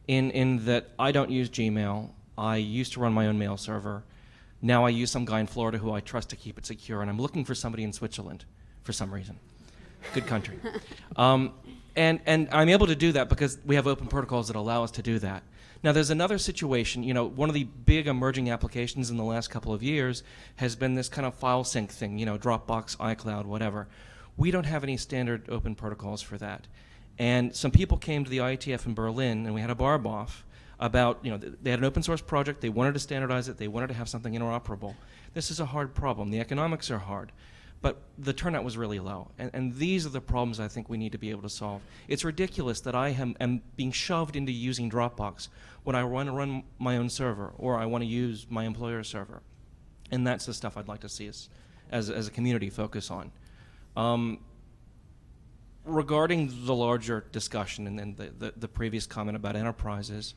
in that I don't use Gmail. I used to run my own mail server. Now I use some guy in Florida who I trust to keep it secure, and I'm looking for somebody in Switzerland for some reason. Good country. And I'm able to do that because we have open protocols that allow us to do that. Now there's another situation, one of the big emerging applications in the last couple of years has been this kind of file sync thing, Dropbox, iCloud, whatever. We don't have any standard open protocols for that. And some people came to the IETF in Berlin, and we had a barb off about, they had an open source project, they wanted to standardize it, they wanted to have something interoperable. This is a hard problem. The economics are hard. But the turnout was really low. And these are the problems I think we need to be able to solve. It's ridiculous that I am being shoved into using Dropbox when I want to run my own server or I want to use my employer's server. And that's the stuff I'd like to see us as a community focus on. Regarding the larger discussion and then the previous comment about enterprises,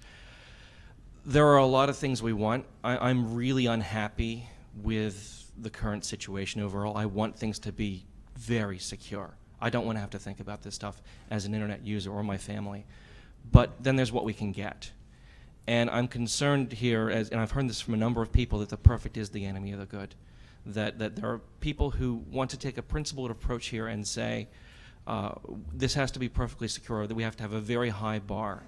There are a lot of things we want. I'm really unhappy with the current situation overall. I want things to be very secure. I don't want to have to think about this stuff as an internet user or my family. But then there's what we can get. And I'm concerned here, and I've heard this from a number of people, that the perfect is the enemy of the good. That there are people who want to take a principled approach here and say, this has to be perfectly secure, that we have to have a very high bar.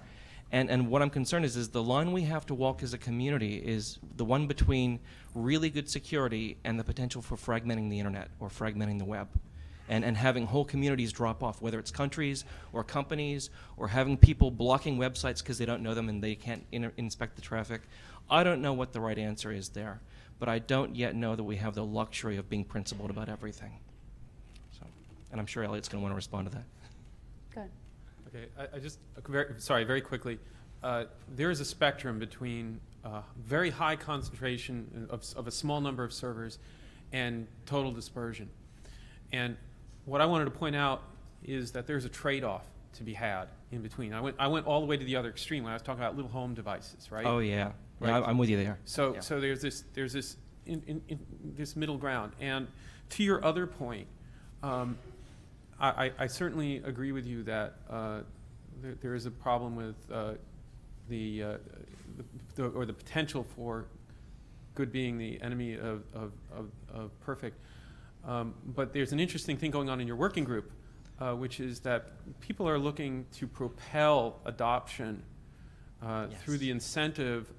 And what I'm concerned is the line we have to walk as a community is the one between really good security and the potential for fragmenting the internet or fragmenting the web. And having whole communities drop off, whether it's countries or companies or having people blocking websites because they don't know them and they can't inspect the traffic. I don't know what the right answer is there, but I don't yet know that we have the luxury of being principled about everything. So, and I'm sure Elliot's going to want to respond to that. Good. Okay, I just, very quickly. There is a spectrum between very high concentration of a small number of servers and total dispersion. And what I wanted to point out is that there's a trade-off to be had in between. I went all the way to the other extreme when I was talking about little home devices, right? Oh yeah, Right? yeah, I'm with you there. So Yeah. so there's this this middle ground. And to your other point, I certainly agree with you that there is a problem with the potential for good being the enemy of perfect. But there's an interesting thing going on in your working group, which is that people are looking to propel adoption through the incentive,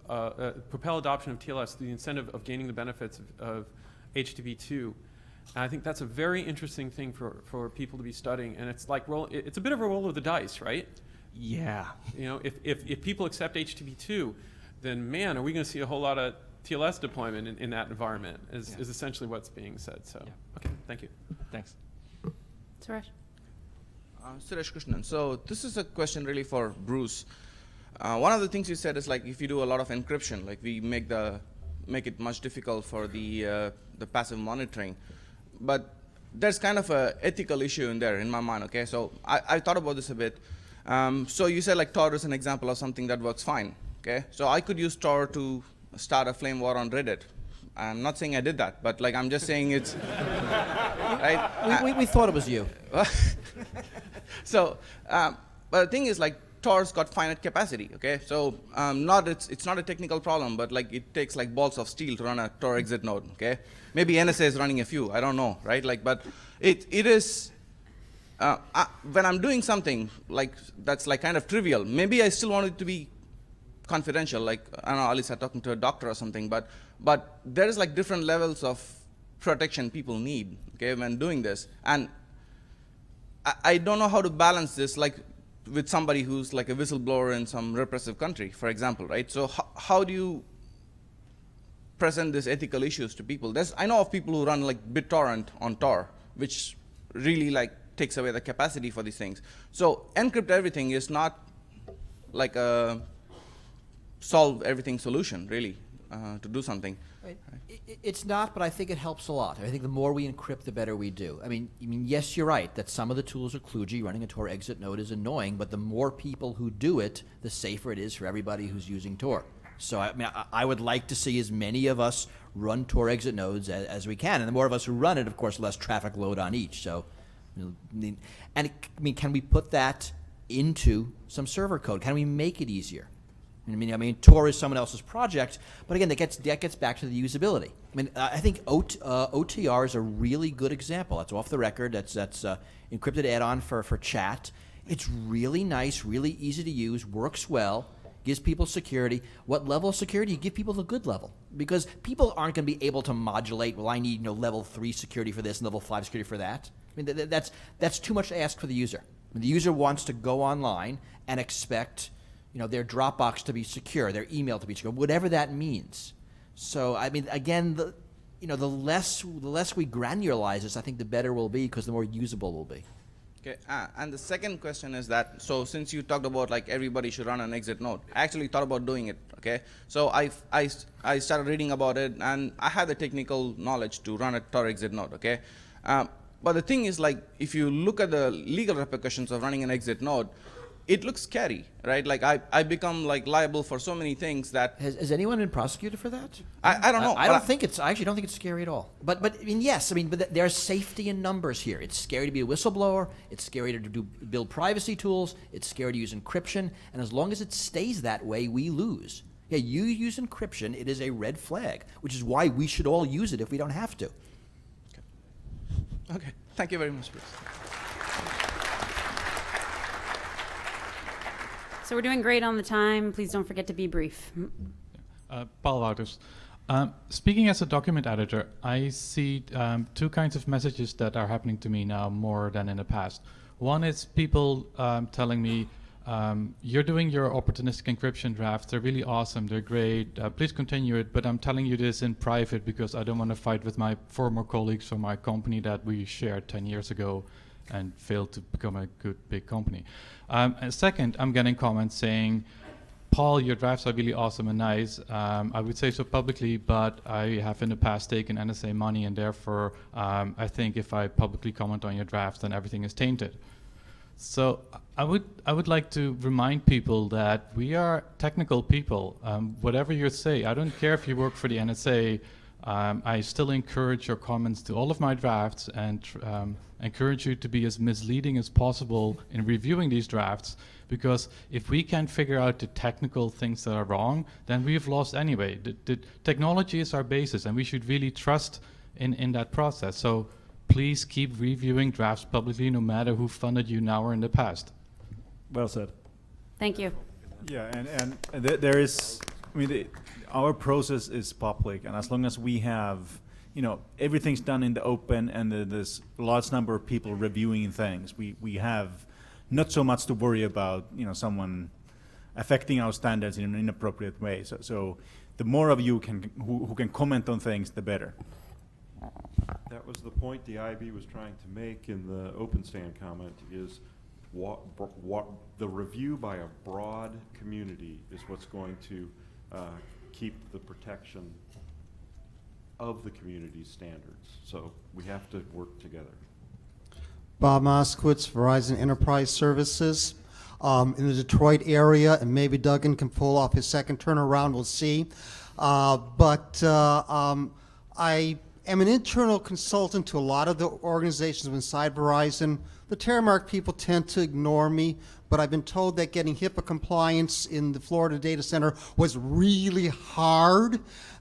propel adoption of TLS through the incentive of gaining the benefits of HTTP2. And I think that's a very interesting thing for people to be studying. And it's like it's a bit of a roll of the dice, right? Yeah. You know, if people accept HTTP2, then man, are we going to see a whole lot of TLS deployment in that environment is essentially what's being said. So, okay, thank you. Thanks. Suresh. Suresh Krishnan. So this is a question really for Bruce. One of the things you said is like if you do a lot of encryption, like we make it much difficult for the passive monitoring. But there's kind of a ethical issue in there in my mind. Okay, so I thought about this a bit. So you said like Tor is an example of something that works fine. Okay, so I could use Tor to start a flame war on Reddit. I'm not saying I did that, but like I'm just saying it's right. We thought it was you. So, but the thing is like Tor's got finite capacity. Okay, so it's not a technical problem, but like it takes like balls of steel to run a Tor exit node. Okay, maybe NSA is running a few. I don't know, right? Like, but it is. When I'm doing something like that's like kind of trivial, maybe I still want it to be confidential, like I don't know, at least I'm talking to a doctor or something, but there is like different levels of protection people need, okay, when doing this. And I don't know how to balance this like with somebody who's like a whistleblower in some repressive country, for example, right? So how do you present these ethical issues to people? I know of people who run like BitTorrent on Tor, which really like takes away the capacity for these things. So encrypt everything is not like a solve everything solution, really, to do something. Right. It's not, but I think it helps a lot. I think the more we encrypt, the better we do. I mean, yes, you're right that some of the tools are kludgy. Running a Tor exit node is annoying, but the more people who do it, the safer it is for everybody who's using Tor. So I mean, I would like to see as many of us run Tor exit nodes as we can, and the more of us who run it, of course, less traffic load on each. So, and I mean, can we put that into some server code? Can we make it easier? I mean, Tor is someone else's project, but again, that gets back to the usability. I mean, I think OTR is a really good example. That's off the record. That's encrypted add-on for chat. It's really nice, really easy to use, works well, gives people security. What level of security? You give people the good level, because people aren't going to be able to modulate. Well, I need level 3 security for this and level 5 security for that. I mean, that's too much to ask for the user. I mean, the user wants to go online and expect their Dropbox to be secure, their email to be secure, whatever that means. So, I mean, again, the less we granularize this, I think the better we'll be, because the more usable we'll be. Okay, and the second question is that, so since you talked about like everybody should run an exit node, I actually thought about doing it, okay? So I started reading about it, and I had the technical knowledge to run a Tor exit node, okay? But the thing is, like, if you look at the legal repercussions of running an exit node, it looks scary, right? Like I become like liable for so many things that. Has anyone been prosecuted for that? I don't know. I actually don't think it's scary at all. But I mean, yes, I mean, but there's safety in numbers here. It's scary to be a whistleblower. It's scary to build privacy tools. It's scary to use encryption. And as long as it stays that way, we lose. Yeah, you use encryption, it is a red flag, which is why we should all use it if we don't have to. Okay. Thank you very much, Bruce. So we're doing great on the time. Please don't forget to be brief. Paul Wouters. Speaking as a document editor, I see two kinds of messages that are happening to me now more than in the past. One is people telling me, you're doing your opportunistic encryption drafts. They're really awesome. They're great. Please continue it. But I'm telling you this in private because I don't want to fight with my former colleagues from my company that we shared 10 years ago and failed to become a good big company. And second, I'm getting comments saying, Paul, your drafts are really awesome and nice. I would say so publicly, but I have in the past taken NSA money, and therefore I think if I publicly comment on your drafts, then everything is tainted. So I would like to remind people that we are technical people. Whatever you say, I don't care if you work for the NSA. I still encourage your comments to all of my drafts and encourage you to be as misleading as possible in reviewing these drafts, because if we can't figure out the technical things that are wrong, then we've lost anyway. The technology is our basis, and we should really trust in that process. So please keep reviewing drafts publicly, no matter who funded you now or in the past. Well said. Thank you. Yeah, and there is, I mean, our process is public, and as long as we have, everything's done in the open, and there's a large number of people reviewing things, we have not so much to worry about, someone affecting our standards in an inappropriate way. So the more of you who can comment on things, the better. That was the point the IB was trying to make in the open stand comment, is what the review by a broad community is what's going to keep the protection of the community's standards. So we have to work together. Bob Moskowitz, Verizon Enterprise Services. In the Detroit area, and maybe Duggan can pull off his second turnaround, we'll see. But I am an internal consultant to a lot of the organizations inside Verizon. The Terramark people tend to ignore me, but I've been told that getting HIPAA compliance in the Florida data center was really hard,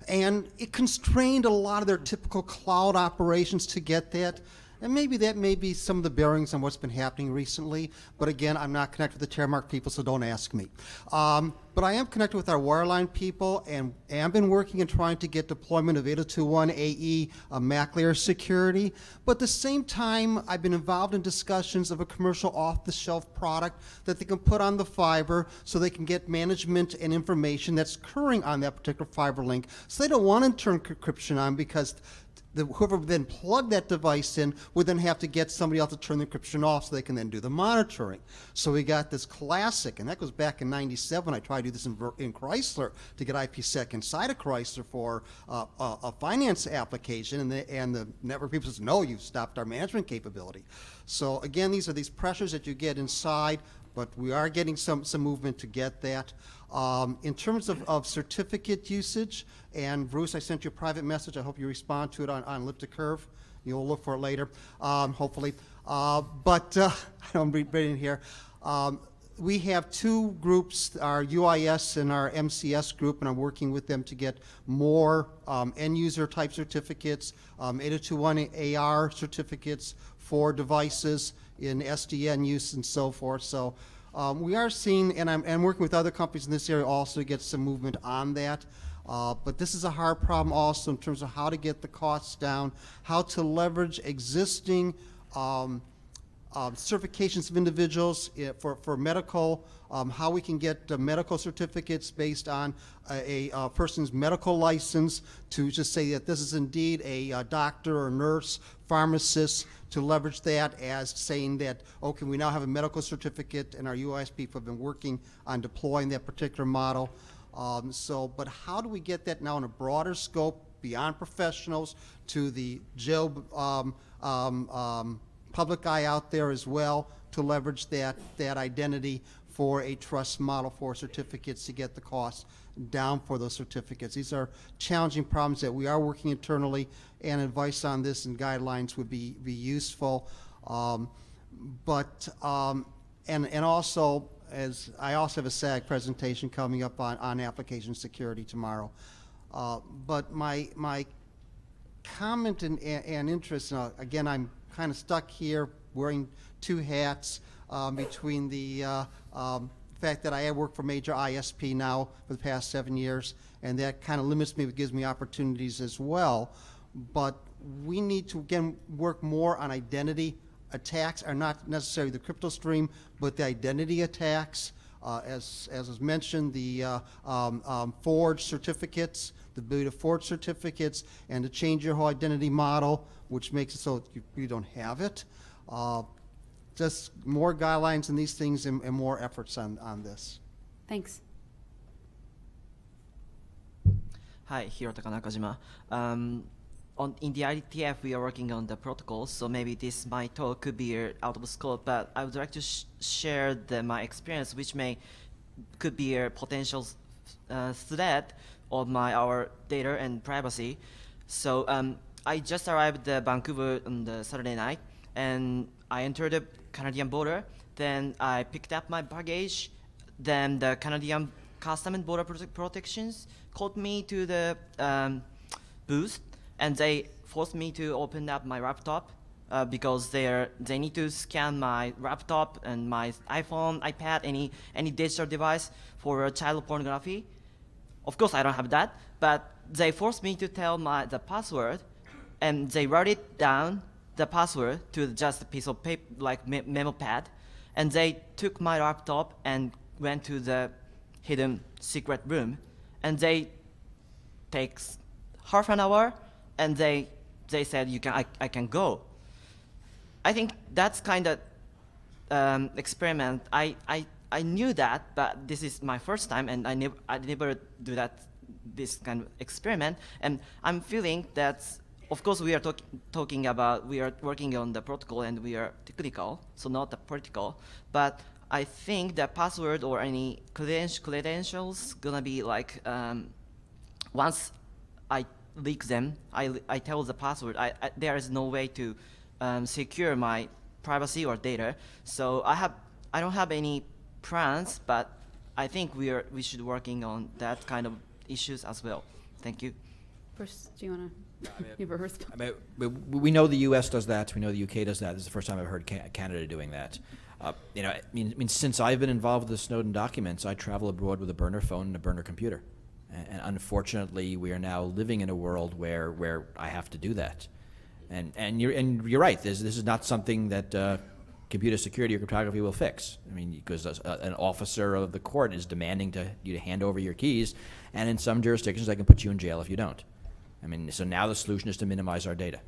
and it constrained a lot of their typical cloud operations to get that. And maybe that may be some of the bearings on what's been happening recently. But again, I'm not connected with the Terramark people, so don't ask me. But I am connected with our wireline people, and have been working and trying to get deployment of 802.1ae MAC layer security. But at the same time, I've been involved in discussions of a commercial off-the-shelf product that they can put on the fiber so they can get management and information that's occurring on that particular fiber link. So they don't want to turn encryption on, because whoever would then plug that device in would then have to get somebody else to turn the encryption off so they can then do the monitoring. So we got this classic, and that goes back in '97. I tried to do this in Chrysler to get IPsec inside of Chrysler for a finance application, and the network people said, no, you've stopped our management capability. So again, these are these pressures that you get inside, but we are getting some movement to get that. In terms of certificate usage, and Bruce, I sent you a private message. I hope you respond to it on elliptic curve. You'll look for it later, hopefully. But I'm reading here. We have two groups, our UIS and our MCS group, and I'm working with them to get more end-user type certificates, 802.1 certificates for devices in SDN use and so forth. So we are seeing, and I'm working with other companies in this area also to get some movement on that. But this is a hard problem also in terms of how to get the costs down, how to leverage existing certifications of individuals for medical, how we can get medical certificates based on a person's medical license to just say that this is indeed a doctor or nurse, pharmacist, to leverage that as saying that, okay, we now have a medical certificate, and our UIS people have been working on deploying that particular model. But how do we get that now in a broader scope beyond professionals to the jail public eye out there as well, to leverage that identity for a trust model for certificates to get the cost down for those certificates. These are challenging problems that we are working internally, and advice on this and guidelines would be useful. And also, as I also have a SAG presentation coming up on application security tomorrow. But my comment and interest, again, I'm kind of stuck here wearing two hats between the fact that I have worked for major ISP now for the past 7 years, and that kind of limits me, but gives me opportunities as well. But we need to, again, work more on identity. Attacks are not necessarily the crypto stream, but the identity attacks. As was mentioned, the forged certificates, the ability to forge certificates, and to change your whole identity model, which makes it so you don't have it. Just more guidelines in these things and more efforts on this. Thanks. Hi, Hirota Nakajima. In the IETF, we are working on the protocols, so maybe my talk could be out of scope, but I would like to share my experience, which could be a potential threat of our data and privacy. So I just arrived at Vancouver on the Saturday night, and I entered the Canadian border. Then I picked up my baggage. Then the Canadian Custom and Border Protections called me to the booth, and they forced me to open up my laptop because they need to scan my laptop and my iPhone, iPad, any digital device for child pornography. Of course, I don't have that, but they forced me to tell the password, and they wrote it down, the password, to just a piece of paper, like memo pad, and they took my laptop and went to the hidden secret room, and they takes half an hour, and they said I can go. I think that's kind of experiment. I knew that, but this is my first time, and I never do this kind of experiment, and I'm feeling that. Of course, we are talking about, we are working on the protocol and we are technical, so not the political. But I think the password or any credentials gonna be like, once I leak them, I tell the password, there is no way to secure my privacy or data. So I don't have any plans, but I think we should working on that kind of issues as well. Thank you. Bruce, do you want to? Give a response. We know the U.S. does that. We know the UK does that. This is the first time I've heard Canada doing that. Since I've been involved with the Snowden documents, I travel abroad with a burner phone and a burner computer. And unfortunately, we are now living in a world where I have to do that. And you're right. This is not something that computer security or cryptography will fix. Because an officer of the court is demanding you to hand over your keys, and in some jurisdictions, they can put you in jail if you don't. So now the solution is to minimize our data.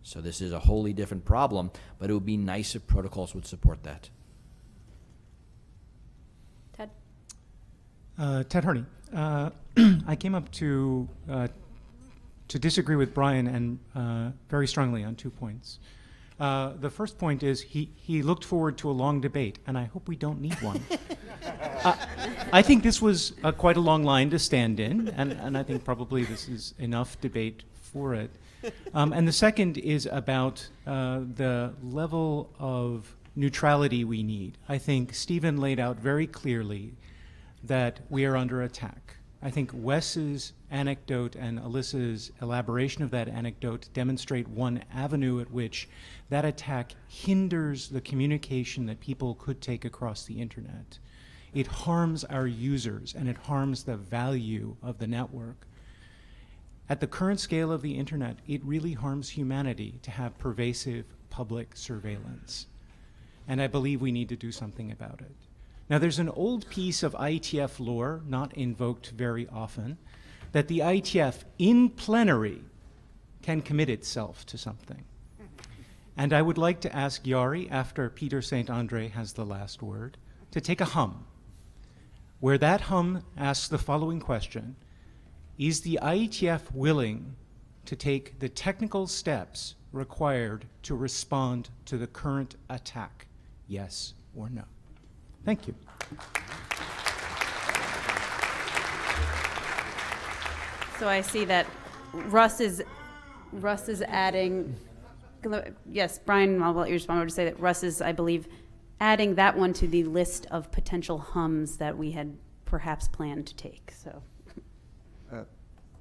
So this is a wholly different problem, but it would be nice if protocols would support that. Ted? Ted Harney. I came up to disagree with Brian and very strongly on 2 points. The first point is he looked forward to a long debate, and I hope we don't need one. I think this was quite a long line to stand in, and I think probably this is enough debate for it. And the second is about the level of neutrality we need. I think Stephen laid out very clearly that we are under attack. I think Wes's anecdote and Alyssa's elaboration of that anecdote demonstrate one avenue at which that attack hinders the communication that people could take across the internet. It harms our users, and it harms the value of the network. At the current scale of the internet, it really harms humanity to have pervasive public surveillance. And I believe we need to do something about it. Now, there's an old piece of IETF lore, not invoked very often, that the IETF in plenary can commit itself to something. And I would like to ask Yari, after Peter St. Andre has the last word, to take a hum, where that hum asks the following question: is the IETF willing to take the technical steps required to respond to the current attack? Yes or no? Thank you. So I see that Russ is adding. Yes, Brian, I'll let you respond. I would say that Russ is, I believe, adding that one to the list of potential hums that we had perhaps planned to take. So.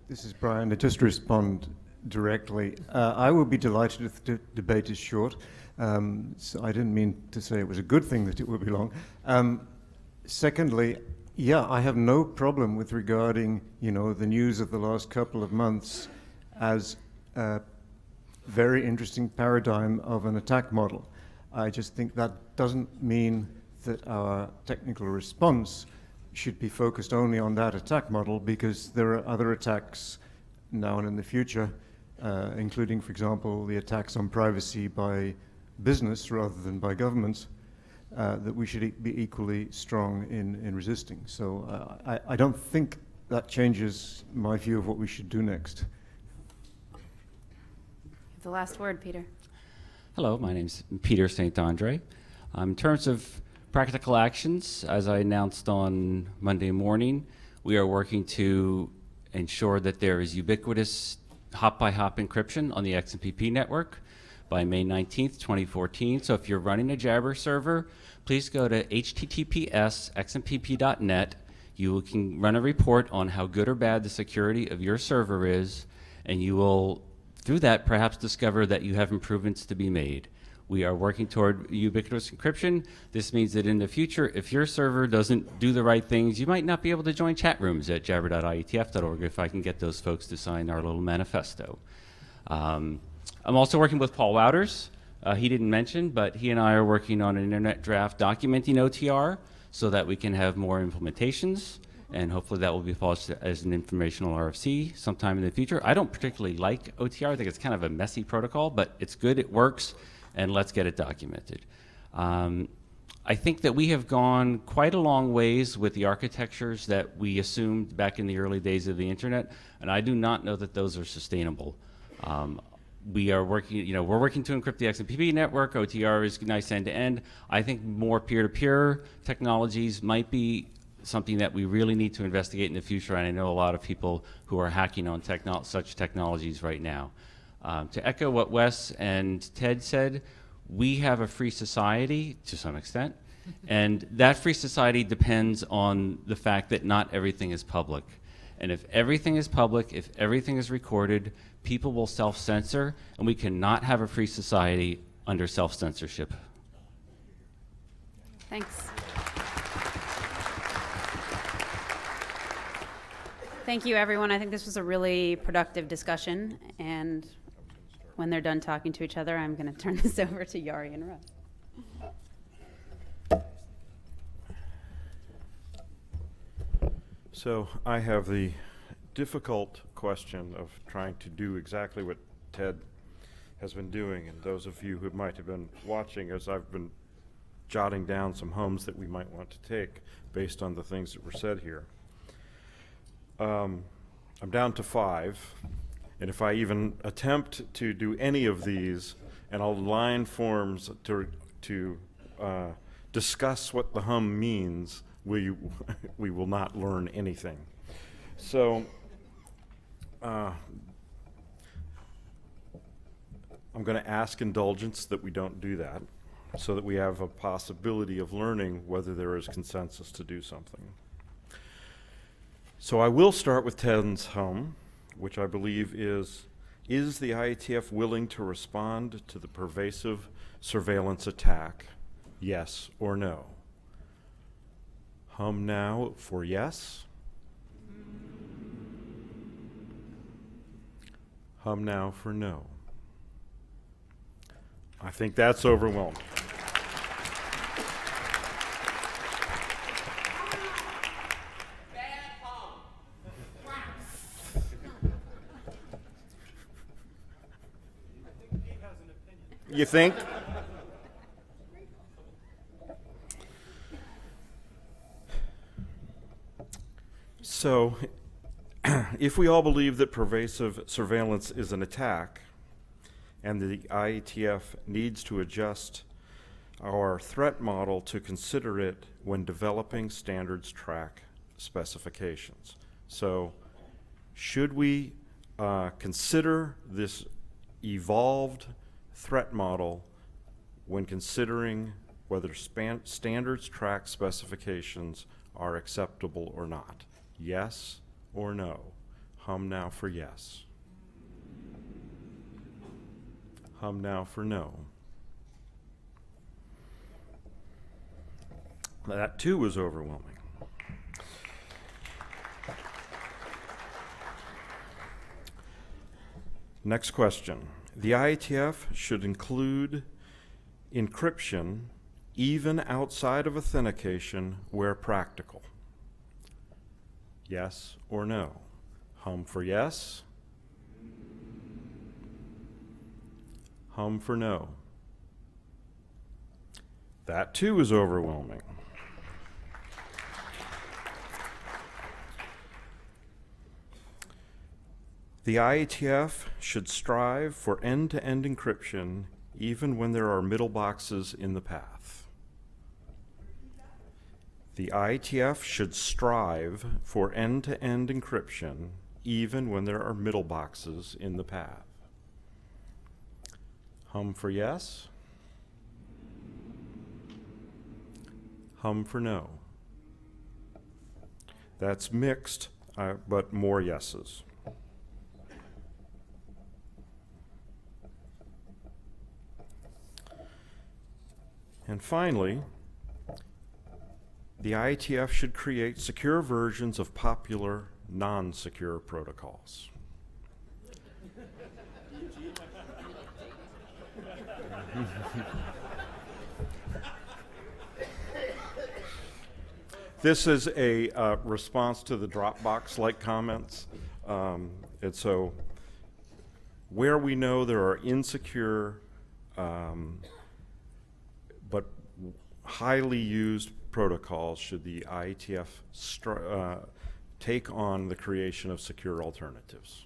This is Brian. To just respond directly, I will be delighted if the debate is short. So I didn't mean to say it was a good thing that it would be long. Secondly, yeah, I have no problem with regarding, the news of the last couple of months as a very interesting paradigm of an attack model. I just think that doesn't mean that our technical response should be focused only on that attack model, because there are other attacks now and in the future, including, for example, the attacks on privacy by business rather than by governments, that we should be equally strong in resisting. So I don't think that changes my view of what we should do next. The last word, Peter. Hello, my name's Peter St. Andre. In terms of practical actions, as I announced on Monday morning, we are working to ensure that there is ubiquitous hop-by-hop encryption on the XMPP network by May 19th, 2014. So if you're running a Jabber server, please go to https://xmpp.net. You can run a report on how good or bad the security of your server is, and you will, through that, perhaps discover that you have improvements to be made. We are working toward ubiquitous encryption. This means that in the future, if your server doesn't do the right things, you might not be able to join chat rooms at jabber.ietf.org if I can get those folks to sign our little manifesto. I'm also working with Paul Wouters. He didn't mention, but he and I are working on an internet draft documenting OTR so that we can have more implementations, and hopefully that will be published as an informational RFC sometime in the future. I don't particularly like OTR. I think it's kind of a messy protocol, but it's good, it works, and let's get it documented. I think that we have gone quite a long ways with the architectures that we assumed back in the early days of the internet, and I do not know that those are sustainable. We are working, we're working to encrypt the XMPP network. OTR is nice end-to-end. I think more peer-to-peer technologies might be something that we really need to investigate in the future, and I know a lot of people who are hacking on such technologies right now. To echo what Wes and Ted said, we have a free society to some extent, and that free society depends on the fact that not everything is public. And if everything is public, if everything is recorded, people will self-censor, and we cannot have a free society under self-censorship. Thanks. Thank you, everyone. I think this was a really productive discussion, and when they're done talking to each other, I'm going to turn this over to Yari and Russ. So I have the difficult question of trying to do exactly what Ted has been doing, and those of you who might have been watching as I've been jotting down some hums that we might want to take based on the things that were said here. I'm down to 5, and if I even attempt to do any of these, and I'll line forms to discuss what the hum means, we will not learn anything. So I'm going to ask indulgence that we don't do that, so that we have a possibility of learning whether there is consensus to do something. So I will start with Ted's hum, which I believe is the IETF willing to respond to the pervasive surveillance attack, yes or no? Hum now for yes. Hum now for no. I think that's overwhelming. You think? So, if we all believe that pervasive surveillance is an attack, and the IETF needs to adjust our threat model to consider it when developing standards track specifications. So should we consider this evolved threat model when considering whether standards track specifications are acceptable or not? Yes or no? Hum now for yes. Hum now for no. That too was overwhelming. Next question. The IETF should include encryption even outside of authentication where practical. Yes or no? Hum for yes. Hum for no. That too is overwhelming. The IETF should strive for end-to-end encryption even when there are middle boxes in the path. The IETF should strive for end-to-end encryption even when there are middle boxes in the path. Hum for yes. Hum for no. That's mixed, but more yeses. And finally, the IETF should create secure versions of popular non-secure protocols. This is a response to the Dropbox-like comments. And so where we know there are insecure but highly used protocols, should the IETF take on the creation of secure alternatives?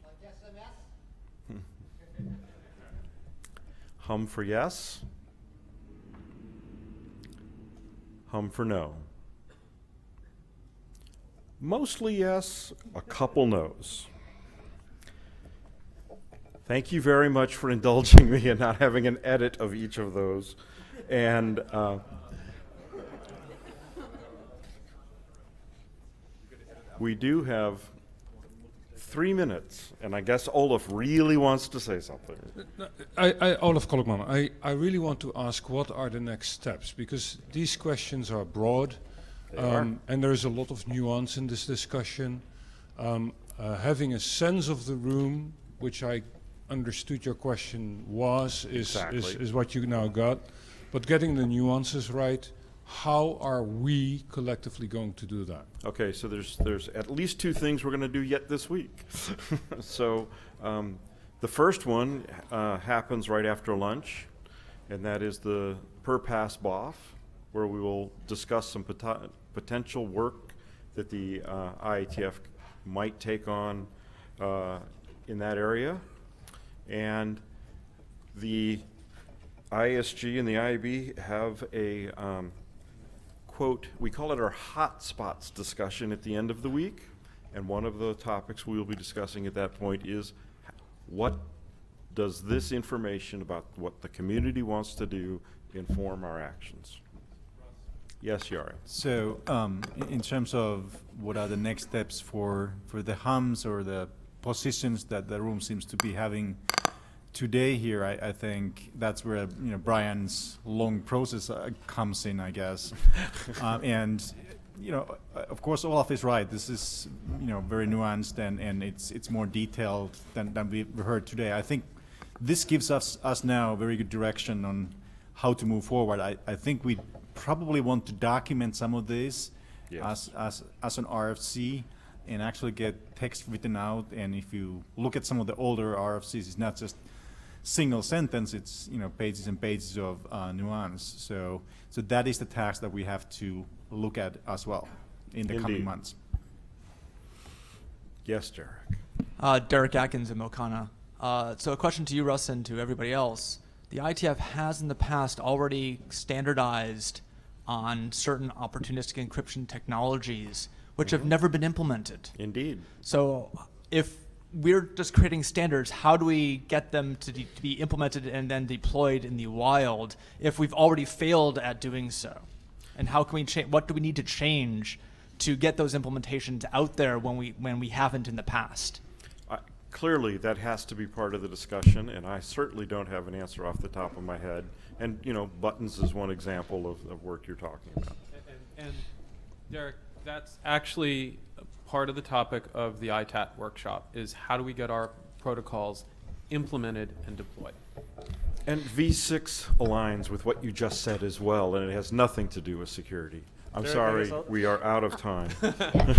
Hum for yes. Hum for no. Mostly yes, a couple no's. Thank you very much for indulging me in not having an edit of each of those. And we do have 3 minutes, and I guess Olaf really wants to say something. Olaf Kolkman, I really want to ask what are the next steps, because these questions are broad, and there's a lot of nuance in this discussion. Having a sense of the room, which I understood your question was, is what you now got. But getting the nuances right, how are we collectively going to do that? Okay, so there's at least 2 things we're going to do yet this week. So the first one happens right after lunch, and that is the per pass BOF, where we will discuss some potential work that the IETF might take on in that area. And the ISG and the IB have a quote, we call it our hotspots discussion at the end of the week, and one of the topics we will be discussing at that point is what does this information about what the community wants to do inform our actions? Yes, Yari. So in terms of what are the next steps for the hums or the positions that the room seems to be having today here, I think that's where Brian's long process comes in, I guess. And of course, Olaf is right. This is very nuanced and it's more detailed than we've heard today. I think this gives us now a very good direction on how to move forward. I think we probably want to document some of this as an RFC and actually get text written out. And if you look at some of the older RFCs, it's not just single sentence, it's pages and pages of nuance. So that is the task that we have to look at as well in the coming months. Yes, Derek. Derek Atkins at Mokana. So a question to you, Russ, and to everybody else. the IETF has in the past already standardized on certain opportunistic encryption technologies which have never been implemented. Indeed. So if we're just creating standards, how do we get them to be implemented and then deployed in the wild if we've already failed at doing so? And how can we change? What do we need to change to get those implementations out there when we haven't in the past? Clearly, that has to be part of the discussion, and I certainly don't have an answer off the top of my head. And buttons is one example of work you're talking about. And Derek, that's actually part of the topic of the ITAT workshop, is how do we get our protocols implemented and deployed. And V6 aligns with what you just said as well, and it has nothing to do with security. I'm sorry, we are out of time.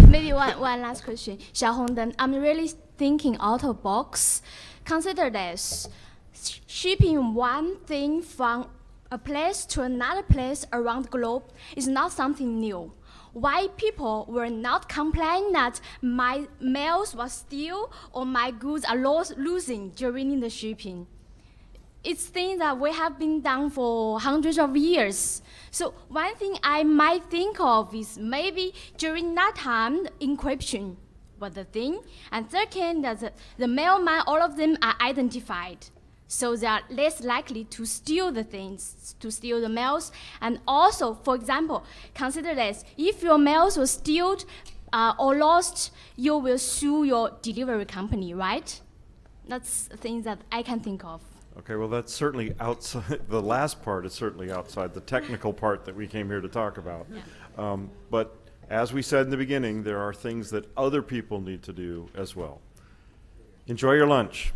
Maybe one last question. Xiaohong, I'm really thinking out of box. Consider this. Shipping one thing from a place to another place around the globe is not something new. Why people were not complaining that my mails were stolen or my goods are losing during the shipping? It's things that we have been done for hundreds of years. So one thing I might think of is maybe during that time, encryption was the thing. And second, that the mailman, all of them are identified. So they are less likely to steal the things, to steal the mails. And also, for example, consider this. If your mails were stolen or lost, you will sue your delivery company, right? That's things that I can think of. Okay, well, that's certainly outside, the last part is certainly outside the technical part that we came here to talk about. Yeah. But as we said in the beginning, there are things that other people need to do as well. Enjoy your lunch.